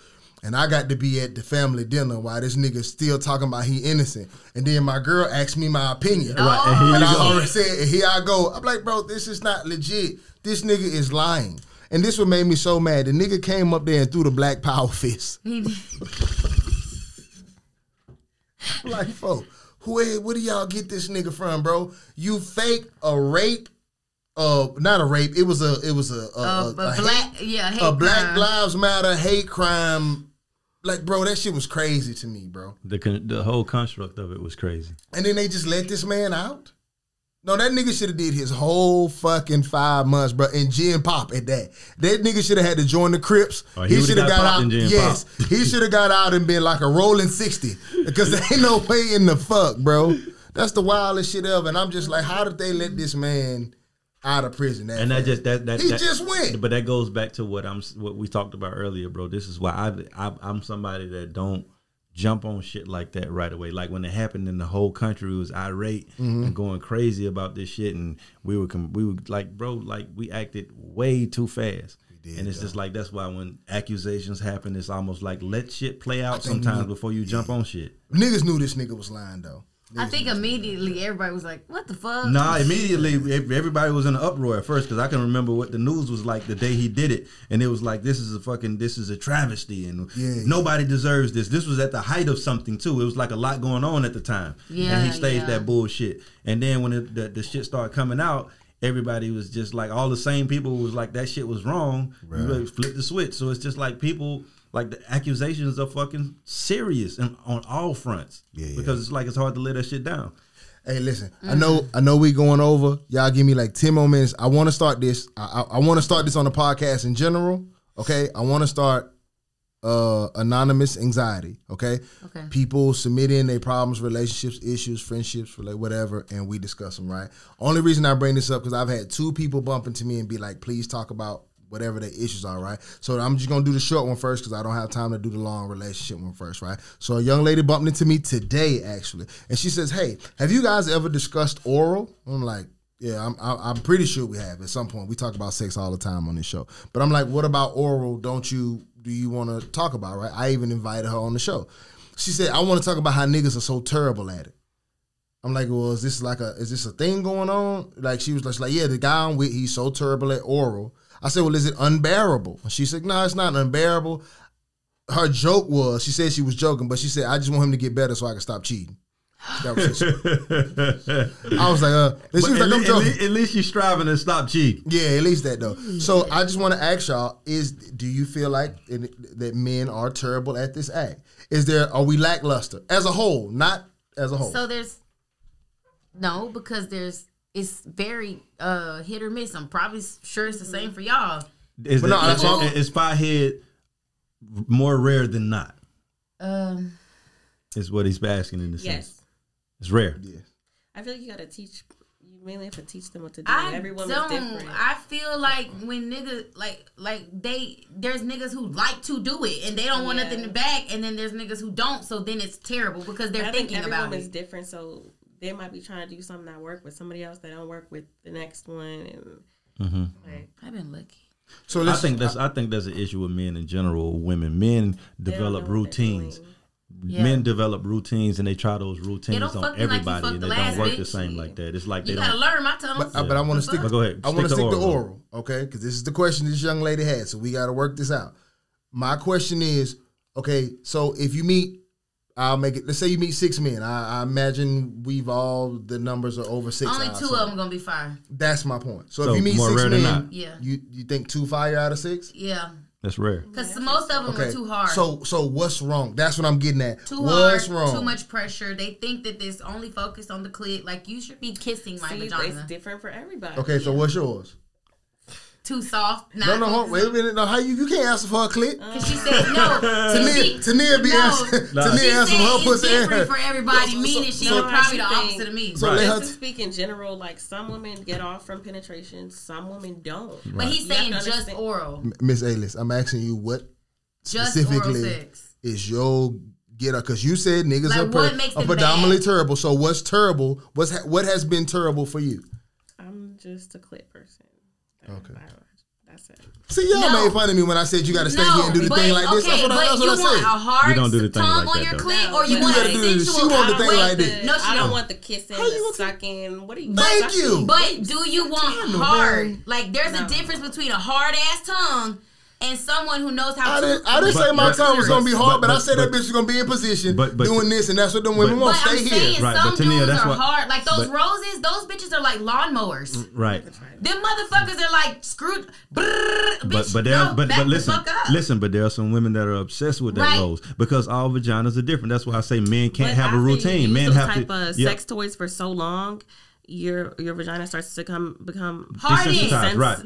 And I got to be at the family dinner while this nigga still talking about he innocent. And then my girl asked me my opinion. Right. And I already said, and here I go. I'm like, bro, this is not legit. This nigga is lying. And this what made me so mad. The nigga came up there and threw the black power fist. Like, folks, where do y'all get this nigga from, bro? You fake a rape. Not a rape. It was a Black Lives Matter hate crime. Like, bro, that shit was crazy to me, bro. The whole construct of it was crazy. And then they just let this man out? No, that nigga should have did his whole fucking 5 months, bro, and gin pop at that. That nigga should have had to join the Crips. He should have got out. Yes, he should have got out and been like a rolling 60 because there ain't no way in the fuck, bro. That's the wildest shit ever. And I'm just like, how did they let this man out of prison? And he just went. But that goes back to what we talked about earlier, bro. This is why I'm somebody that don't jump on shit like that right away. Like when it happened and the whole country was irate and going crazy about this shit, and we were like, bro, like we acted way too fast. And it's just like, that's why when accusations happen, it's almost like let shit play out sometimes before you jump on shit. Niggas knew this nigga was lying though. I think immediately everybody was like, what the fuck? Nah, immediately everybody was in an uproar at first because I can remember what the news was like the day he did it. And it was like, this is a travesty and nobody deserves this. This was at the height of something too. It was like a lot going on at the time. Yeah, and he staged that bullshit. And then when the shit started coming out, everybody was just like, all the same people was like, that shit was wrong. Right. You flip the switch. So it's just like people... Like the accusations are fucking serious and on all fronts. Because it's like it's hard to let that shit down. Hey, listen, I know we going over. Y'all give me like 10 more minutes. I want to start this. I want to start this on the podcast in general. Okay, I want to start anonymous anxiety. Okay, people submit in their problems, relationships, issues, friendships, whatever, and we discuss them. Right. Only reason I bring this up because I've had 2 people bump into me and be like, "Please talk about whatever their issues are," right? So I'm just going to do the short one first because I don't have time to do the long relationship one first, right? So a young lady bumped into me today, actually, and she says, "Hey, have you guys ever discussed oral?" I'm like, yeah, I'm pretty sure we have at some point. We talk about sex all the time on this show. But I'm like, what about oral? Do you want to talk about, right? I even invited her on the show. She said, I want to talk about how niggas are so terrible at it. I'm like, well, is this a thing going on? Like, she was just like, yeah, the guy I'm with, he's so terrible at oral. I said, well, is it unbearable? She said, no, it's not unbearable. Her joke was, she said she was joking, but she said, I just want him to get better so I can stop cheating. That was I was like, and she was like, I'm joking. At least she's striving to stop cheating. Yeah, at least that though. So I just want to ask y'all, do you feel like that men are terrible at this act? Are we lackluster as a whole, not as a whole? So because it's very hit or miss. I'm probably sure it's the same for y'all. Is pothead more rare than not? Is what he's asking in the sense. It's rare. Yeah. I feel like you gotta teach. You You mainly have to teach them what to do. Everyone is different. I feel like when niggas there's niggas who like to do it and they don't want nothing back, and then there's niggas who don't. So then it's terrible because they're thinking about it. Everyone is different, so they might be trying to do something that work with somebody else that don't work with the next one. And I've been lucky. So I think there's an issue with men in general. Women, men develop routines. Yeah. Men develop routines and they try those routines on everybody, and they don't work the same like that. It's like they don't. You gotta learn my tongue. But I want to stick. Go ahead. I want to stick to oral, okay? Because this is the question this young lady had, so we got to work this out. My question is, okay, so if you meet, I'll make it. Let's say you meet 6 men. I imagine the numbers are over 6. Only 2 of them gonna be fire. That's my point. So if you meet 6 men, yeah, you think 2 fire out of 6? Yeah. That's rare. Because most of them are too hard. So what's wrong? That's what I'm getting at. What's wrong? Too much pressure. They think that this only focused on the clit. Like, you should be kissing my vagina. It's different for everybody. Okay, so what's yours? Too soft. No, wait a minute. No, how you can't answer for her clit? Because she said no. Tania be answering. Tania answering her pussy. It's different for everybody. Meaning she's probably the opposite of me. So just to speak in general, like some women get off from penetration, some women don't. Right. But he's saying just oral. Miss A-List, I'm asking you what just specifically is your get up? Because you said niggas are predominantly terrible. So what's terrible? What has been terrible for you? I'm just a clit person. Okay. That's it. See, y'all made fun of me when I said you got to stay here and do the thing like this. That's what I said. You want a hard tongue like on your clit, or you want a sensual? She want the thing like this. No, I don't want the kissing, the sucking. What are you? Thank you. But do you want hard? Like, there's a difference between a hard ass tongue and someone who knows how to. I didn't say my tongue was gonna be hard, but I said that bitch was gonna be in position doing this, and that's what them women want. Stay here. Right, some dudes are hard. Like those roses, those bitches are like lawnmowers. Right. Them motherfuckers are like screwed. But listen. But there are some women that are obsessed with that rose because all vaginas are different. That's why I say men can't have a routine. Men have to. Type of sex toys for so long. Your vagina starts to become desensitized, right?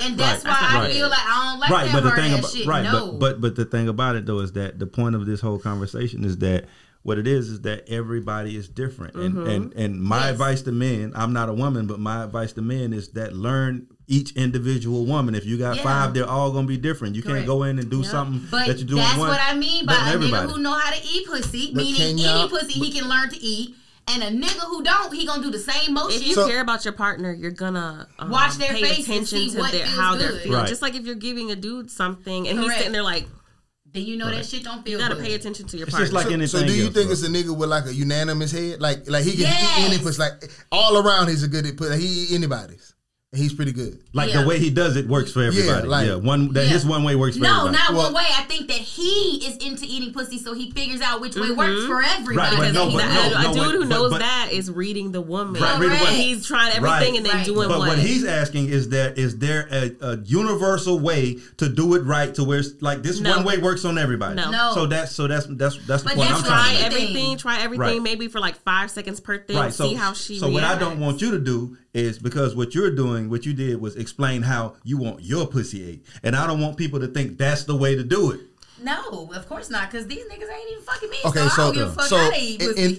And that's why I feel like I don't like that hard ass shit. No, but the thing about it though is that the point of this whole conversation is that what it is that everybody is different, and my advice to men, I'm not a woman, but my advice to men is that learn each individual woman. If you got 5, they're all gonna be different. You can't go in and do something that you're doing. That's what I mean by a nigga who know how to eat pussy, meaning any pussy he can learn to eat. And a nigga who don't, he gonna do the same motion. If you care about your partner, you're gonna watch their pay face attention and see to how they're feeling. Right. Just like if you're giving a dude something and he's sitting there like, then you know that shit don't feel. You gotta good. pay attention to your partner. Just like anything. So do you think it's a nigga with like a unanimous head, like he can eat any pussy, like all around he's a good at pussy. He eat anybody's. He's pretty good. Like the way he does it works for everybody. His one way works for everybody. No, not one way. I think that he is into eating pussy, so he figures out which way works for everybody. Right, a dude who knows that is reading the woman. He's trying everything and then doing what he's asking is there a universal way to do it right to where it's like this one way works on everybody. No. So that's the but point I'm trying to make. Try everything maybe for like 5 seconds per thing. See how she reacts. So what I don't want you to do is because what you're doing, what you did was explain how you want your pussy ate. And I don't want people to think that's the way to do it. No, of course not, because these niggas ain't even fucking me. Okay, so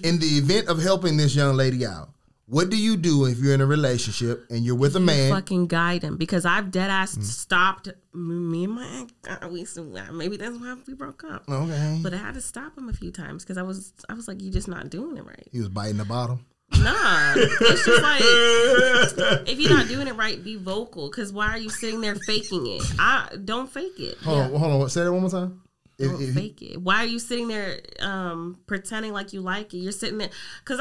in the event of helping this young lady out, what do you do if you're in a relationship and you're with a man? Fucking guide him, because I've dead ass stopped me and my ex. Maybe that's why we broke up. Okay, but I had to stop him a few times because I was like, you're just not doing it right. He was biting the bottom. Nah, it's just like if you're not doing it right, be vocal. Because why are you sitting there faking it? Don't fake it. Hold on. Say that one more time. Don't fake it. Why are you sitting there pretending like you like it? You're sitting there because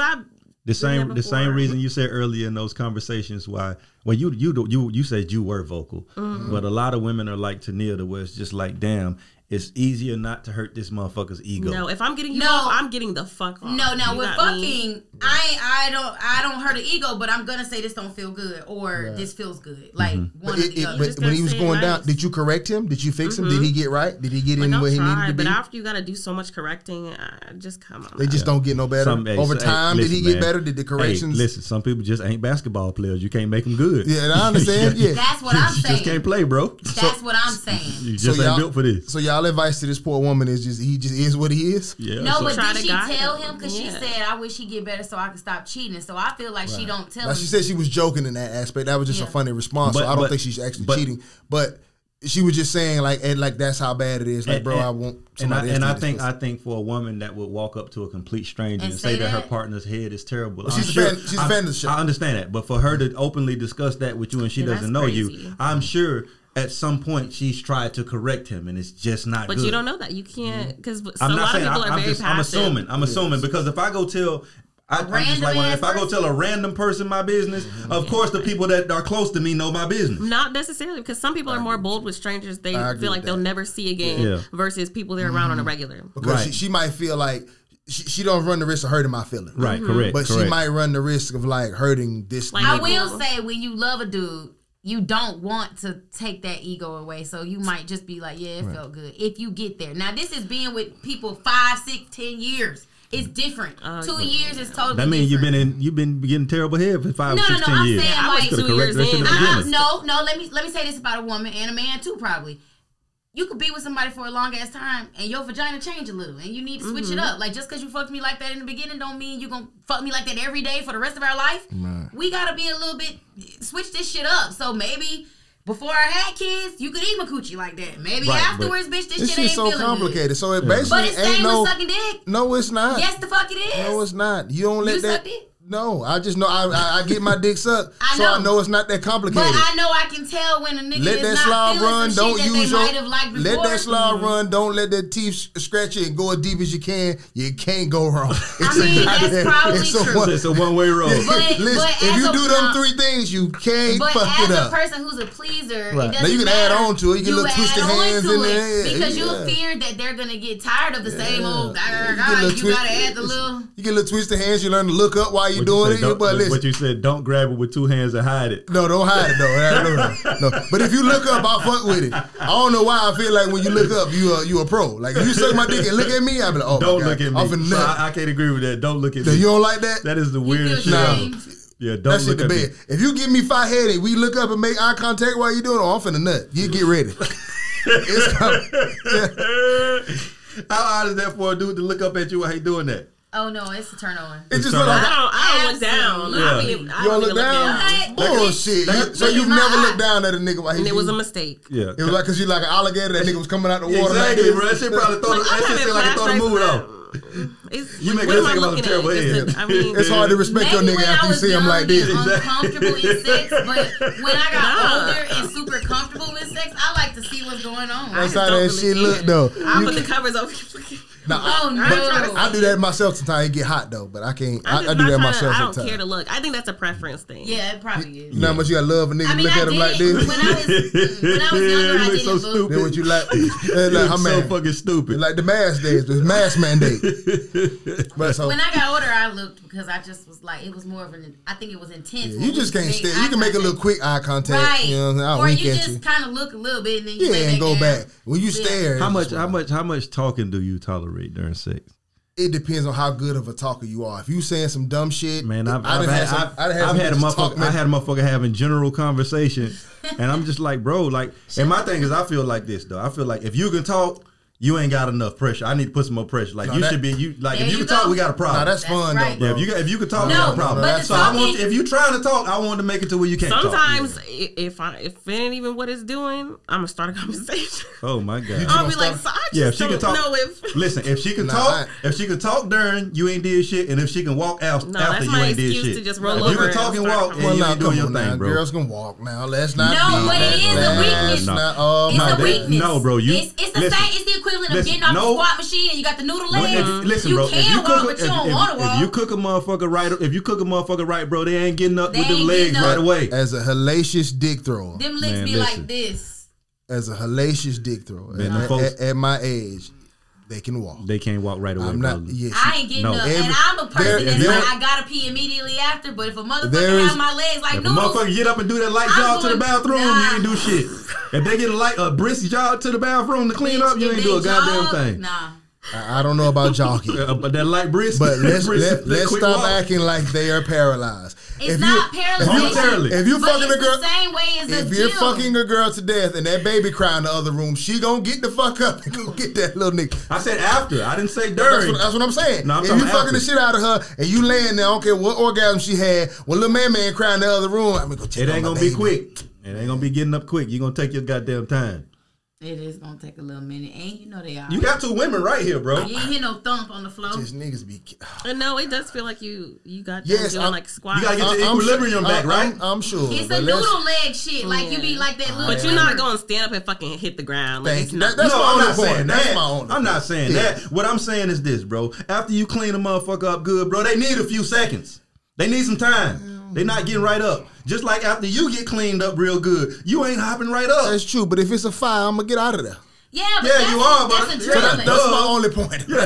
the same reason you said earlier in those conversations why you said you were vocal, but a lot of women are like Tania, to where it's just like, damn, it's easier not to hurt this motherfucker's ego. No, if I'm getting you off, I'm getting the fuck off. No, with fucking, I don't hurt an ego, but I'm gonna say this don't feel good or this feels good. Like one of the other. But when he was going down, did you correct him? Did you fix him? Did he get right? Did he get in where he needed to be? But after you gotta do so much correcting, just come on. They just don't get no better. Over time, did he get better? Did the corrections? Listen, some people just ain't basketball players. You can't make them good. good. Yeah, I understand. Yeah, That's what I'm You saying. just can't play, bro. That's what I'm saying. You just ain't built for this. So y'all advice to this poor woman is he just is what he is. Yeah. No, so- but Try did to she guide tell him. him? Because she Yeah. said, I wish he'd get better so I could stop cheating. So I feel like she don't tell him. She said she was joking in that aspect. That was just a funny response. So I don't think she's actually cheating. But she was just saying like that's how bad it is. Like, bro, I want somebody else. And I think for a woman that would walk up to a complete stranger and say that her partner's head is terrible. Well, she's a fan of the show. I understand that, but for her to openly discuss that with you and she doesn't know you, I'm sure at some point she's tried to correct him and it's just not good. But you don't know that. You can't, because a I'm not lot saying. of people are very passive. I'm assuming because if I go tell. I'm just like, if I go tell a random person my business, of course the people that are close to me know my business. Not necessarily, because some people are more bold with strangers. They feel like they'll never see again versus people they're around on a regular. Because she might feel like she don't run the risk of hurting my feelings. Right, correct. But she might run the risk of like hurting this. I will say when you love a dude, you don't want to take that ego away. So you might just be like, yeah, it felt good. If you get there. Now this is being with people 5, 6, 10 years. It's different. 2 years is totally different. That means you've been getting terrible head for 5, 6, 10 years. Saying I was 2 years in. No. Let me say this about a woman and a man too. Probably, you could be with somebody for a long ass time and your vagina change a little, and you need to switch it up. Like just because you fucked me like that in the beginning, don't mean you gonna fuck me like that every day for the rest of our life. Right. We gotta be a little bit switch this shit up. So maybe. Before I had kids, you could eat my coochie like that. Maybe afterwards, bitch, this shit ain't so feeling complicated. Good. So it basically but it's ain't same no with sucking dick. No, it's not. Yes, the fuck it is. No, it's not. You don't let that. Suck dick? No, I just know I get my dick sucked, so I know it's not that complicated. But I know I can tell when a nigga let is that not slide feeling run. some Don't shit use that they your. might have liked before. Let that slide run. Don't let that teeth scratch it and go as deep as you can. You can't go wrong. That's probably true. It's a one-way road. Listen, if you do them 3 things, you can't fuck it up. But as a person who's a pleaser, right. it doesn't now you can matter. add on to it. You can look twisted hands in there because you'll fear that they're gonna get tired of the same old. You gotta add the little. You get a little twisted hands. You learn to look up while you're doing it. But listen, what you said, don't grab it with 2 hands and hide it. No, don't hide it though. No. But if you look up, I'll fuck with it. I don't know why I feel like when you look up, you a pro. Like if you suck my dick and look at me, I'll be like, oh don't my look God. at me. So I can't agree with that. Don't look at me. You don't like that? That is the weirdest shit ever. Yeah, don't look at me. If you give me 5 headache, we look up and make eye contact while you doing it. Oh, I'm finna nut. You get ready. It's coming. How odd is that for a dude to look up at you while he doing that? Oh no, it's a turn on. It's just like I don't look down. Yeah. You don't look down? Bullshit. So you've never looked down at a nigga while he. And it was a mistake. Yeah, it was like because you like an alligator. That nigga was coming out the water. Exactly, bro. That shit probably throw the mood off. You make this about a terrible head. It's hard to respect your nigga after you see him like this. Uncomfortable in sex, but when I got older and super comfortable with sex, I like to see what's going on. That's how that shit look though. I put the covers over. No, I do that myself sometimes. It get hot though, but I can't. I do that myself sometimes. I don't care to look. I think that's a preference thing. Yeah, it probably is. You know how much you gotta love a nigga look at him like this? When I was younger, I didn't so stupid. Then what you like? So fucking stupid. Like the mask days, the mask mandate. But so when I got older, I looked because I just was like, it was more of an. I think it was intense. You just can't stare. You can make a little quick eye contact. Right. You know what I'm saying? I'll or wink you at just kind of look a little bit and then you and go back. When you stare, how much talking do you tolerate during sex? It depends on how good of a talker you are. If you saying some dumb shit, man, I've had a motherfucker having general conversation, and I'm just like, bro, like, and my thing is, I feel like this though. I feel like if you can talk, you ain't got enough pressure. I need to put some more pressure. Like should be if you can talk, we got a problem. Nah, that's fun right. though. Yeah, if you can talk, we got a problem. So if you trying to talk, I want to make it to where you can't talk. Sometimes if it ain't even what it's doing, I'm gonna start a conversation. Oh my God. I'll be like, so I just if she can talk, listen, if she can talk during, you ain't did shit, and if she can walk after, you ain't did shit. To just roll if over you can talk and walk, and you ain't doing your thing, bro. Girls can walk now. Let's not. No, but it is a weakness. It's a weakness. No, bro, it's the equivalent of getting off the squat machine and you got the noodle legs. Listen, you bro, can walk, but you don't want to walk. If you cook a motherfucker right, bro, they ain't getting up with them legs right away. As a hellacious dick thrower. Them legs be like this. As a hellacious dick thrower. At my age, they can walk. They can't walk right away. I'm not. Yes, I ain't getting up, and I'm a person that's like I gotta pee immediately after. But if a motherfucker have my legs like noodles, if a motherfucker get up and do that light jog to the bathroom, you ain't do shit. If they get a brisk jog to the bathroom to clean up, you ain't do a goddamn thing. Nah. I don't know about jogging, but that light brisk. But let's stop acting like they are paralyzed. It's not paralyzation. If you fucking a girl, the same way as if you're fucking a girl to death and that baby crying in the other room, she gonna get the fuck up and go get that little nigga. I said after. I didn't say during. That's what I'm saying. No, I'm if you fucking after. the shit out of her and you laying there, I don't care what orgasm she had, when little man crying in the other room, I'm gonna go check. It ain't gonna be quick. It ain't gonna be getting up quick. You gonna take your goddamn time. It is gonna take a little minute, and you know they are. You got 2 women right here, bro. You ain't hear no thump on the floor. Just niggas be. No, it does feel like you got yes, doing like squats. You gotta get your equilibrium back, right? I'm sure. It's a noodle leg shit. Like you be like that little. But you're not gonna stand up and fucking hit the ground. Like, it's not, that's my only saying point. that. That's my only I'm not saying that. What I'm saying is this, bro. After you clean a motherfucker up good, bro, they need a few seconds. They need some time. They not getting right up. Just like after you get cleaned up real good, you ain't hopping right up. That's true, but if it's a fire, I'm gonna get out of there. Yeah, but that's, you are, but that's That's my only point. Yeah,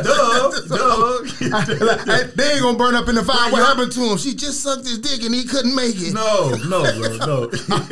They ain't gonna burn up in the fire. What happened to him? She just sucked his dick and he couldn't make it. No, bro, no. I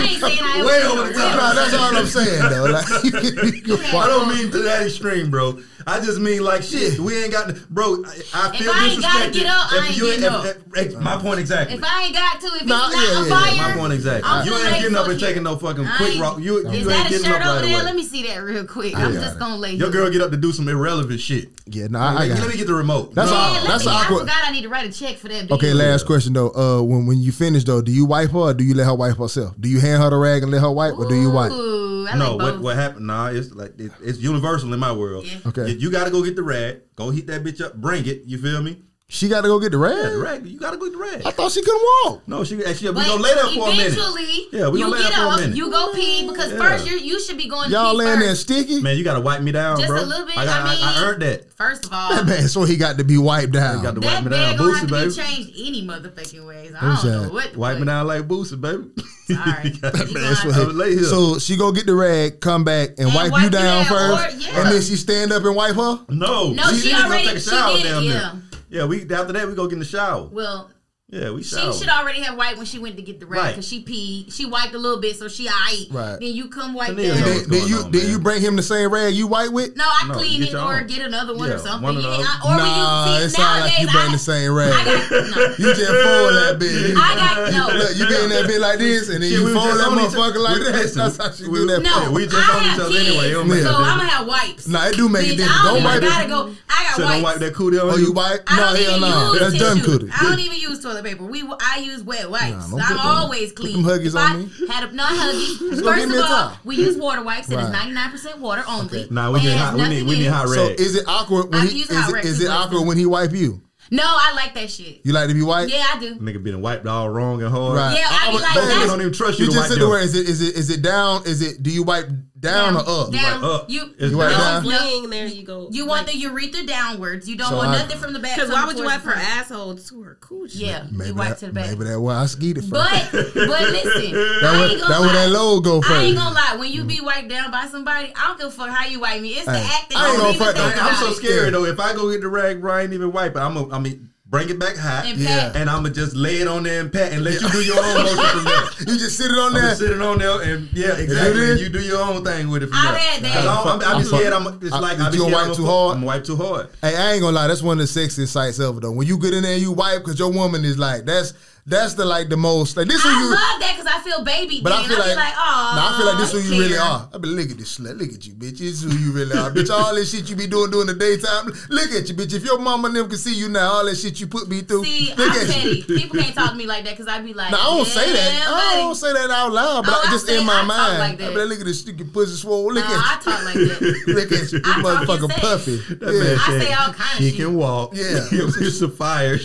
ain't saying I Way over the top. No, that's all I'm saying though. Like, I don't mean to that extreme, bro. I just mean like shit. We ain't got, bro. I feel if I ain't gotta disrespected. get up, I ain't getting up. My point exactly. If I ain't got to, if it's not a fire, my point exactly. You ain't getting up and taking no fucking quick rock. You ain't getting up right away. Let me see that real quick. I'm just gonna lay your girl get up to do some irrelevant shit. Yeah, no, I got let me get the remote. That's awkward. I forgot I need to write a check for that. Okay, last question though. When you finish though, do you wipe her or do you let her wipe herself? Do you hand her the rag and let her wipe, or do you wipe? No, what happened? Nah, it's like it's universal in my world. Yeah. Okay, you got to go get the rag. Go heat that bitch up. Bring it. You feel me? She got to go get the rag. Yeah, the rag. You got to go get the rag. I thought she couldn't walk. No, she actually. We gonna lay there for a minute. Yeah, we gonna lay there for a minute. You go pee because first you should be going. Y'all to pee laying there first. sticky. Man, you got to wipe me down, Just bro. a little bit. I earned that. First of all, That man, so he got to be wiped down. You got to that wipe me down, bed gonna have Boosie, to baby. be changed any motherfucking ways. I don't know what. Wipe me down like Boosie, baby. Sorry. So she go get the rag, come back, and wipe you down first, and then she stand up and wipe her. No, she already take a shower did. down Yeah. there. Yeah, after that we go get in the shower. Well. Yeah, we shower. She should already have wiped when she went to get the rag because she peed. She wiped a little bit, so she aight. Right. Then you come wipe Then you bring him the same rag you wipe with? No, I clean it or get another one or something. Or it sounds like you bring the same rag. You just fold that bitch. Look, you get in that bitch like this, and then you fold that motherfucker like that. That's how she do that. No, we just on each other anyway. So I'm gonna have wipes. Nah, it do make a difference. Don't wipe it. I got wipes. Don't wipe that cootie on you. Oh, you wipe? No, hell no. That's done cootie. I don't even use toilet paper. I use wet wipes. Nah, I'm always clean. Put them huggies on me. Not huggies. Go First get me of a all, towel. we use water wipes. It is 99% water only. Nah, we need hot rag. So is it awkward when is it awkward when he wipe you? No, I like that shit. You like to be wiped? Yeah, I do. Nigga being wiped all wrong and hard. Right. Yeah, I be like that. I don't even trust you to just wipe said them. the word. Is it down? Do you wipe down or up? Down. Up. You wipe down? Laying there, you go. You want the urethra downwards. You don't So want nothing from the back. Because why would you wipe her asshole to her coochie? Yeah, Maybe you wipe that, to the back. maybe that's why I skied it first. But listen, that where that load go first. I ain't gonna lie. When you be wiped down by somebody, I don't give a fuck how you wipe me. It's the act I ain't that gonna fuck. I'm so scared though. If I go get the rag, bro, I ain't even wipe it. I mean, bring it back hot, and I'ma just lay it on there and pat and let you do your own motion from there. You just sit it on there. Sit it on there, and exactly. And you do your own thing with it. From there. I'm scared. It's like I'm gonna wipe too hard. I'm gonna wipe too hard. Hey, I ain't gonna lie. That's one of the sexiest sights ever though. When you get in there and you wipe, because your woman is like that's the most like this. I love that because I feel baby. But I feel like, oh, I feel like this is who you really are. I be look at this slut. Look at you, bitch. This is who you really are, bitch. All this shit you be doing during the daytime. Look at you, bitch. If your mama and them can see you now, all that shit you put me through. See, I'm petty. People can't talk to me like that because I be like, no, I don't say that. I don't say that out loud, but just in my mind. Like that. I be like, look at this sticky pussy swole. Look at you. I talk like that. Look at you, this motherfucker puffy. I say all kinds of shit. She can walk. Yeah, it's a fire.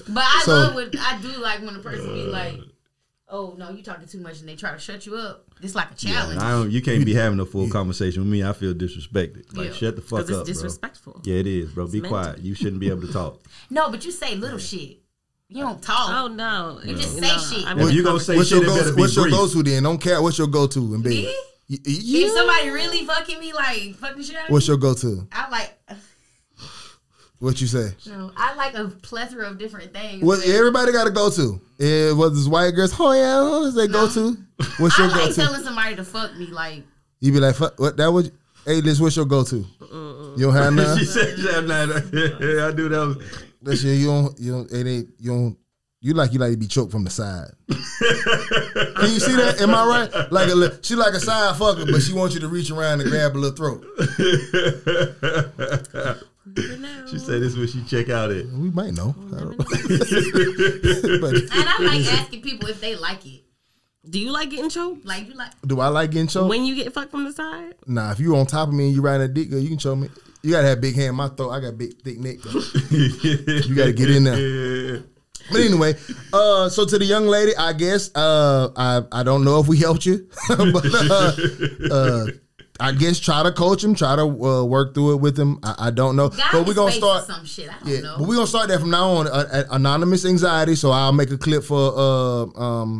But I love what I do. Like when a person be like, oh no, you talking too much, and they try to shut you up. It's like a challenge. Yeah, you can't be having a full conversation with me. I feel disrespected. Like shut the fuck up, bro. It's disrespectful. Yeah, it is, bro. Be quiet. You shouldn't be able to talk. No, but you say little shit. You don't talk. Oh no, you just say shit. If you gonna say shit, it better be what's your brief. go-to then? Don't care. What's your go-to in bed? Me? If somebody really fucking me, like fucking shit out of me, what's your go-to? I like. What you say? No, I like a plethora of different things. Well, everybody got a go-to. Whether it's white girls, oh yeah, what's their go-to? What's your I like go-to? telling somebody to fuck me, like. You be like, fuck, what that was? Hey, Liz, what's your go-to? You don't have none? She said, I do that. That's your, you don't You like to be choked from the side. Can you see that? Am I right? She like a side fucker, but she wants you to reach around and grab a little throat. She said this is where she check out at. We might know. And I like asking people if they like it. Do you like getting choked? Like you like? Do I like getting choked? When you get fucked from the side? Nah, if you on top of me and you riding a dick, girl, you can choke me. You gotta have big hand in my throat. I got big, thick neck. You gotta get in there. But anyway, so to the young lady, I guess I don't know if we helped you, but I guess try to coach him, try to work through it with him. I don't know, but we're gonna start some shit. I don't know. But we're gonna start that from now on. Anonymous anxiety. So I'll make a clip for.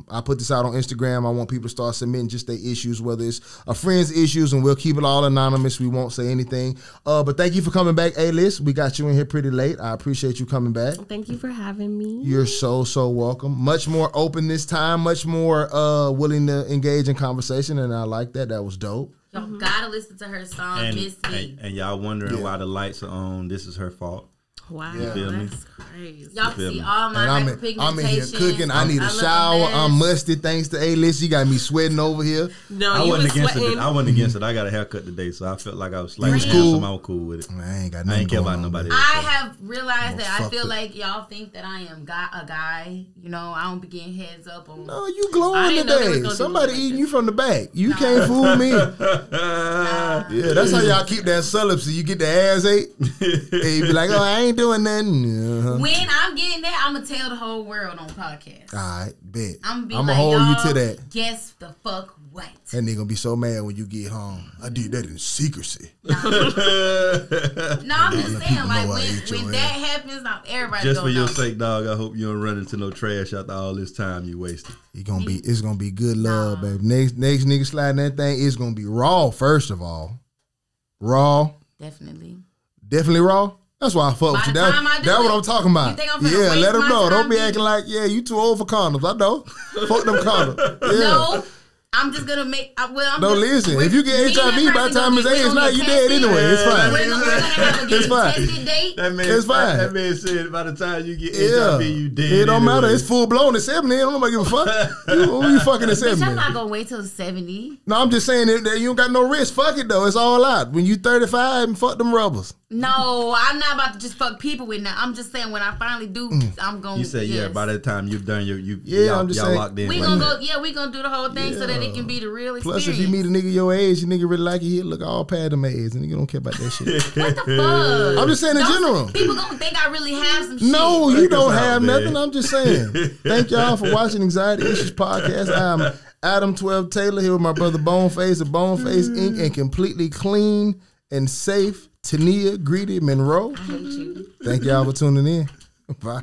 I put this out on Instagram. I want people to start submitting just their issues, whether it's a friend's issues, and we'll keep it all anonymous. We won't say anything. But thank you for coming back, A-List. We got you in here pretty late. I appreciate you coming back. Thank you for having me. You're so welcome. Much more open this time. Much more willing to engage in conversation, and I like that. That was dope. Y'all gotta listen to her song, Miss Me. And y'all wondering why the lights are on. This is her fault. Wow, you feel me? That's crazy. Y'all can see all my hyperpigmentation. I'm in here cooking. I need a shower. I'm musty thanks to A-List. You got me sweating over here. No, I wasn't against sweating. it. I wasn't against it. I got a haircut today, so I felt like I was slightly cool. I was cool with it. I ain't got I nothing ain't care going about on, nobody man. else. I have realized that I feel it. like y'all think that I am a guy. You know, I don't be getting heads up on. No, you glowing today. Somebody eating you from the back. You can't fool me. Yeah, that's how y'all keep that celibacy. You get the ass ate, and you be like, "Oh, I ain't doing nothing." When I'm getting that, I'm gonna tell the whole world on podcast. All right, bet. I'm gonna hold you to that. Guess the fuck what? That nigga gonna be so mad when you get home. I did that in secrecy. No, I'm just saying, like when that happens, everybody just for know. your sake, dog. I hope you don't run into no trash after all this time you wasted. It's gonna be good love, baby. Next nigga sliding that thing, it's gonna be raw. First of all, raw. Definitely raw. That's why I fuck with you. That's what I'm talking about. Yeah, let them know. Don't be acting like, you too old for condoms. I know. Fuck them condoms. Yeah. No, I'm just gonna make. Listen. If you get HIV by the time it's age, now you dead anyway. It's fine. We're gonna have a tested date. It's fine. That man said by the time you get HIV, you dead. It don't matter. It's full blown at 70. I don't nobody give a fuck. Who you fucking at 70? I'm not gonna wait till 70. No, I'm just saying that you don't got no risk. Fuck it though. It's all out. When you 35, and fuck them rubbers. No, I'm not about to just fuck people with that. I'm just saying when I finally do, I'm gonna. You said by that time you've done I'm just saying, locked in. We gonna go. Yeah, we gonna do the whole thing so that it can be the real experience. Plus, if you meet a nigga your age, you nigga really like you, he'll look all past them age, and you don't care about that shit. What the fuck? I'm just saying in general. People gonna think I really have some shit. No, you don't have nothing. I'm just saying. Thank y'all for watching Anxiety Issues Podcast. I'm Adam 12 Taylor here with my brother Boneface of Boneface Inc. and completely clean and safe Tania Greedy Monroe. I hate you. Thank y'all for tuning in. Bye.